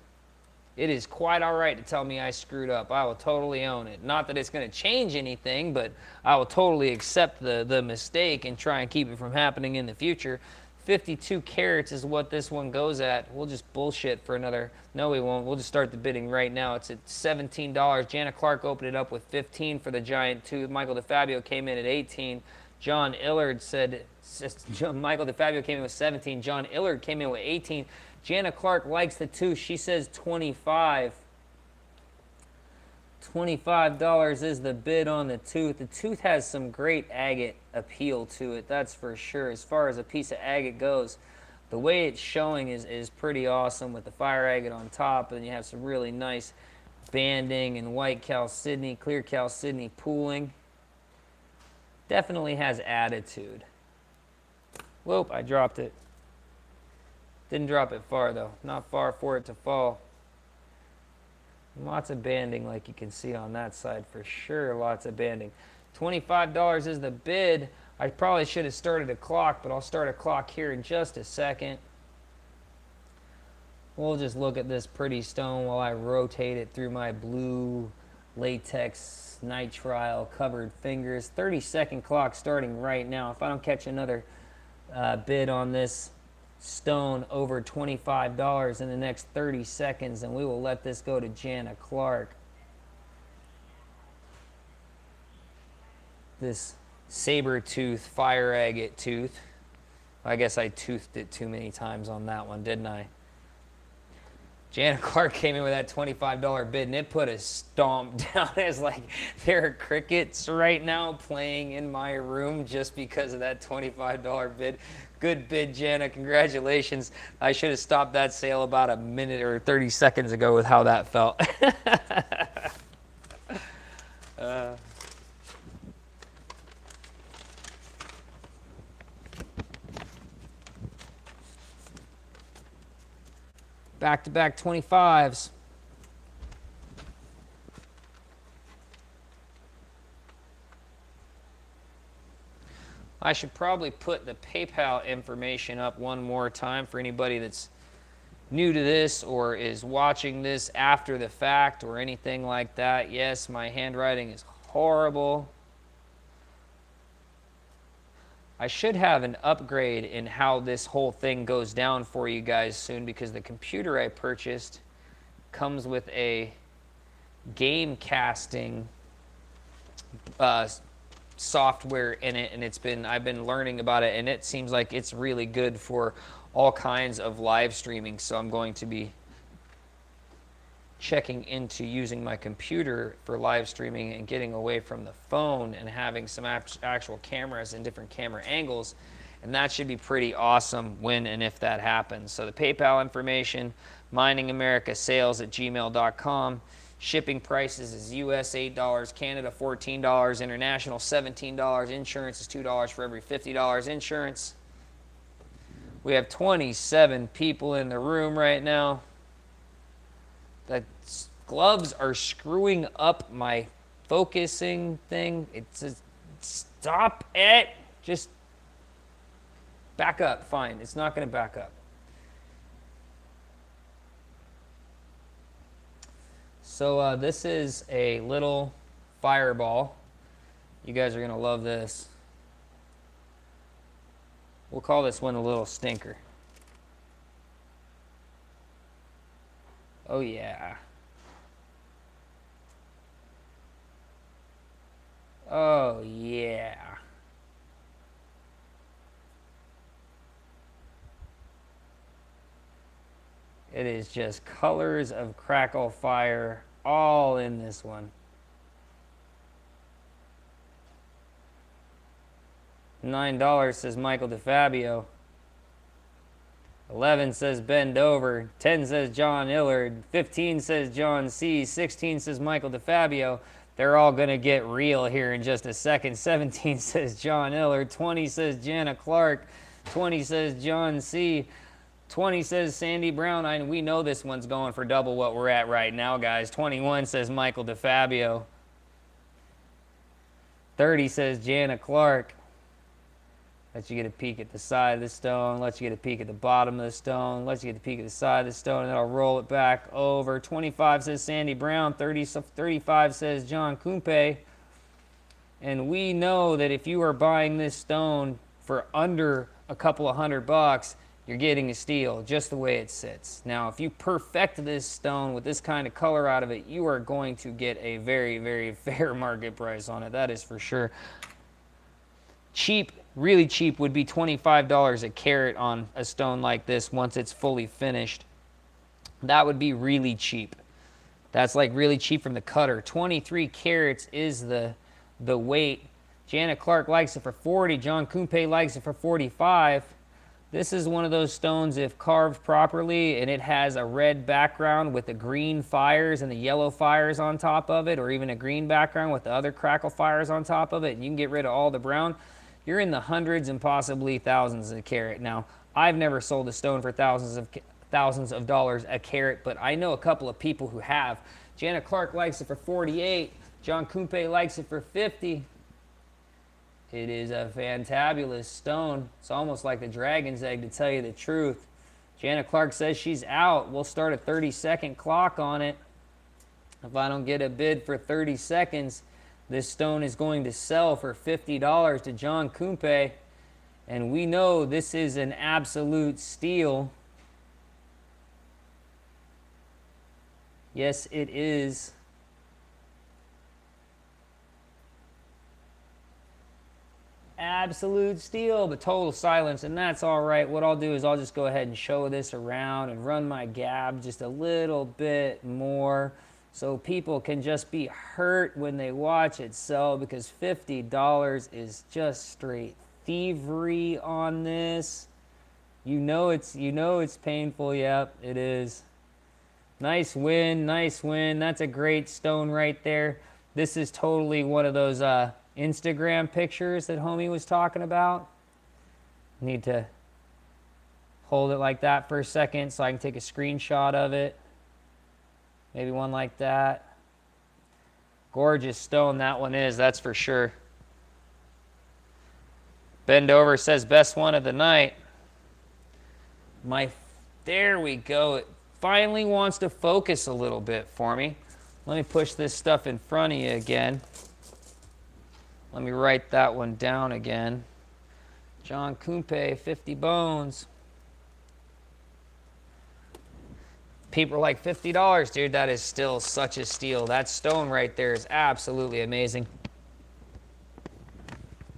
It is quite all right to tell me I screwed up. I will totally own it. Not that it's going to change anything, but I will totally accept the mistake and try and keep it from happening in the future. 52 carats is what this one goes at. We'll just bullshit for another. No, we won't. We'll just start the bidding right now. It's at $17. Jana Clark opened it up with 15 for the giant tooth. Michael DeFabio came in at 18. John Illard said, Michael DeFabio came in with 17. John Illard came in with 18. Jana Clark likes the tooth. She says 25. $25 is the bid on the tooth. The tooth has some great agate appeal to it, that's for sure. As far as a piece of agate goes, the way it's showing is pretty awesome with the fire agate on top, and you have some really nice banding and white chalcedony, clear chalcedony pooling. Definitely has attitude. Whoop, I dropped it. Didn't drop it far though, not far for it to fall. Lots of banding like you can see on that side for sure, lots of banding. $25 is the bid. I probably should have started a clock, but I'll start a clock here in just a second. We'll just look at this pretty stone while I rotate it through my blue latex nitrile covered fingers. 30-second clock starting right now. If I don't catch another bid on this stone over $25 in the next 30 seconds, and we will let this go to Jana Clark. This saber tooth, fire agate tooth. I guess I toothed it too many times on that one, didn't I? Jana Clark came in with that $25 bid, and it put a stomp down. It's like there are crickets right now playing in my room just because of that $25 bid. Good bid, Jana. Congratulations. I should have stopped that sale about a minute or 30 seconds ago with how that felt. Back-to-back 25s. I should probably put the PayPal information up one more time for anybody that's new to this or is watching this after the fact or anything like that. Yes, my handwriting is horrible. I should have an upgrade in how this whole thing goes down for you guys soon, because the computer I purchased comes with a game casting software in it, and I've been learning about it, and it seems like it's really good for all kinds of live streaming. So I'm going to be checking into using my computer for live streaming and getting away from the phone and having some actual cameras and different camera angles, and that should be pretty awesome when and if that happens. So the PayPal information, miningamericasales@gmail.com. Shipping prices is US $8, Canada $14, international $17. Insurance is $2 for every $50 insurance. We have 27 people in the room right now. The gloves are screwing up my focusing thing. It says, stop it. Just back up. Fine. It's not going to back up. So this is a little fireball. You guys are going to love this. We'll call this one a little stinker. Oh yeah. Oh yeah. It is just colors of crackle fire all in this one. $9 says Michael DeFabio. 11 says bend over. 10 says John Illard. 15 says John C. 16 says Michael DeFabio. They're all going to get real here in just a second. 17 says John Illard. 20 says Jana Clark. 20 says John C. 20 says Sandy Brown. We know this one's going for double what we're at right now, guys. 21 says Michael DeFabio. 30 says Jana Clark. Lets you get a peek at the side of the stone. Lets you get a peek at the bottom of the stone. Lets you get a peek at the side of the stone, and then I'll roll it back over. 25 says Sandy Brown. 35 says John Kumpe. And we know that if you are buying this stone for under a couple of $100, you're getting a steal just the way it sits. Now, if you perfect this stone with this kind of color out of it, you are going to get a very, very fair market price on it. That is for sure. Cheap, really cheap would be $25 a carat on a stone like this once it's fully finished. That would be really cheap. That's like really cheap from the cutter. 23 carats is the weight. Janet Clark likes it for 40. John Kumpe likes it for 45. This is one of those stones, if carved properly, and it has a red background with the green fires and the yellow fires on top of it, or even a green background with the other crackle fires on top of it, and you can get rid of all the brown, you're in the hundreds and possibly thousands a carat. Now, I've never sold a stone for thousands of dollars a carat, but I know a couple of people who have. Janet Clark likes it for 48. John Kumpe likes it for 50. It is a fantabulous stone. It's almost like the dragon's egg, to tell you the truth. Janet Clark says she's out. We'll start a 30-second clock on it. If I don't get a bid for 30 seconds, this stone is going to sell for $50 to John Kumpe. And we know this is an absolute steal. Yes, it is. Absolute steal, but total silence, and that's all right. What I'll do is I'll just go ahead and show this around and run my gab just a little bit more so people can just be hurt when they watch it sell, because $50 is just straight thievery on this. You know it's painful. Yep, it is. Nice win, nice win. That's a great stone right there. This is totally one of those Instagram pictures that homie was talking about. Need to hold it like that for a second so I can take a screenshot of it. Maybe one like that. Gorgeous stone that one is, that's for sure. Bend Over says best one of the night. There we go. It finally wants to focus a little bit for me. Let me push this stuff in front of you again. Let me write that one down again. John Kumpe, 50 bones. People are like, $50, dude, that is still such a steal. That stone right there is absolutely amazing.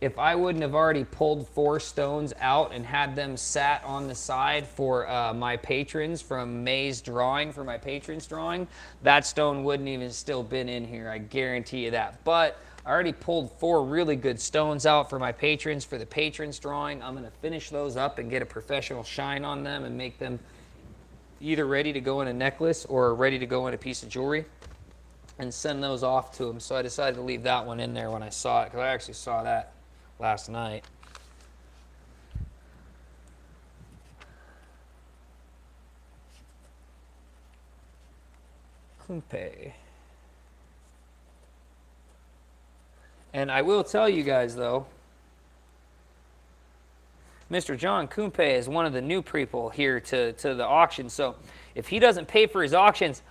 If I wouldn't have already pulled 4 stones out and had them sat on the side for my patrons from May's drawing, for my patrons drawing, that stone wouldn't even still been in here. I guarantee you that. But I already pulled 4 really good stones out for my patrons, for the patrons drawing. I'm going to finish those up and get a professional shine on them and make them either ready to go in a necklace or ready to go in a piece of jewelry and send those off to them. So I decided to leave that one in there when I saw it, because I actually saw that last night. Kumpe. And I will tell you guys, though, Mr. John Kumpe is one of the new people here to the auction. So if he doesn't pay for his auctions,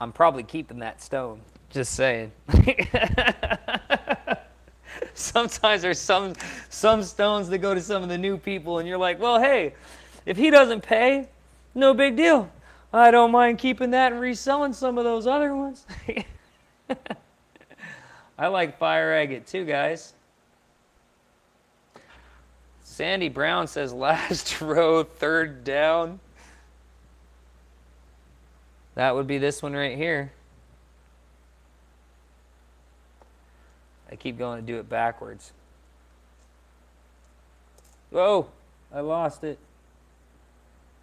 I'm probably keeping that stone. Just saying. Sometimes there's some stones that go to some of the new people, and you're like, well, hey, if he doesn't pay, no big deal. I don't mind keeping that and reselling some of those other ones. I like fire agate too, guys. Sandy Brown says last row, third down. That would be this one right here. I keep going to do it backwards. Whoa, I lost it.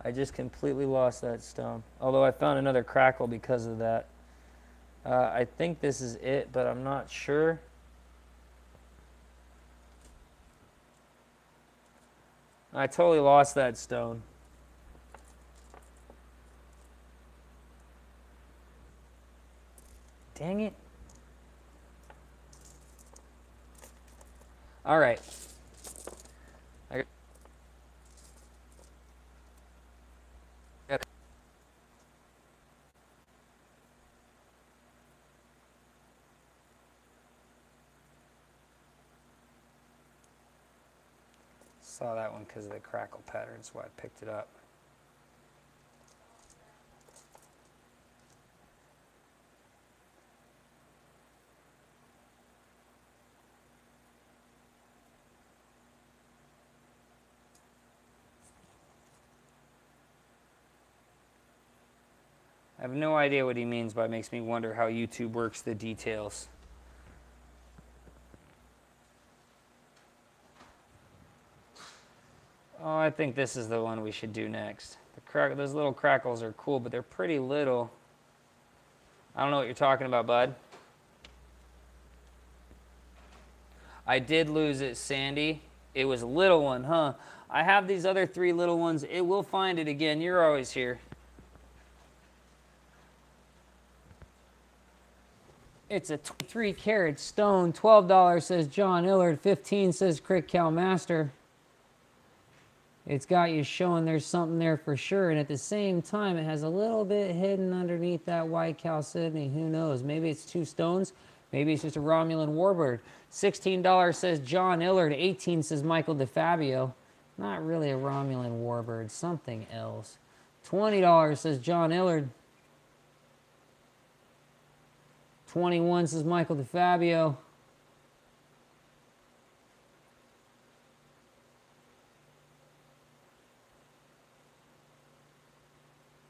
I just completely lost that stone. Although I found another crackle because of that. I think this is it, but I'm not sure. I totally lost that stone. Dang it. All right. Saw that one because of the crackle pattern, so I picked it up. I have no idea what he means by makes me wonder how YouTube works the details. Oh, I think this is the one we should do next. Those little crackles are cool, but they're pretty little. I don't know what you're talking about, bud. I did lose it, Sandy. It was a little one, huh? I have these other 3 little ones. It will find it again. You're always here. It's a 3-carat stone. $12 says John Illard. $15 says Crick Calmaster. It's got you showing there's something there for sure. And at the same time, it has a little bit hidden underneath that white chalcedony. Who knows? Maybe it's 2 stones. Maybe it's just a Romulan warbird. $16 says John Illard. $18 says Michael DeFabio. Not really a Romulan warbird. Something else. $20 says John Illard. 21 says Michael DeFabio.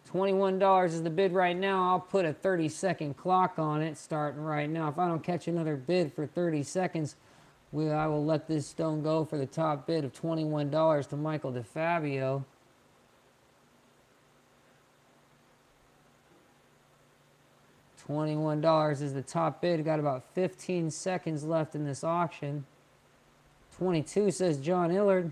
$21 is the bid right now. I'll put a 30-second clock on it starting right now. If I don't catch another bid for 30 seconds, I will let this stone go for the top bid of $21 to Michael DeFabio. $21 is the top bid. Got about 15 seconds left in this auction. 22 says John Illard.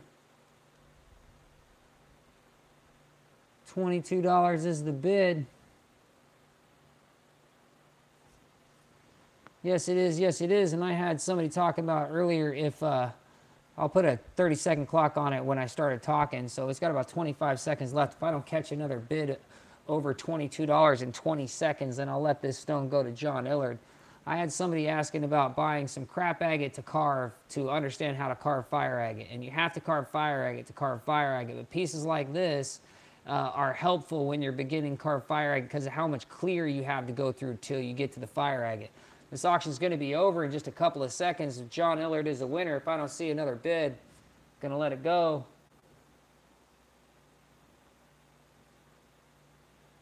$22 is the bid. Yes, it is. Yes, it is. And I had somebody talking about earlier if I'll put a 30-second clock on it when I started talking. So it's got about 25 seconds left. If I don't catch another bid over $22 in 20 seconds, then I'll let this stone go to John Illard. I had somebody asking about buying some crap agate to carve to understand how to carve fire agate. And you have to carve fire agate to carve fire agate. But pieces like this are helpful when you're beginning carve fire agate because of how much clear you have to go through till you get to the fire agate. This auction is going to be over in just a couple of seconds. John Illard is the winner. If I don't see another bid, I'm going to let it go.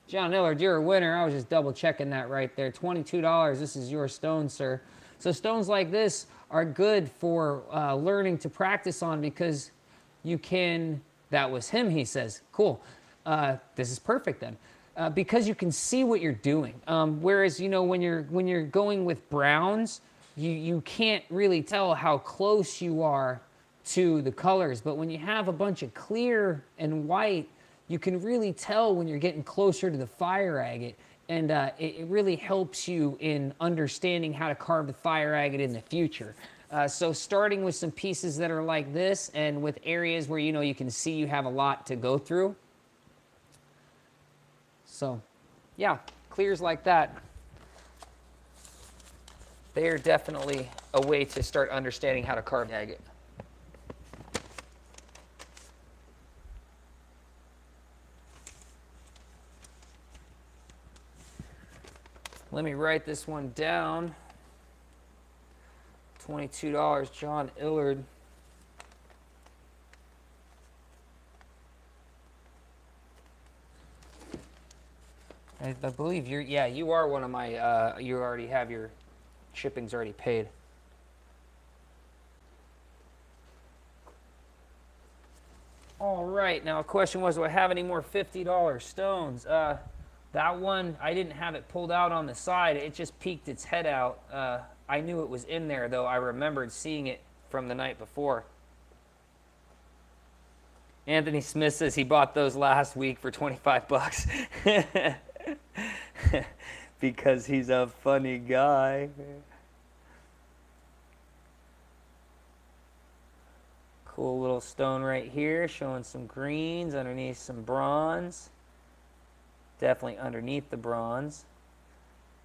John Illard, you're a winner. I was just double checking that right there. $22. This is your stone, sir. So stones like this are good for learning to practice on because you can... That was him, he says. Cool. This is perfect then. Because you can see what you're doing. Whereas, you know, when you're going with browns, you can't really tell how close you are to the colors. But when you have a bunch of clear and white, you can really tell when you're getting closer to the fire agate. And it really helps you in understanding how to carve the fire agate in the future. So starting with some pieces that are like this and with areas where, you know, you can see you have a lot to go through. So, yeah, clears like that. They are definitely a way to start understanding how to carve agate. Let me write this one down. $22, John Illard. I believe you're, yeah, you are one of my, you already have your shipping's already paid. All right, now a question was, do I have any more $50 stones? That one, I didn't have it pulled out on the side. It just peeked its head out. I knew it was in there, though. I remembered seeing it from the night before. Anthony Smith says he bought those last week for 25 bucks. Because he's a funny guy. Cool little stone right here, showing some greens underneath some bronze. Definitely underneath the bronze.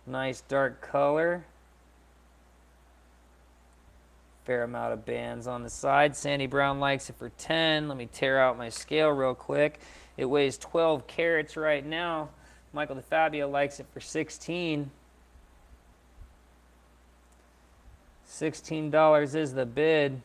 Nice dark color. Fair amount of bands on the side. Sandy Brown likes it for 10. Let me tear out my scale real quick. It weighs 12 carats right now. Michael DeFabio likes it for 16. $16 is the bid.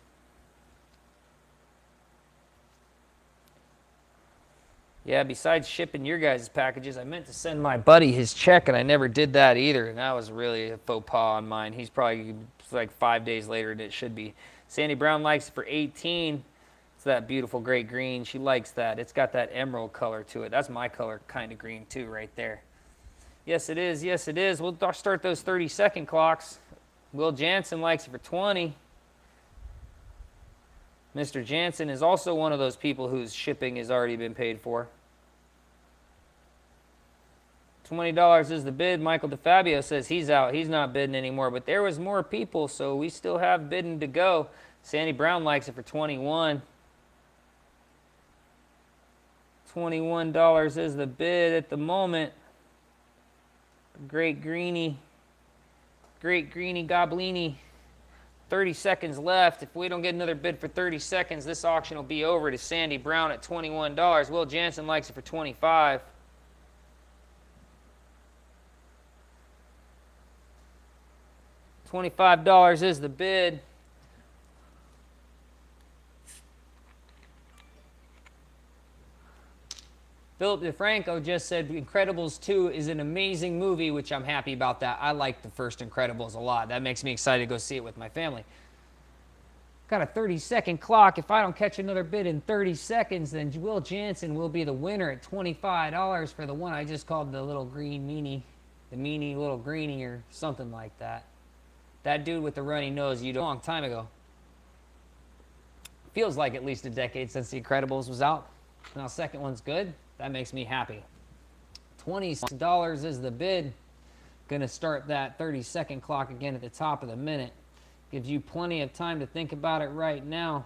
Yeah, besides shipping your guys' packages, I meant to send my buddy his check, and I never did that either. And that was really a faux pas on mine. He's probably like 5 days later than it should be. Sandy Brown likes it for 18. It's that beautiful great green. She likes that. It's got that emerald color to it. That's my color kind of green too right there. Yes, it is. Yes, it is. We'll start those 30-second clocks. Will Jansen likes it for 20. Mr. Jansen is also one of those people whose shipping has already been paid for. $20 is the bid. Michael DeFabio says he's out. He's not bidding anymore. But there was more people, so we still have bidding to go. Sandy Brown likes it for 21. $21 is the bid at the moment. Great Greeny Goblini. 30 seconds left. If we don't get another bid for 30 seconds, this auction will be over to Sandy Brown at $21. Will Jansen likes it for 25. $25 is the bid. Philip DeFranco just said Incredibles 2 is an amazing movie, which I'm happy about that. I like the first Incredibles a lot. That makes me excited to go see it with my family. Got a 30-second clock. If I don't catch another bid in 30 seconds, then Will Jansen will be the winner at $25 for the one I just called the little green meanie. The meanie little greenie or something like that. That dude with the runny nose, a long time ago. Feels like at least a decade since The Incredibles was out. Now, second one's good. That makes me happy. $20 is the bid. Gonna start that 30-second clock again at the top of the minute. Gives you plenty of time to think about it right now.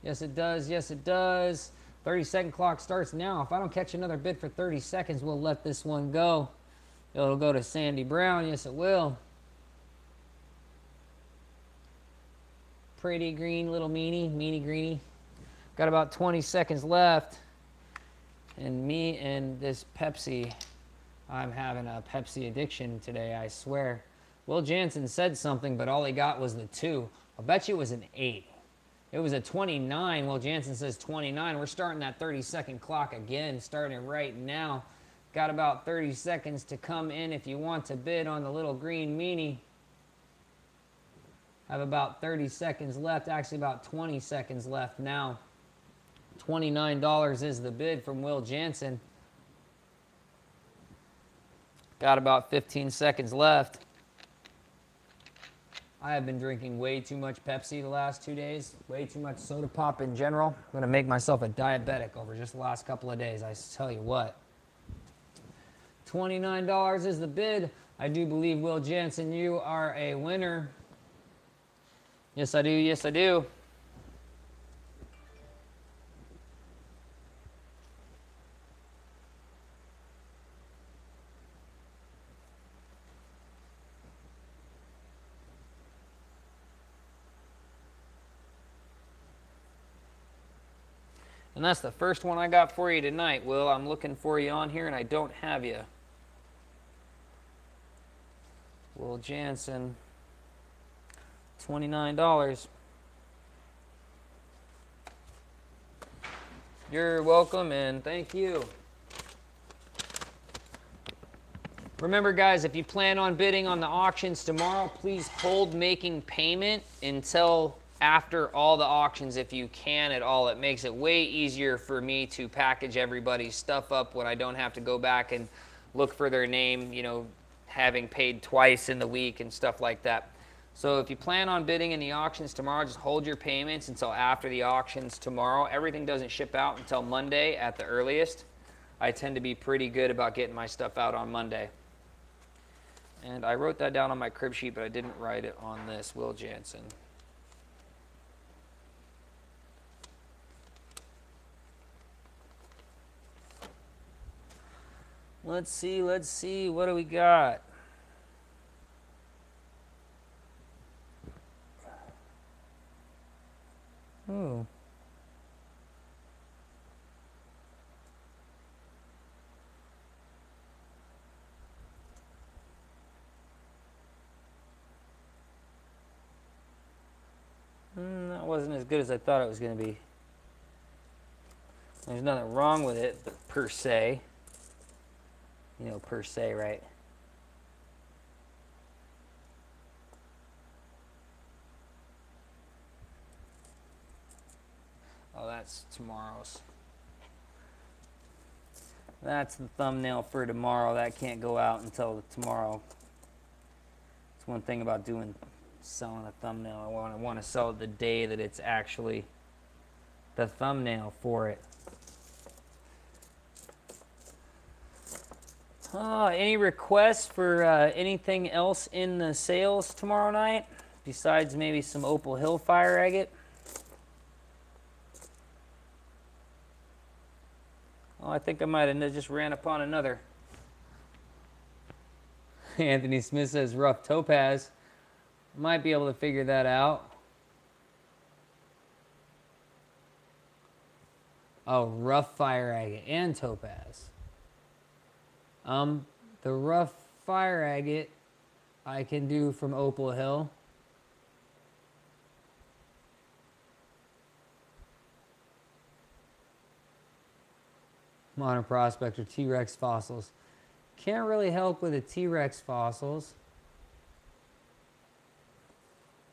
Yes, it does. Yes, it does. 30-second clock starts now. If I don't catch another bid for 30 seconds, we'll let this one go. It'll go to Sandy Brown. Yes, it will. Pretty green little meanie greenie. Got about 20 seconds left. And me and this Pepsi, I'm having a Pepsi addiction today, I swear. Will Jansen said something, but all he got was the 2. I bet you it was an 8. It was a 29. Will Jansen says 29. We're starting that 30-second clock again, starting it right now. Got about 30 seconds to come in if you want to bid on the little green meanie. Have about 30 seconds left, actually about 20 seconds left now. $29 is the bid from Will Jansen. Got about 15 seconds left. I have been drinking way too much Pepsi the last 2 days. Way too much soda pop in general. I'm going to make myself a diabetic over just the last couple of days. I tell you what. $29 is the bid. I do believe, Will Jansen, you are a winner. Yes, I do. Yes, I do. And that's the first one I got for you tonight, Will. I'm looking for you on here, and I don't have you. Will Jansen, $29. You're welcome, and thank you. Remember, guys, if you plan on bidding on the auctions tomorrow, please hold making payment until after all the auctions if you can at all. It makes it way easier for me to package everybody's stuff up when I don't have to go back and look for their name, you know, having paid twice in the week and stuff like that. So if you plan on bidding in the auctions tomorrow, just hold your payments until after the auctions tomorrow. Everything doesn't ship out until Monday at the earliest. I tend to be pretty good about getting my stuff out on Monday. And I wrote that down on my crib sheet, but I didn't write it on this. Will Jansen. Let's see, what do we got? Ooh. That wasn't as good as I thought it was going to be. There's nothing wrong with it, but per se. You know, per se, right? Oh, that's tomorrow's. That's the thumbnail for tomorrow. That can't go out until tomorrow. It's one thing about selling a thumbnail. I want to sell it the day that it's actually the thumbnail for it. Any requests for anything else in the sales tomorrow night besides maybe some Opal Hill fire agate? Oh, I think I might have just ran upon another. Anthony Smith says rough topaz. Might be able to figure that out. Oh, rough fire agate and topaz. The rough fire agate I can do from Opal Hill. Modern Prospector, T-Rex fossils. Can't really help with the T-Rex fossils.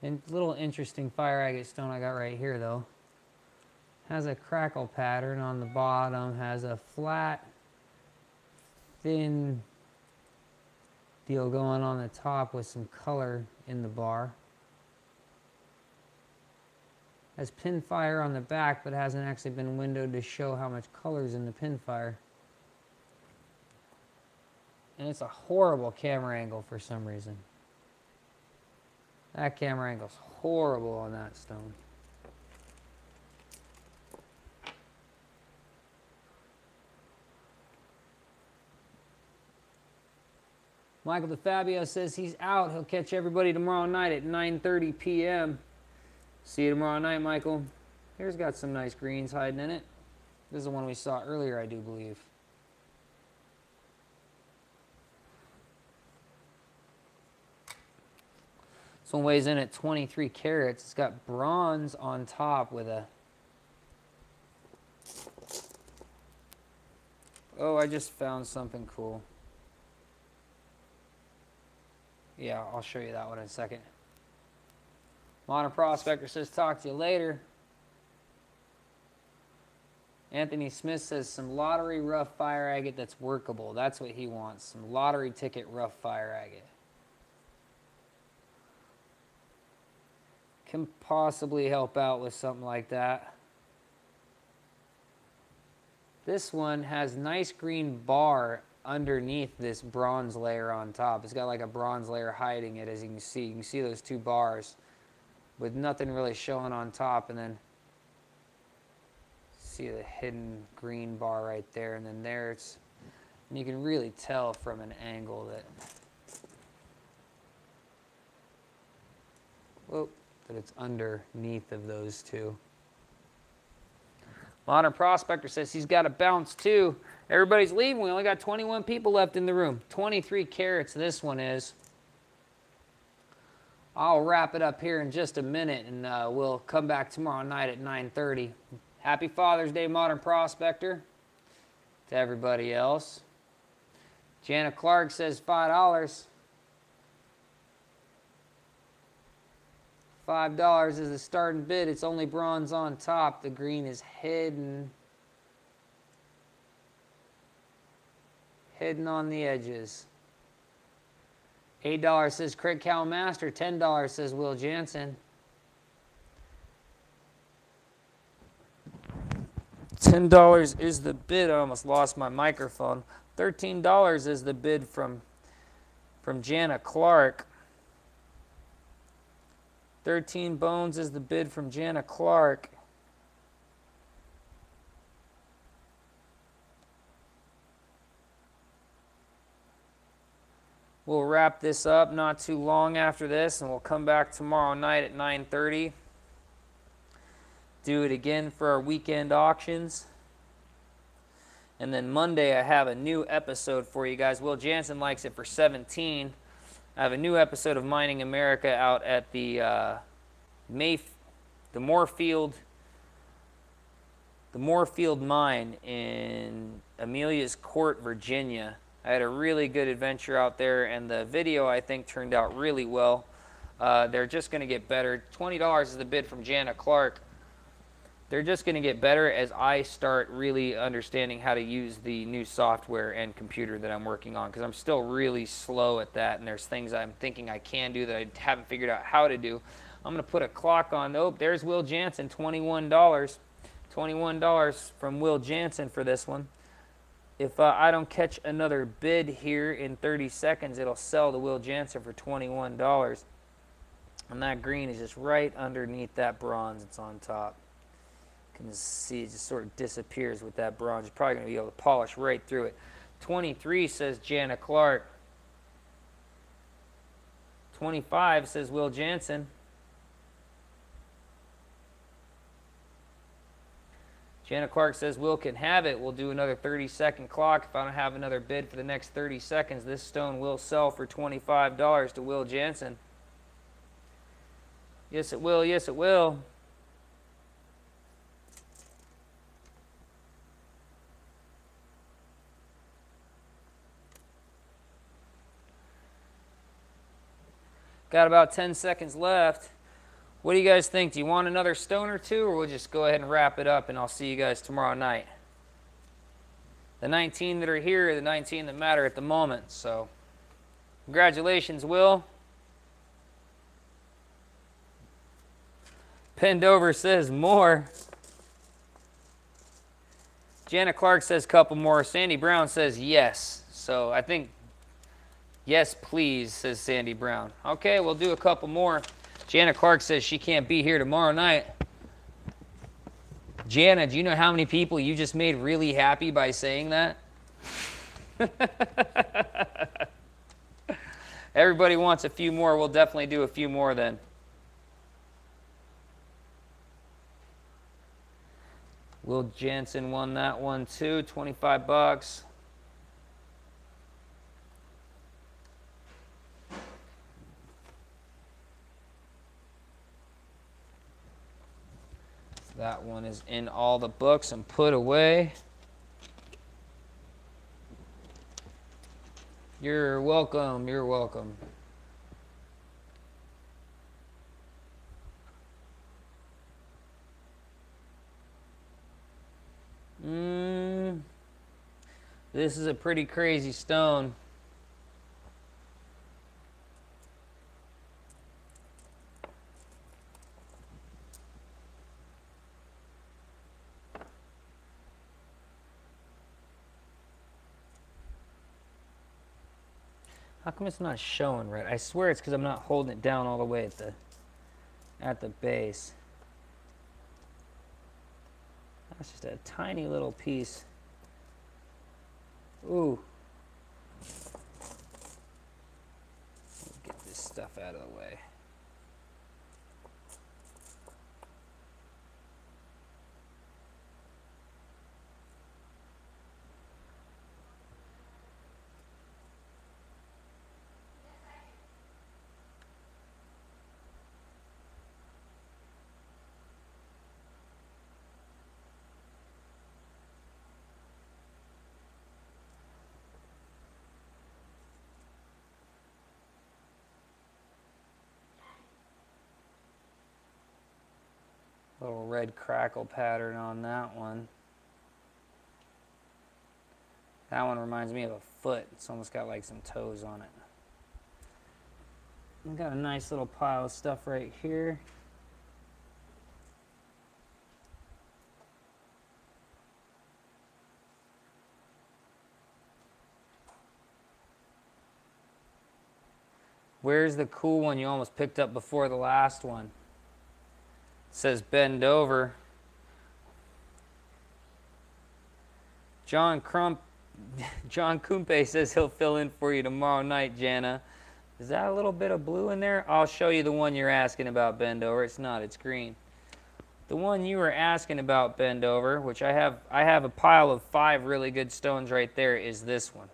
And little interesting fire agate stone I got right here though. Has a crackle pattern on the bottom, has a flat, thin deal going on the top with some color in the bar. Has pin fire on the back, but hasn't actually been windowed to show how much color's in the pin fire. And it's a horrible camera angle for some reason. That camera angle's horrible on that stone. Michael DeFabio says he's out. He'll catch everybody tomorrow night at 9:30 p.m. See you tomorrow night, Michael. Here's got some nice greens hiding in it. This is the one we saw earlier, I do believe. This one weighs in at 23 carats. It's got bronze on top with a... Oh, I just found something cool. Yeah, I'll show you that one in a second. Modern Prospector says, talk to you later. Anthony Smith says, some lottery rough fire agate that's workable. That's what he wants, some lottery ticket rough fire agate. Can possibly help out with something like that. This one has nice green bar underneath this bronze layer on top. It's got like a bronze layer hiding it, as you can see. You can see those two bars with nothing really showing on top, and then see the hidden green bar right there, and then there it's, and you can really tell from an angle that, whoa, that it's underneath of those two. Modern Prospector says he's got a bounce too. Everybody's leaving. We only got 21 people left in the room. 23 carats this one is. I'll wrap it up here in just a minute, and we'll come back tomorrow night at 9:30. Happy Father's Day, Modern Prospector, to everybody else. Jana Clark says $5. $5 is the starting bid. It's only bronze on top. The green is hidden on the edges. $8 says Craig Calmaster. $10 says Will Jansen. $10 is the bid. I almost lost my microphone. $13 is the bid from Jana Clark. 13 bones is the bid from Jana Clark. We'll wrap this up not too long after this, and we'll come back tomorrow night at 9:30. Do it again for our weekend auctions. And then Monday I have a new episode for you guys. Will Jansen likes it for 17. I have a new episode of Mining America out at the Moorfield the Moorfield Mine in Amelia's Court, Virginia. I had a really good adventure out there, and the video, I think, turned out really well. They're just going to get better. $20 is the bid from Jana Clark. They're just going to get better as I start really understanding how to use the new software and computer that I'm working on, because I'm still really slow at that, and there's things I'm thinking I can do that I haven't figured out how to do. I'm going to put a clock on. Oh, there's Will Jansen, $21. $21 from Will Jansen for this one. If I don't catch another bid here in 30 seconds, it'll sell to Will Jansen for $21. And that green is just right underneath that bronze. It's on top. You can see it just sort of disappears with that bronze. You're probably going to be able to polish right through it. 23 says Jana Clark. 25 says Will Jansen. Jana Clark says Will can have it. We'll do another 30-second clock. If I don't have another bid for the next 30 seconds, this stone will sell for $25 to Will Jansen. Yes, it will. Yes, it will. Got about 10 seconds left. What do you guys think? Do you want another stone or two, or we'll just go ahead and wrap it up and I'll see you guys tomorrow night? The 19 that are here are the 19 that matter at the moment. So congratulations, Will. Pendover says more. Jana Clark says couple more. Sandy Brown says yes. So I think yes, please, says Sandy Brown. Okay, we'll do a couple more. Jana Clark says she can't be here tomorrow night. Jana, do you know how many people you just made really happy by saying that? Everybody wants a few more. We'll definitely do a few more then. Will Jansen won that one too, 25 bucks. That one is in all the books and put away. You're welcome. You're welcome. This is a pretty crazy stone. How come it's not showing right? I swear it's because I'm not holding it down all the way at the base. That's just a tiny little piece. Ooh. Get this stuff out of the way. Little red crackle pattern on that one. That one reminds me of a foot. It's almost got like some toes on it. We've got a nice little pile of stuff right here. Where's the cool one you almost picked up before the last one? Says bend over. John Kumpe says he'll fill in for you tomorrow night, Jana. Is that a little bit of blue in there? I'll show you the one you're asking about, bend over. It's not, it's green. The one you were asking about, bend over, which I have a pile of 5 really good stones right there, is this one.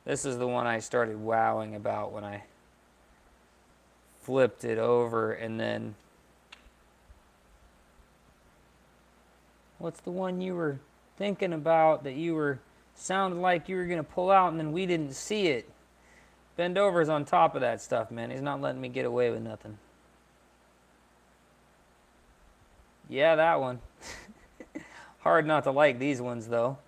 This is the one I started wowing about when I flipped it over and then What's the one you were thinking about that you were sounded like you were going to pull out and then we didn't see it? Bend Over's on top of that stuff, man. He's not letting me get away with nothing. Yeah, that one. Hard not to like these ones, though.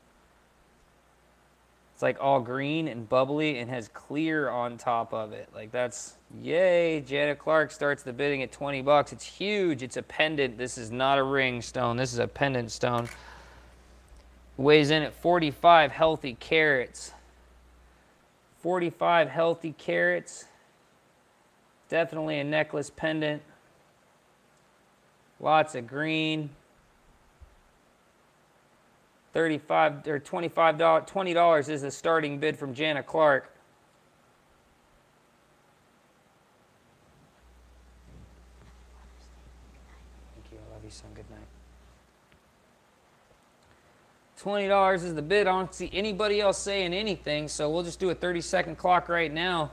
It's like all green and bubbly and has clear on top of it. Like that's, yay. Janet Clark starts the bidding at 20 bucks. It's huge. It's a pendant. This is not a ring stone. This is a pendant stone. Weighs in at 45 healthy carats. 45 healthy carats. Definitely a necklace pendant. Lots of green. $35 or $25, $20 is the starting bid from Janet Clark. Thank you. I love you, son. Good night. $20 is the bid. I don't see anybody else saying anything, so we'll just do a 30-second clock right now.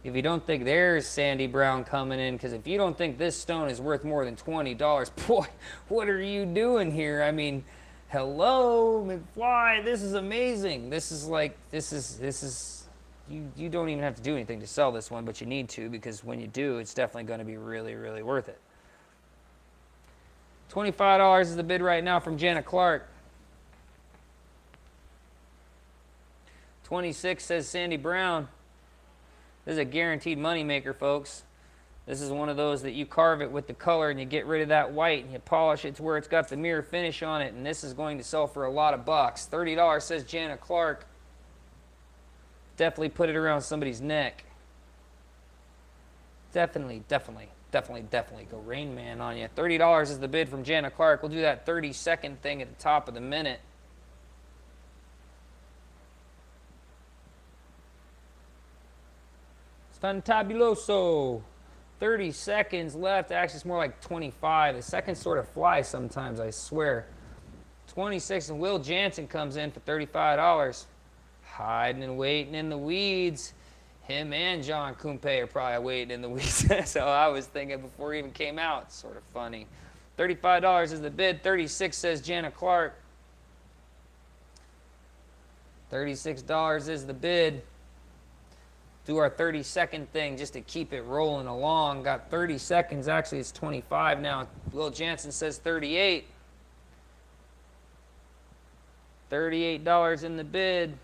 If you don't think there's Sandy Brown coming in, because if you don't think this stone is worth more than $20, boy, what are you doing here? I mean, hello, McFly, this is amazing. This is like, you don't even have to do anything to sell this one, but you need to, because when you do, it's definitely going to be really, really worth it. $25 is the bid right now from Janet Clark. 26 says Sandy Brown. This is a guaranteed moneymaker, folks. This is one of those that you carve it with the color and you get rid of that white and you polish it to where it's got the mirror finish on it, and this is going to sell for a lot of bucks. $30 says Janet Clark. Definitely put it around somebody's neck. Definitely go Rain Man on you. $30 is the bid from Janet Clark. We'll do that 30-second thing at the top of the minute. Fantabuloso. 30 seconds left. Actually, it's more like 25. The seconds sort of fly sometimes, I swear. 26, and Will Jansen comes in for $35. Hiding and waiting in the weeds. Him and John Kumpe are probably waiting in the weeds. So I was thinking before he even came out. It's sort of funny. $35 is the bid. 36 says Janet Clark. $36 is the bid. Do our 30-second thing just to keep it rolling along. Got 30 seconds. Actually, it's 25 now. Will Jansen says 38. $38 in the bid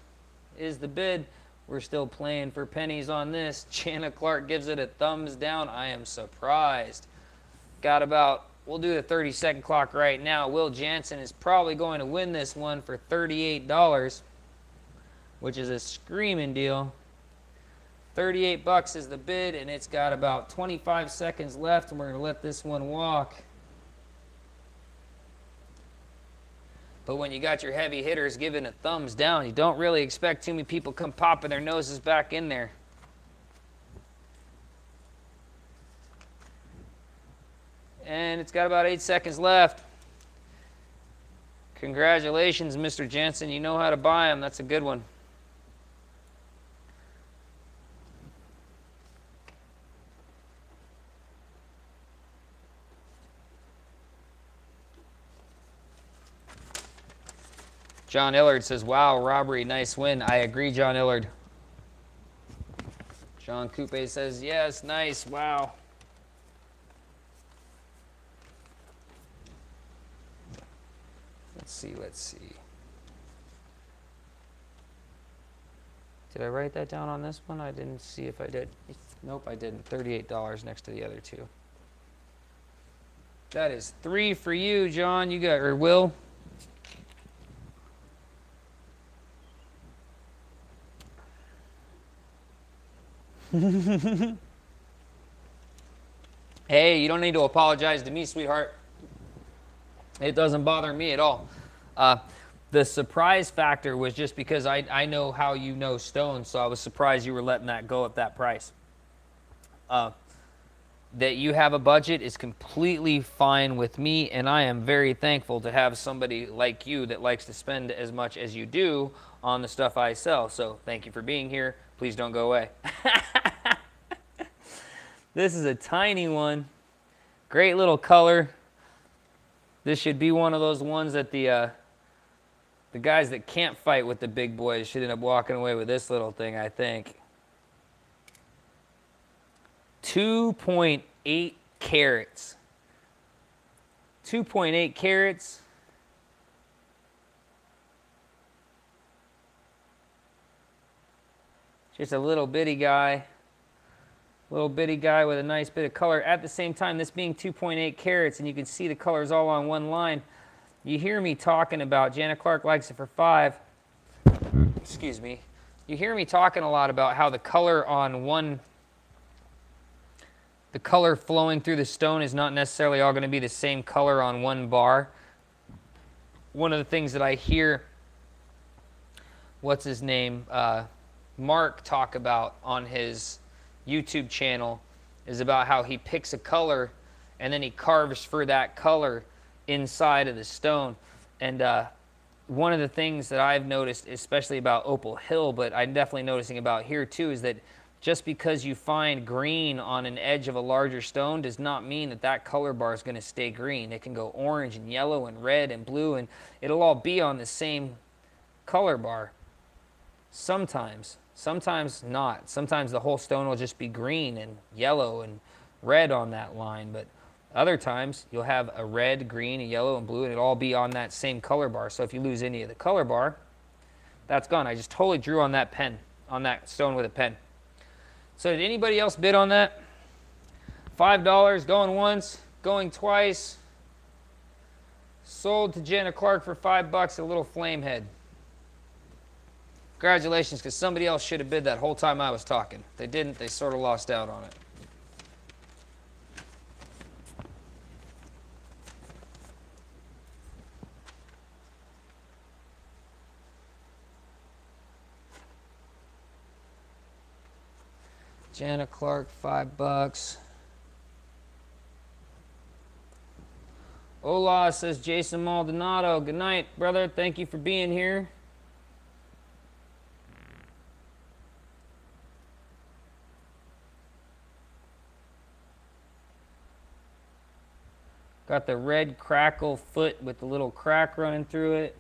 is the bid. We're still playing for pennies on this. Janet Clark gives it a thumbs down. I am surprised. Got about, we'll do the 30-second clock right now. Will Jansen is probably going to win this one for $38, which is a screaming deal. 38 bucks is the bid, and it's got about 25 seconds left, and we're going to let this one walk. But when you got your heavy hitters giving a thumbs down, you don't really expect too many people come popping their noses back in there. And it's got about 8 seconds left. Congratulations, Mr. Jansen. You know how to buy them. That's a good one. John Illard says, wow, robbery, nice win. I agree, John Illard. John Coupe says, yes, nice, wow. Let's see. Did I write that down on this one? I didn't see if I did. Nope, I didn't. $38 next to the other two. That is 3 for you, John. You got, or Will. Hey, you don't need to apologize to me, sweetheart. It doesn't bother me at all. The surprise factor was just because I know how you know stones, so I was surprised you were letting that go at that price. That you have a budget is completely fine with me, and I am very thankful to have somebody like you that likes to spend as much as you do on the stuff I sell. So thank you for being here. Please don't go away. This is a tiny one. Great little color. This should be one of those ones that the guys that can't fight with the big boys should end up walking away with this little thing, I think. 2.8 carats. 2.8 carats. Just a little bitty guy. Little bitty guy with a nice bit of color. At the same time, this being 2.8 carats, and you can see the colors all on one line. You hear me talking about, Janet Clark likes it for 5. Excuse me. You hear me talking a lot about how the color on the color flowing through the stone is not necessarily all going to be the same color on one bar. One of the things that I hear, what's his name, Mark talk about on his YouTube channel is about how he picks a color and then he carves for that color inside of the stone. And one of the things that I've noticed, especially about Opal Hill, but I'm definitely noticing about here too, is that just because you find green on an edge of a larger stone does not mean that that color bar is going to stay green. It can go orange and yellow and red and blue, and it'll all be on the same color bar. Sometimes not. Sometimes the whole stone will just be green and yellow and red on that line, but other times you'll have a red, green, and yellow and blue, and it'll all be on that same color bar. So if you lose any of the color bar, that's gone. I just totally drew on that pen, on that stone with a pen. So did anybody else bid on that? $5, going once, going twice. Sold to Janet Clark for $5, a little flame head. Congratulations, because somebody else should have bid that whole time I was talking. They didn't, they sort of lost out on it. Janet Clark, $5. Hola, says Jason Maldonado. Good night, brother. Thank you for being here. Got the red crackle foot with the little crack running through it.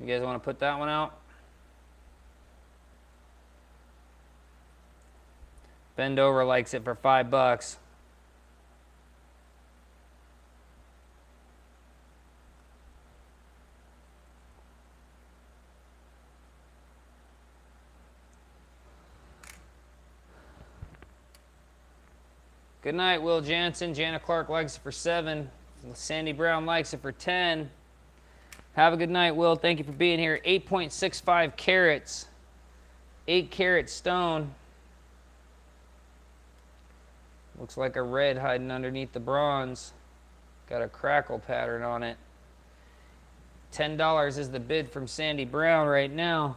You guys want to put that one out? Bend Over likes it for $5. Good night, Will Jansen. Janet Clark likes it for $7. Sandy Brown likes it for $10. Have a good night, Will. Thank you for being here. 8.65 carats. 8 carat stone. Looks like a red hiding underneath the bronze. Got a crackle pattern on it. $10 is the bid from Sandy Brown right now.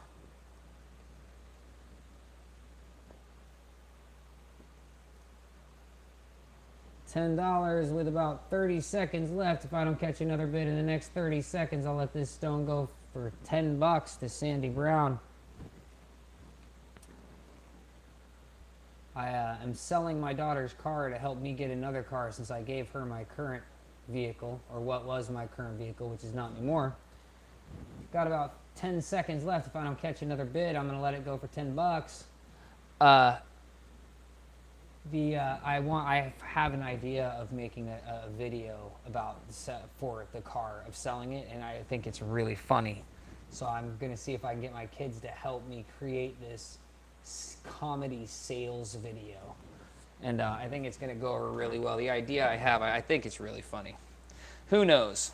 $10 with about 30 seconds left. If I don't catch another bid in the next 30 seconds, I'll let this stone go for $10 to Sandy Brown. I am selling my daughter's car to help me get another car since I gave her my current vehicle, or what was my current vehicle, which is not anymore. Got about 10 seconds left. If I don't catch another bid, I'm going to let it go for $10. I have an idea of making a video about for the car, of selling it, and I think it's really funny. So I'm going to see if I can get my kids to help me create this comedy sales video. And I think it's going to go over really well. The idea I have, I think it's really funny. Who knows?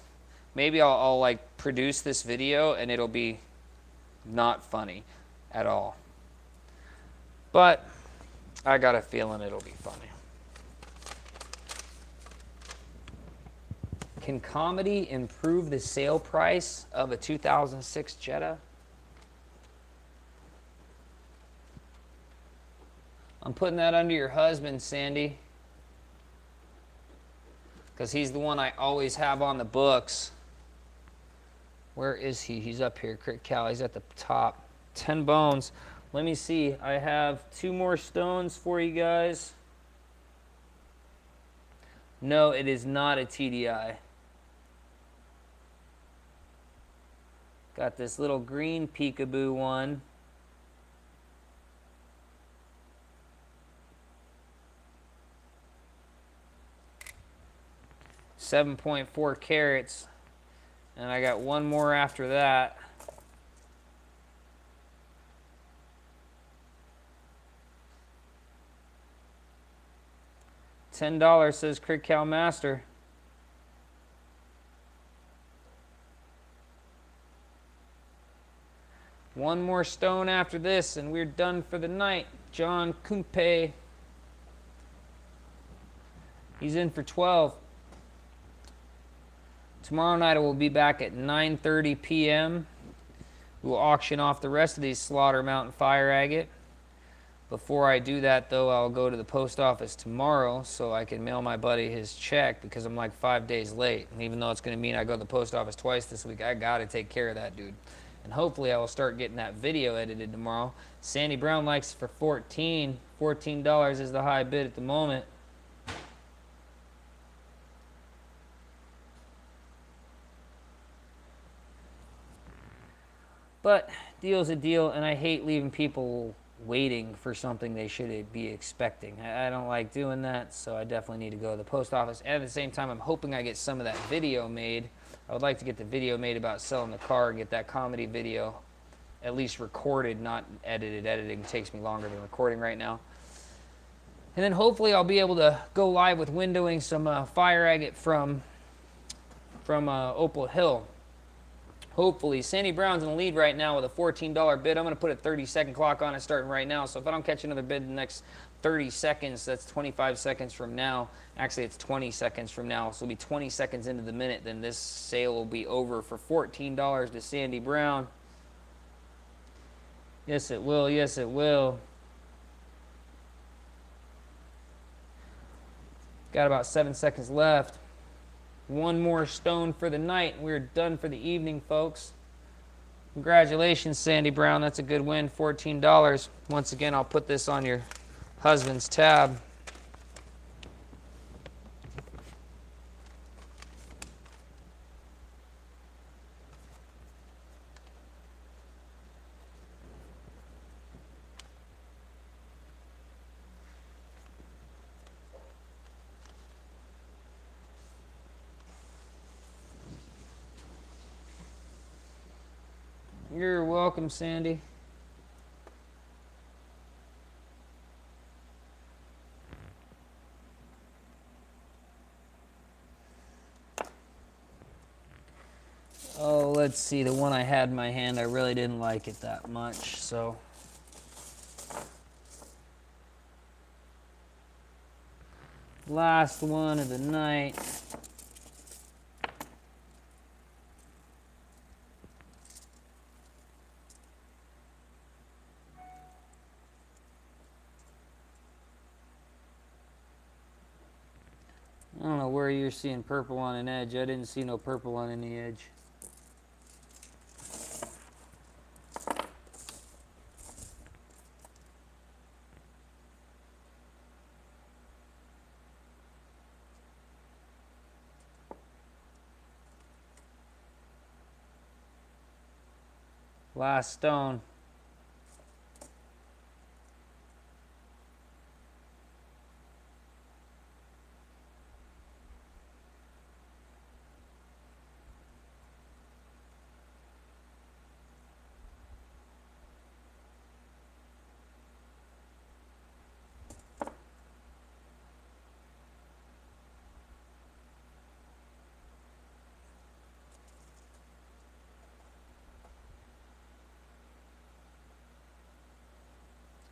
Maybe I'll like produce this video and it'll be not funny at all. But I got a feeling it'll be funny. Can comedy improve the sale price of a 2006 Jetta? I'm putting that under your husband, Sandy, because he's the one I always have on the books. Where is he? He's up here. Crit Cal, he's at the top. 10 bones. Let me see. I have 2 more stones for you guys. No, it is not a TDI. Got this little green peekaboo one. .4 carats. And I got 1 more after that. $10 says Crick Cow Master. One more stone after this, and we're done for the night. John Kumpe. He's in for 12. Tomorrow night I will be back at 9:30 p.m. We will auction off the rest of these Slaughter Mountain Fire Agate. Before I do that, though, I'll go to the post office tomorrow so I can mail my buddy his check because I'm like 5 days late. And even though it's going to mean I go to the post office twice this week, I got to take care of that dude. And hopefully I will start getting that video edited tomorrow. Sandy Brown likes it for 14. $14 is the high bid at the moment. But deal's a deal, and I hate leaving people waiting for something they should be expecting. I don't like doing that, so I definitely need to go to the post office. And at the same time, I'm hoping I get some of that video made. I would like to get the video made about selling the car and get that comedy video at least recorded, not edited. Editing takes me longer than recording right now. And then hopefully I'll be able to go live with windowing some fire agate from Opal Hill. Hopefully. Sandy Brown's in the lead right now with a $14 bid. I'm going to put a 30-second clock on it starting right now. So if I don't catch another bid in the next 30 seconds, that's 25 seconds from now. Actually, it's 20 seconds from now. So it'll be 20 seconds into the minute. Then this sale will be over for $14 to Sandy Brown. Yes, it will. Yes, it will. Got about 7 seconds left. 1 more stone for the night, and we're done for the evening, folks. Congratulations, Sandy Brown. That's a good win, $14. Once again, I'll put this on your husband's tab. You're welcome, Sandy. Oh, let's see. The one I had in my hand, I really didn't like it that much, so. Last one of the night. I don't know where you're seeing purple on an edge. I didn't see no purple on any edge. Last stone.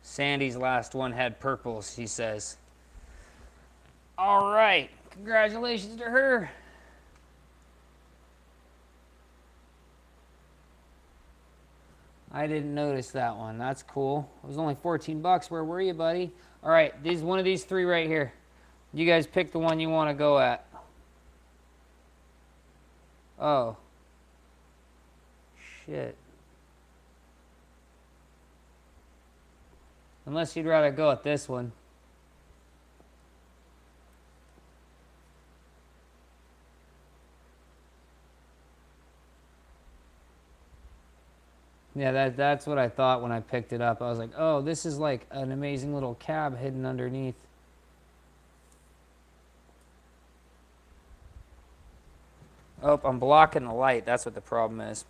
Sandy's last one had purples, he says. All right, congratulations to her. I didn't notice that one. That's cool. It was only 14 bucks. Where were you, buddy? All right, one of these 3 right here. You guys pick the one you want to go at. Oh. Shit. Unless you'd rather go with this one. Yeah, that's what I thought when I picked it up. I was like, oh, this is like an amazing little cab hidden underneath. Oh, I'm blocking the light. That's what the problem is.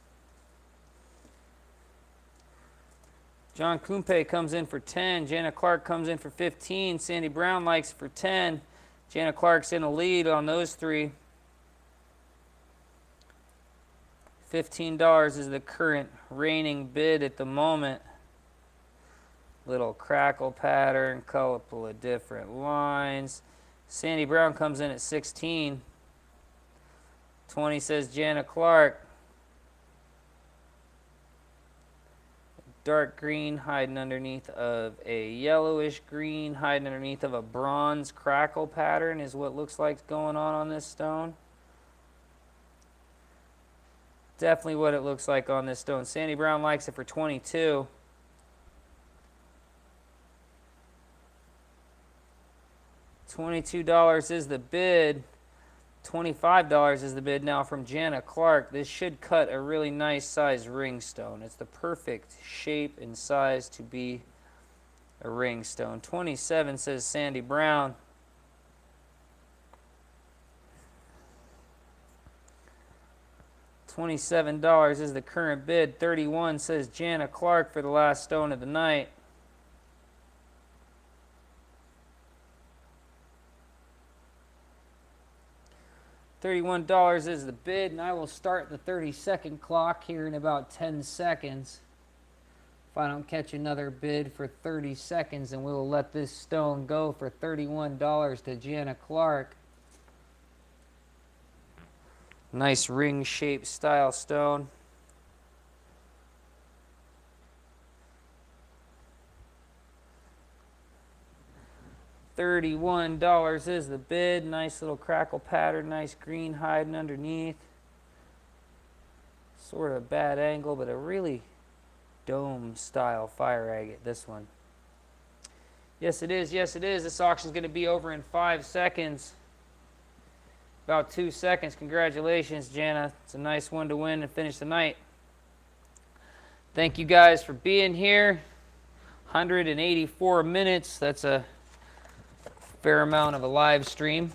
John Kumpe comes in for 10. Jana Clark comes in for 15. Sandy Brown likes it for 10. Jana Clark's in a lead on those three. $15 is the current reigning bid at the moment. Little crackle pattern, couple of different lines. Sandy Brown comes in at 16. 20 says Jana Clark. Dark green hiding underneath of a yellowish green hiding underneath of a bronze crackle pattern is what looks like going on this stone. Definitely what it looks like on this stone. Sandy Brown likes it for 22. $22 is the bid. $25 is the bid now from Jana Clark. This should cut a really nice size ring stone. It's the perfect shape and size to be a ring stone. 27 says Sandy Brown. $27 is the current bid. 31 says Jana Clark for the last stone of the night. $31 is the bid, and I will start the 30-second clock here in about 10 seconds. If I don't catch another bid for 30 seconds, and we will let this stone go for $31 to Jana Clark. Nice ring-shaped style stone. $31 is the bid. Nice little crackle pattern, nice green hiding underneath. Sort of a bad angle, but a really dome style fire agate, this one. Yes, it is. Yes, it is. This auction is going to be over in 5 seconds. About 2 seconds. Congratulations, Jana. It's a nice one to win and finish the night. Thank you guys for being here. 184 minutes. That's a fair amount of a live stream.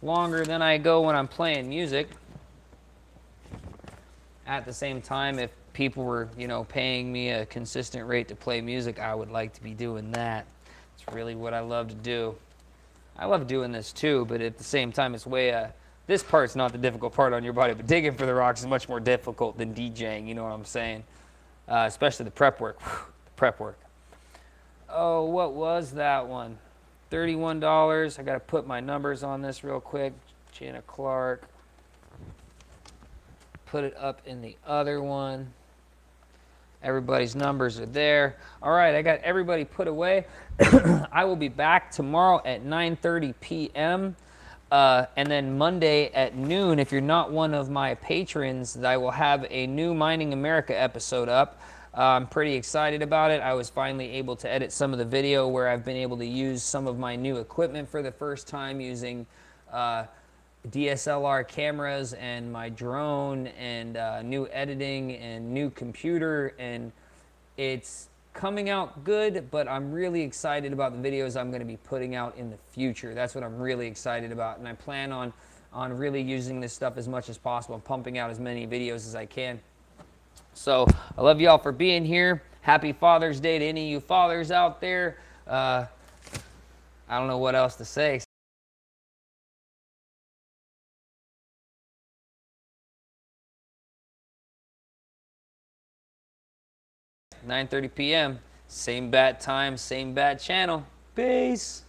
Longer than I go when I'm playing music. At the same time, if people were, you know, paying me a consistent rate to play music, I would like to be doing that. It's really what I love to do. I love doing this too, but at the same time, it's way, this part's not the difficult part on your body, but digging for the rocks is much more difficult than DJing, you know what I'm saying? Especially the prep work. The prep work. Oh, what was that one? $31. I got to put my numbers on this real quick. Jana Clark. Put it up in the other one. Everybody's numbers are there. All right, I got everybody put away. I will be back tomorrow at 9:30 p.m. And then Monday at noon, if you're not one of my patrons, I will have a new Mining America episode up. I'm pretty excited about it. I was finally able to edit some of the video where I've been able to use some of my new equipment for the first time using DSLR cameras and my drone and new editing and new computer, and it's coming out good, but I'm really excited about the videos I'm going to be putting out in the future. That's what I'm really excited about, and I plan on really using this stuff as much as possible and pumping out as many videos as I can. So I love y'all for being here. Happy Father's Day to any of you fathers out there. I don't know what else to say. 9:30 p.m. Same bat time, same bat channel. Peace.